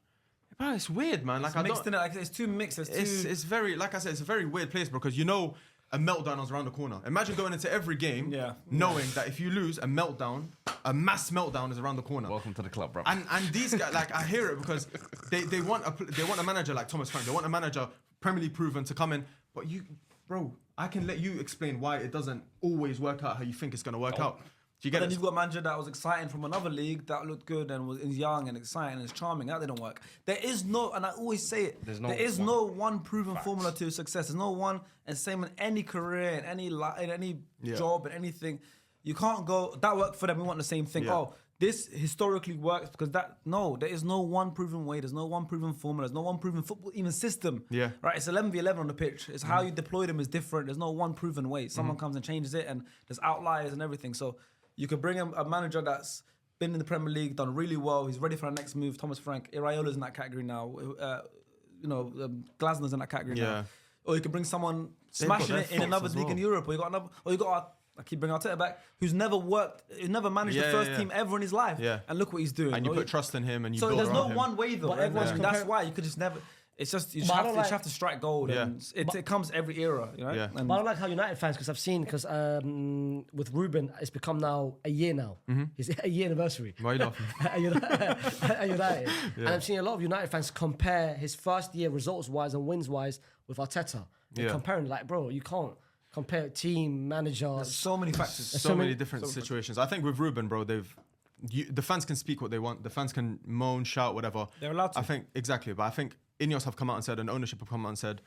bro, it's weird, man. Like It's I mixed don't. in it. Like, it's too mixed. It's very, like I said, it's a very weird place, bro, because a meltdown is around the corner. Imagine going into every game knowing that if you lose, a mass meltdown is around the corner. Welcome to the club, bro. And these guys, like, I hear it because they want a manager like Thomas Frank. They want a manager Premier League proven to come in. But bro, I can let you explain why it doesn't always work out how you think it's gonna work out. Do you But get then it? you've got a manager that was exciting from another league that looked good and was young and exciting and charming. That didn't work. There is no, and I always say it, there is no one proven formula to success. There's no one, and same in any career, in any job, in anything. You can't go, that worked for them, we want the same thing. Yeah. Oh, this historically works because there is no one proven way. There's no one proven formula. There's no one proven football, even system. Yeah. Right? It's 11v11 on the pitch. It's how you deploy them is different. There's no one proven way. Someone comes and changes it, and there's outliers and everything. So you could bring a manager that's been in the Premier League, done really well. He's ready for the next move. Thomas Frank, Iraiola's in that category now. Glasner's in that category now. Or you could bring someone smashing their it in another thoughts as league in well. Europe. Or you got I keep bringing Arteta back, who's never managed the first team ever in his life. Yeah. And look what he's doing. And you put trust in him and you So build there's around no him. one way though. But And everyone's that's compar- why you could just never. It's just you But I just don't have to strike gold. Yeah. And it comes every era. You know? Yeah. And But I don't like how United fans, because I've seen, with Ruben, it's become now a year now. It's a year anniversary. Why are you laughing? at United. And I'm seeing a lot of United fans compare his first year results-wise and wins-wise with Arteta. They're Yeah. comparing, like, bro, you can't compare team, manager. there's so many factors. So many different situations. I think with Ruben, bro, the fans can speak what they want. The fans can moan, shout, whatever. They're allowed to. I think exactly, but I think Ineos have come out and said, and ownership have come out and said,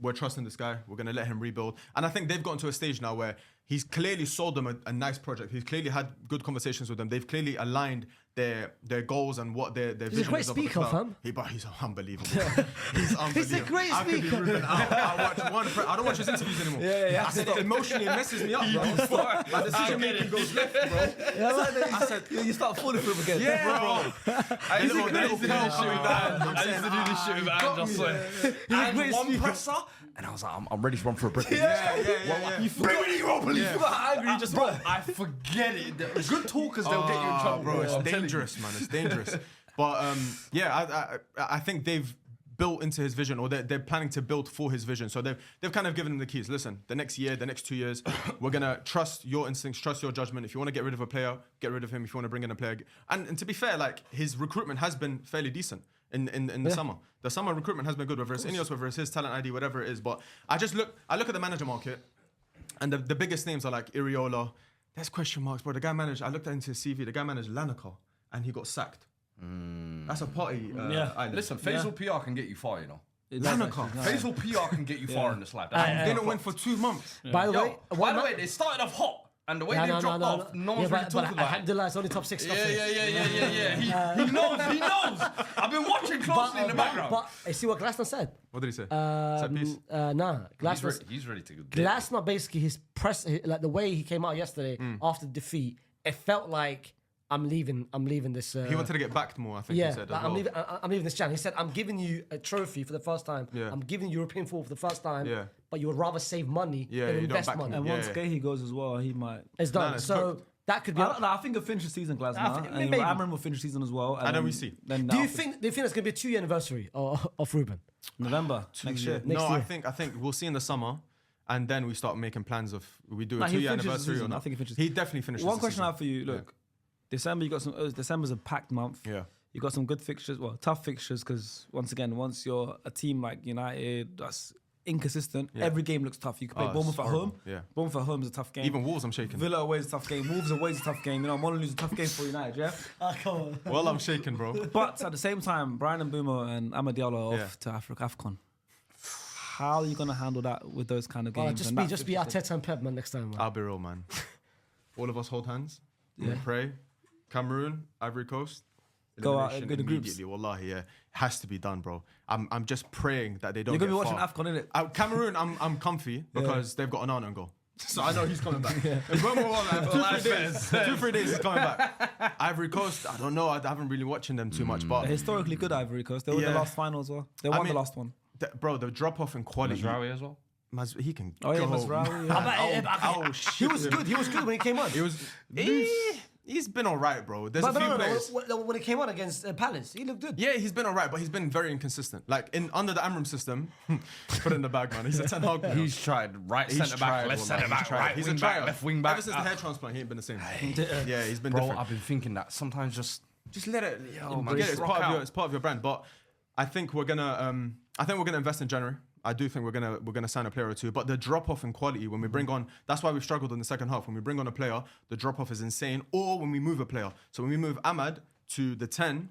we're trusting this guy. We're going to let him rebuild. And I think they've gotten to a stage now where he's clearly sold them a nice project. He's clearly had good conversations with them. They've clearly aligned their goals and what their vision He's a great is of the speaker, club. fam. He's unbelievable. He's unbelievable. He's a great I could be speaker. Ruben. I watch one. I don't watch his interviews anymore. I said emotionally it messes me up, bro. My decision making goes left, bro. I said, you start falling for him again. Yeah, bro. I used to do this shit with Ange, I swear. And one presser, and I was like, I'm ready to run for a brick. Yeah. You forgot how angry you just were. I forget it. The good talkers, they'll get you in trouble, bro. It's I'm telling dangerous, man. It's dangerous. But I think they've built into his vision, or they're planning to build for his vision. So they've kind of given him the keys. Listen, the next year, the next 2 years, we're gonna trust your instincts, trust your judgment. If you want to get rid of a player, get rid of him. If you want to bring in a player, and to be fair, like his recruitment has been fairly decent in the summer. The summer recruitment has been good, whether it's Ineos, whether it's his talent ID, whatever it is. But I look at the manager market, and the biggest names are like Iriola. There's question marks, bro. The guy managed. I looked into his CV. The guy managed Lanaka, and he got sacked. That's a party. Island. Listen, Faisal PR can get you far, you know. Lanaka. Faisal PR can get you far in this life. They didn't win for 2 months. By the Yo, way, by the way, they started off hot, and the way they dropped off, no one's really talking about it. Alhamdulillah, it's only top 6 stuff. Yeah. He knows. I've been watching closely in the background. But you see what Glasner said? What did he say? Set piece? Nah, Glasner. He's ready to go. Glasner basically his press, like the way he came out yesterday after the defeat, it felt like I'm leaving this. He wanted to get backed more, I think he said. Like, as well. I'm leaving this channel. He said, I'm giving you a trophy for the first time. Yeah. I'm giving you European football for the first time. Yeah. But you would rather save money Yeah, than you don't invest back money. me. And Yeah, once yeah. Gahey goes as well, he might. It's done. No, it's so booked. that could be. I think he'll finish the season, I Glasner. think- And maybe. Amram will finish the season as well. And then we see. Then Do you think it's going to be a 2-year anniversary of Ruben? November next year? Next No, year. I think we'll see in the summer, and then we start making plans of we do a Nah, he 2-year finishes the anniversary or season. not. I think he finishes. He definitely finishes. One the question I season. have for you. Look, December you got some. December's a packed month. Yeah. You got some good fixtures. Well, tough fixtures because once you're a team like United that's inconsistent, every game looks tough. You can play Oh, Bournemouth it's at horrible. home. Yeah. Bournemouth at home is a tough game. Even Wolves, I'm shaking. Villa away is a tough game. Wolves away is a tough game. You know, Molyneux's a tough game for United. Yeah. Come on. Well, I'm shaking, bro. But at the same time, Brian Mbeumo and Amad Diallo are off to AFCON. How are you gonna handle that with those kind of games? Just be Arteta and Pep, man, next time, man. I'll be real, man. All of us hold hands. Yeah. Pray. Cameroon, Ivory Coast. Go out elimination in the groups. immediately. Wallahi, yeah. Has to be done, bro. I'm just praying that they don't You're gonna be get watching far. AFCON, innit? Cameroon, I'm comfy because they've got Onana and goal. So I know he's coming back. It's one more, like, 2-3 days he's coming back. Ivory Coast, I don't know. I haven't really watching them too much, but They're historically good Ivory Coast. They won the Yeah. last final as well. They won the mean, last one. bro, the drop off in quality. Mazraoui as well. He can. Oh yeah, go. Mazraoui. Yeah. He was good. He was good when he came on. It was. He's been alright, bro. There's But a few no, players. when he came on against Palace, he looked good. Yeah, he's been alright, but he's been very inconsistent. Like under the Amram system, put it in the bag, man. He's a 10 hog. He's tried right centre back, left centre back, right He's wing a back, trier. left wing back. Ever since the hair transplant, he ain't been the same. Yeah, he's been Bro, different. I've been thinking that sometimes just Just let it. man, I get it. It's rock part of out. your. It's part of your brand. But I think we're gonna. I think we're gonna invest in January. I do think we're gonna sign a player or two. But the drop off in quality when we bring on. That's why we've struggled in the second half. When we bring on a player, the drop off is insane. Or when we move a player. So when we move Ahmad to the 10.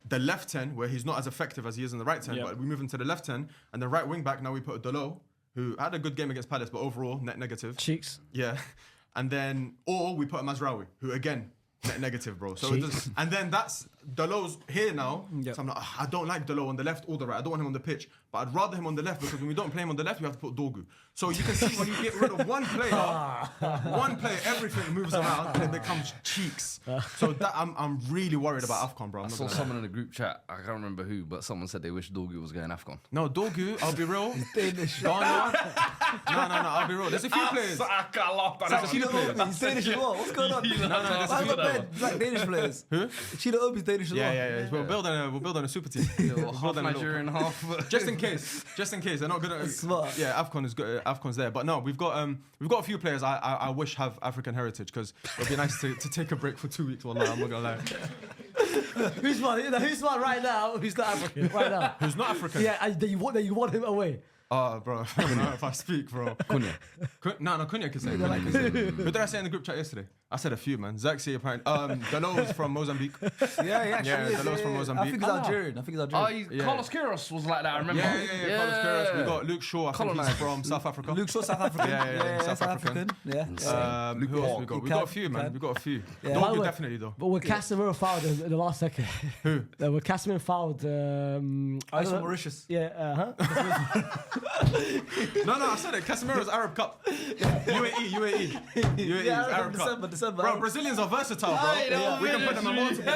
The left 10, where he's not as effective as he is in the right 10, but we move him to the left 10, and the right wing back, now we put a Delo, who had a good game against Palace, but overall, net negative. Cheeks. Yeah. And then, or we put a Mazraoui, who again, net negative, bro. So, and then that's, Delo's here now. Yep. So I'm like, I don't like Delo on the left or the right. I don't want him on the pitch, but I'd rather him on the left because when we don't play him on the left, we have to put Dorgu. So you can see when you get rid of one player, everything moves around and it becomes cheeks. So that I'm really worried about AFCON, bro. I saw someone in the group chat, I can't remember who, but someone said they wish Dorgu was going AFCON. No, Dorgu, I'll be real. Danish. No, I'll be real. There's a few players. I can't laugh at There's a few players. He's Danish as well. What's going on? there's a Why few got black Danish players? Who? Chino Obi's Danish as well. Yeah. We're building a super team. half Nigerian, half. Just in case, they're not good at. Smart. Yeah, AFCON is good. AFCON's there, but no, we've got a few players I wish have African heritage because it'd be nice to take a break for 2 weeks. Wallah, I'm not gonna lie. Who's one right now? Who's not African right now? Who's not African? Yeah, that you want him away. Oh, bro. I don't know if I speak, bro. Cunha. No, Cunha can say. Who did I say in the group chat yesterday? I said a few, man. Zaxi apparently. Dalo's from Mozambique. Yeah, Dalo's from Mozambique. I think he's Algerian. Carlos Queiroz was like that, I remember. Yeah. Carlos Queiroz. We got Luke Shaw. I think he's from South Africa. Luke Shaw, South African. Yeah, South African. Yeah. Who else we got? We got a few, man. We got a few. By Don't the do way, definitely though. But when Casemiro fouled in the last second. Who? When Casemiro fouled. He's from Mauritius. Yeah, No, I said it. Casemiro's Arab Cup. UAE is Arab Cup. December. Bro, Brazilians are versatile, bro. We can put them in multiple.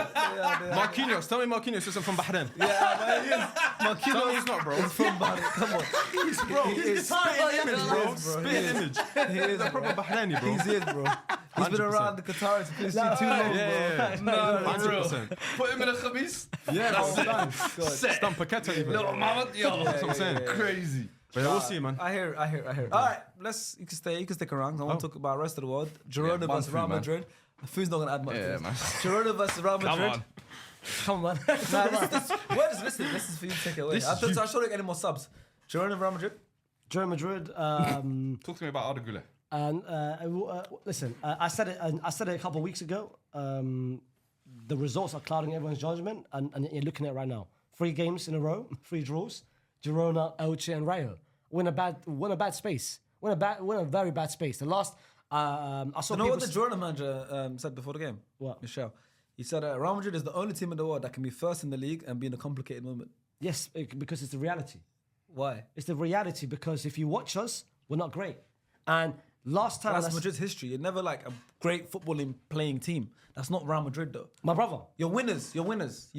Marquinhos. Tell me Marquinhos isn't from Bahrain. Marquinhos Tell me he's not, bro. is from Bahrain. Come on. He's spitting image, bro. Spitting image. He is He's a proper Bahraini, bro. He is, bro. He's been 100%. around the Qataris for too long, bro. Yeah. No, 100%. Put him in a khamis. Yeah, that's Set. Stamp Paqueta even. Little mama, yo. That's what I'm saying. Crazy. But yeah, we'll see, man. I hear it. All right, you can stick around. I want to talk about the rest of the world. Girona versus Real Madrid. Food's not going to add much to this. Man. Girona versus Real Madrid. Come on. Listen, this is for you to take it away. I shouldn't get any more subs. Girona, Real Madrid. Real Madrid. Talk to me about Arda Güler. And listen, I said it a couple of weeks ago. The results are clouding everyone's judgment, and you're looking at it right now. 3 games in a row, 3 draws. Girona, Elche, and Rayo. We're in a bad space. We're in a very bad space. The last I saw. You know what the Girona manager said before the game? What? Michel. He said Real Madrid is the only team in the world that can be first in the league and be in a complicated moment. Yes, because it's the reality. Why? It's the reality because if you watch us, we're not great. And last time... That's Madrid's history. You're never like a great footballing playing team. That's not Real Madrid though. My brother. You're winners. You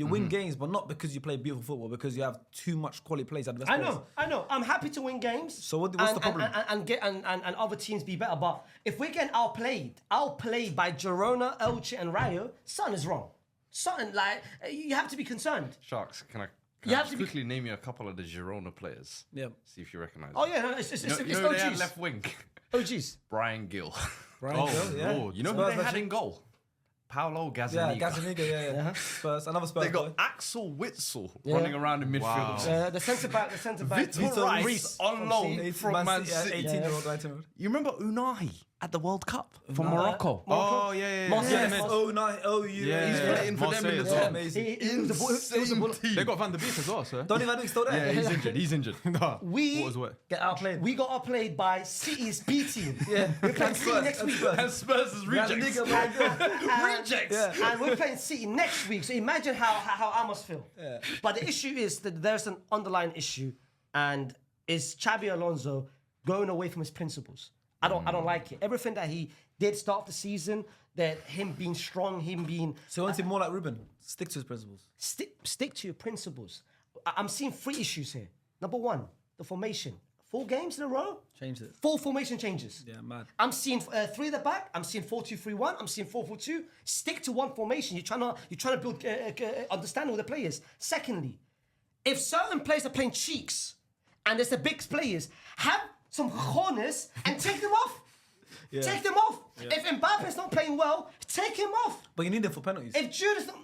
win games, but not because you play beautiful football, because you have too much quality players at the best players. I know. I'm happy to win games. So what's the problem? And other teams be better. But if we're getting outplayed by Girona, Elche, and Rayo, something is wrong. Something like you have to be concerned. Sharks, can I You have just to be- quickly name you a couple of the Girona players? Yeah. See if you recognise Oh them. yeah, no, it's You know OGs. who they had left wing? OGs. Brian Gill. Brian Gill, yeah. Lord. You know Spurs who they had legend. in goal? Paolo Yeah, Gazzaniga. Gazzaniga, yeah. Spurs, another Spurs They boy. got Axel Witsel running around in midfield. The centre back. Vitor Rice Reece on loan from Man City. 18-year-old, 19-year-old. You remember Unai at the World Cup from Morocco? Oh, yeah. Marseille. Yes. Oh, no. Oh, you. Yeah. He's playing for them in the Marseille as top. well. Amazing. Insane team. They got Van der Beek as well, sir. Don't even still there. Yeah, he's injured. Nah, We what was what? Get outplayed. We got outplayed by City's B team. Yeah. We're playing City next week. And Spurs' rejects. Rejects. And we're playing City next week. So imagine how I must feel. Yeah. But the issue is that there's an underlying issue, and is Xabi Alonso going away from his principles? I don't like it. Everything that he did start the season, that him being strong, him being So you want him more like Ruben? Stick to his principles. stick to your principles. I'm seeing 3 issues here. Number 1, the formation. 4 games in a row. Change it. 4 formation changes. Yeah, mad. I'm seeing 3 at the back. I'm seeing 4-2-3-1. I'm seeing 4-4-2. Stick to one formation. You're trying to build understanding with the players. Secondly, if certain players are playing cheeks and there's the big players, have some cojones and take them off. Yeah. Take them off. Yeah. If Mbappe's not playing well, take him off. But you need him for penalties. If Jude is not...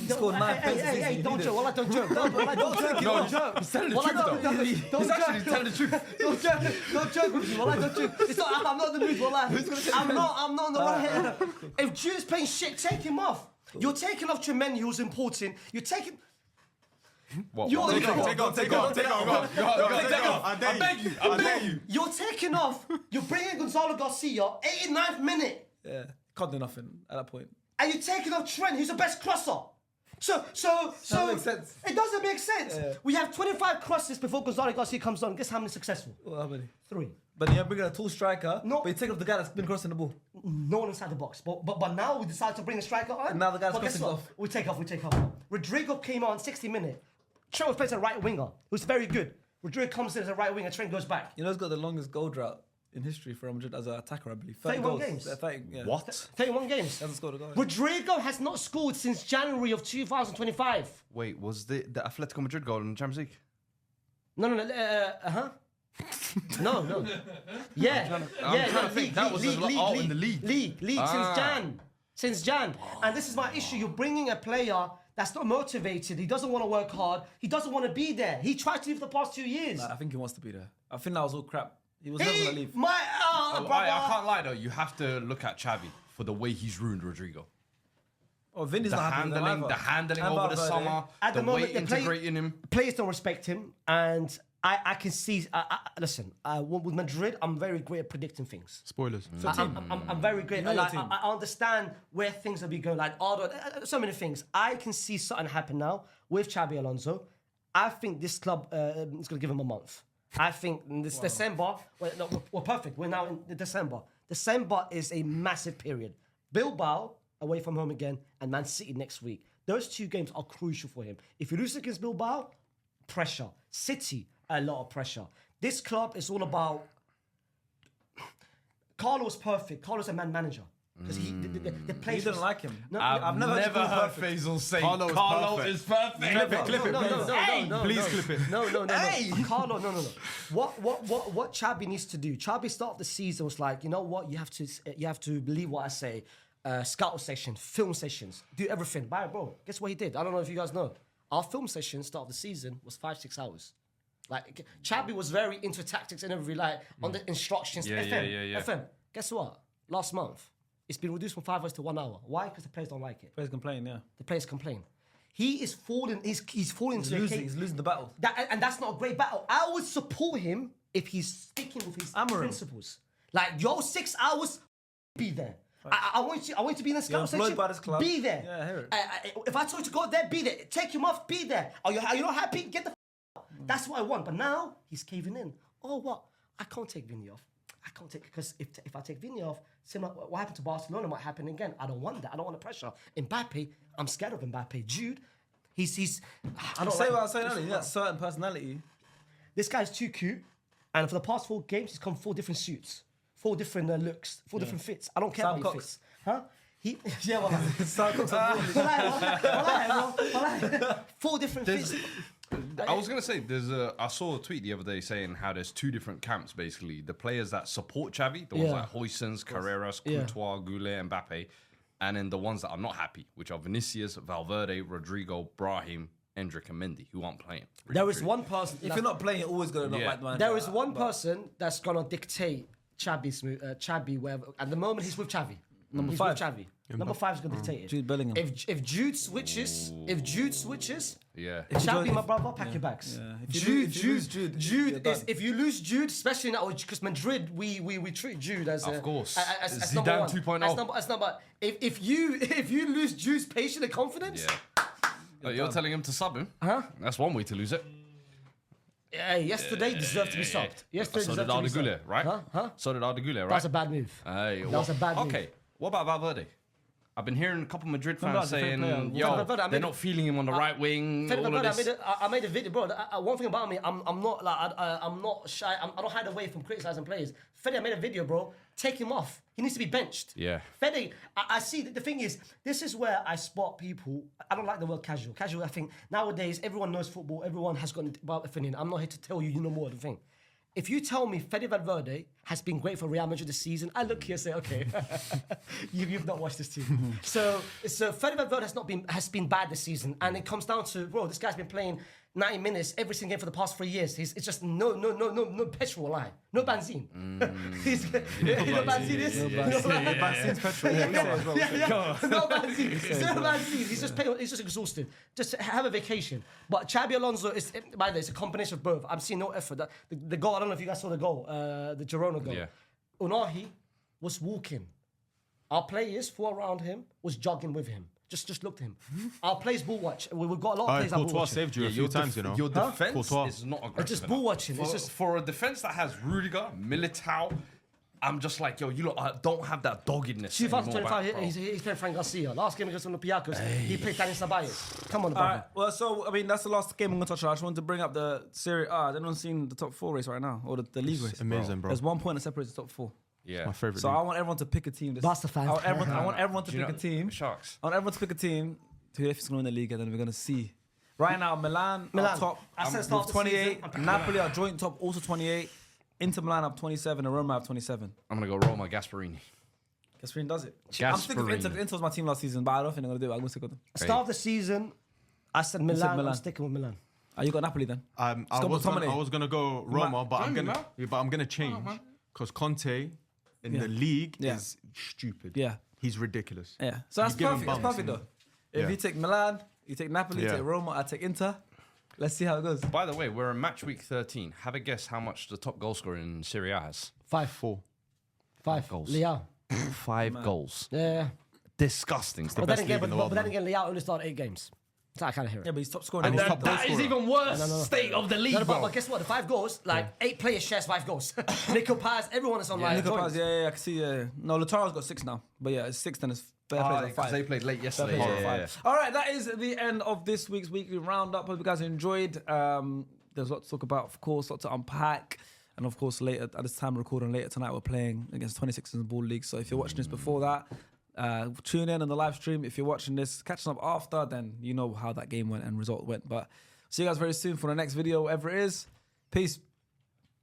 scored 9 penalties. Hey, don't joke. Wallah, don't joke. Don't joke. He's telling the Wallah, truth, though. Don't He's telling the truth. Don't joke with me. Wallah, don't joke. It's not, I'm not in the mood, Wallah. I'm not in the right head. If Jude's playing shit, take him off. You're taking off Tremendy, who's important. You're taking... What? You're- Take off. I beg you. You're taking off. You're bringing Gonzalo Garcia, 89th minute. Yeah. Can't do nothing at that point. And you're taking off Trent, who's the best crosser. So That makes sense. It doesn't make sense. Yeah. We have 25 crosses before Gonzalo Garcia comes on. Guess how many successful? Well, how many? 3. But you're bringing a tall striker, No. but you take off the guy that's been crossing the ball. No one inside the box. But now we decide to bring the striker on. And now the guy's But guess crossing what? off. We take off. Rodrigo came on 60 minutes. Trent was playing as a right winger. It was very good. Rodrigo comes in as a right winger. Trent goes back. You know, he's got the longest goal drought in history for Real Madrid as an attacker, I believe. 31 goals. games. 30, yeah. What? 31 games. Hasn't scored a goal. Rodrigo has not scored since January of 2025. Wait, was the Atletico Madrid goal in the Champions League? No. No. Yeah. I'm trying to think. That was in the league. League since Jan. And this is my issue. You're bringing a player that's not motivated. He doesn't want to work hard. He doesn't want to be there. He tried to leave the past 2 years. I think he wants to be there. I think that was all crap. He was never going to leave. I can't lie though. You have to look at Xavi for the way he's ruined Rodrigo. Oh, Vinny's The not happy with him handling, either. the handling And over the Valverde. summer, At the the moment, way the integrating him. Players don't respect him, and I can see. Listen, with Madrid, I'm very great at predicting things. Spoilers. I'm very great. know your Like, team. I understand where things will be going. Like so many things. I can see something happen now with Xabi Alonso. I think this club is going to give him a month. I think in this December. We're perfect. We're now in December. December is a massive period. Bilbao away from home again, and Man City next week. Those 2 games are crucial for him. If you lose against Bilbao, pressure. City, a lot of pressure. This club is all about. Carlo's perfect. Carlo's a man manager. Because the players. You didn't like him. No, I've never heard heard perfect. Faisal say Carlo is Carlo perfect. is perfect. Clip it. No. Please clip it. No. Carlo, no. What Xabi needs to do? Xabi start of the season was like, you know what? You have to believe what I say. Scout sessions, film sessions, do everything. Bro, guess what he did? I don't know if you guys know. Our film session start of the season was 5-6 hours. Like Xabi was very into tactics and everything, like on the instructions. Yeah, FM. FM. Guess what? Last month, it's been reduced from 5 hours to 1 hour. Why? Because the players don't like it. Players complain, yeah. The players complain. He is falling. He's falling into He's losing the battle. and that's not a great battle. I would support him if he's sticking with his Amorim. principles. Like, 6 hours, be there. I want you to be in the You're scout employed section. by this club. Be there. Yeah, I hear it. If I told you to go there, be there. Take him off, be there. Are you not happy? Get the out. That's what I want. But now he's caving in. Oh, what? I can't take Vinny off. I can't take, because if I take Vinny off, similar what happened to Barcelona might happen again. I don't want that. I don't want the pressure. Mbappe, I'm scared of Mbappe. Jude, he's I don't Say like what I was saying earlier. He got certain personality. This guy's too cute, and for the past 4 games, he's come 4 different suits, 4 different looks, 4 different fits. I don't care Sam about Cox. fits. Huh? Yeah, well, Sam Cox on board. Wallahi. 4 different fits. I was gonna say, I saw a tweet the other day saying how there's 2 different camps basically: the players that support Xavi, the ones Yeah. like Huijsens, Carreras, Yeah. Courtois, Goulet, Mbappe, and then the ones that are not happy, which are Vinicius, Valverde, Rodrigo, Brahim, Endrick, and Mendy, who aren't playing. There is one person. If you're not playing, you're always going to not Yeah. like the manager. There is one person that's gonna dictate Xabi wherever. At the moment, he's with Xavi. Number He's 5. with Xavi. Number 5 is gonna dictate it. Jude Bellingham. If Jude switches, Yeah. Xabi, my brother, pack your bags. Yeah. If you lose Jude, you're done. If you lose Jude, especially now because Madrid, we treat Jude as Of course. as Zidane number 1. 2.0. As number. If you lose Jude's patience and confidence, Yeah. You're telling him to sub him? Huh? That's one way to lose it. yesterday deserved to be subbed. Yesterday So did deserved to be Arda Güler, subbed. right? Huh? So did Arda Güler, right? That's a bad move. Hey, That was a bad move. Okay, what about Valverde? I've been hearing a couple Madrid fans Valverde's a saying, fair player. yo, Valverde, I they're mean- not feeling him on the right wing. Fede All of Valverde, this. I made a video, bro. One thing about me, I'm not like I'm not shy. I don't hide away from criticizing players. Fede, I made a video, bro. Take him off. He needs to be benched. Yeah. Fede, I see. The thing is, this is where I spot people. I don't like the word casual. Casual. I think nowadays everyone knows football. Everyone has got an opinion. I'm not here to tell you. You know more of the thing. If you tell me Fede Valverde has been great for Real Madrid this season, I look here and say, okay, you've not watched this team. so Fede Valverde has been bad this season, and it comes down to, bro, this guy's been playing 90 minutes every single game for the past 3 years. It's just no petrol line, no benzene. You know what benzene is? Benzine's petrol. Yeah, we say as well. No benzene. Still no benzene. He's just exhausted. Just have a vacation. But Xabi Alonso is, by the way, it's a combination of both. I'm seeing no effort. The goal, I don't know if you guys saw the goal, the Girona goal. Yeah. Unahi was walking. Our players who are around him was jogging with him. Just look at him. Our players ball watch. We've got a lot of players that ball Courtois watch. saved you a few times, you know. Your defense Courtois. is not aggressive. It's just enough. ball watching. It's For, just for a defense that has Rudiger, Militao, I'm just like, yo, you lot don't have that doggedness. anymore 2025, back, bro. he's playing Frank Garcia. Last game against Olympiacos, he played Dani Ceballos. Come on, All brother. right. Well, so I mean, that's the last game I'm gonna touch on. I just wanted to bring up the Serie A. Anyone seen the top 4 race right now, or the league race? Amazing, bro. There's 1 point that separates the top 4. Yeah. My favorite. So league. I want everyone to pick a team. Barca fans. I want everyone to Do you pick a know- team. Sharks. I want everyone to pick a team to who is going to win the league, and then we're going to see. Right now, Milan are top I said with start of the season, 28. I'm picking Napoli are joint top, also 28. Inter Milan have 27, and Roma have 27. I'm going to go Roma Gasparini. Gasperini does it. I'm sticking with Inter. Gasperini. Inter was my team last season, but I don't think they're going to do it. I'm going to stick with them. Start of the season, I said Milan. Milan. I'm sticking with Milan. You got Napoli then? I go was McTominay. gonna go Roma, but I'm join me, gonna change because Conte in the league is stupid. Yeah. He's ridiculous. Yeah. So that's give him perfect. That's bumps, perfect you know? though. If Yeah. you take Milan, you take Napoli, you Yeah. take Roma, I take Inter. Let's see how it goes. By the way, we're in match week 13. Have a guess how much the top goal scorer in Serie A has. 4. 5 goals. Leao. 5 goals. Yeah. Disgusting. It's the But best then again, league in the world. but then man. again, Leao only started 8 games. So I kind of hear it. Yeah, but he's top scorer. And in he's the top league, goal though. That is scorer. even worse No. state of the league, No, bro. but guess what? The 5 goals, like 8 players shares 5 goals. Nico Paz, everyone is on like Nico joints. Paz, yeah, I can see. No, Lautaro's got 6 now. But yeah, it's 6 then it's fair play like 5. they played late yesterday. Fair play Yeah, like yeah, 5. All right, that is the end of this week's weekly roundup. Hope you guys enjoyed. There's a lot to talk about, of course, a lot to unpack. And of course, later at this time, recording later tonight, we're playing against 26ers in the Ball League. So if you're watching this before that, tune in on the live stream. If you're watching this, catching up after, then you know how that game went and result went. But see you guys very soon for the next video, whatever it is. Peace.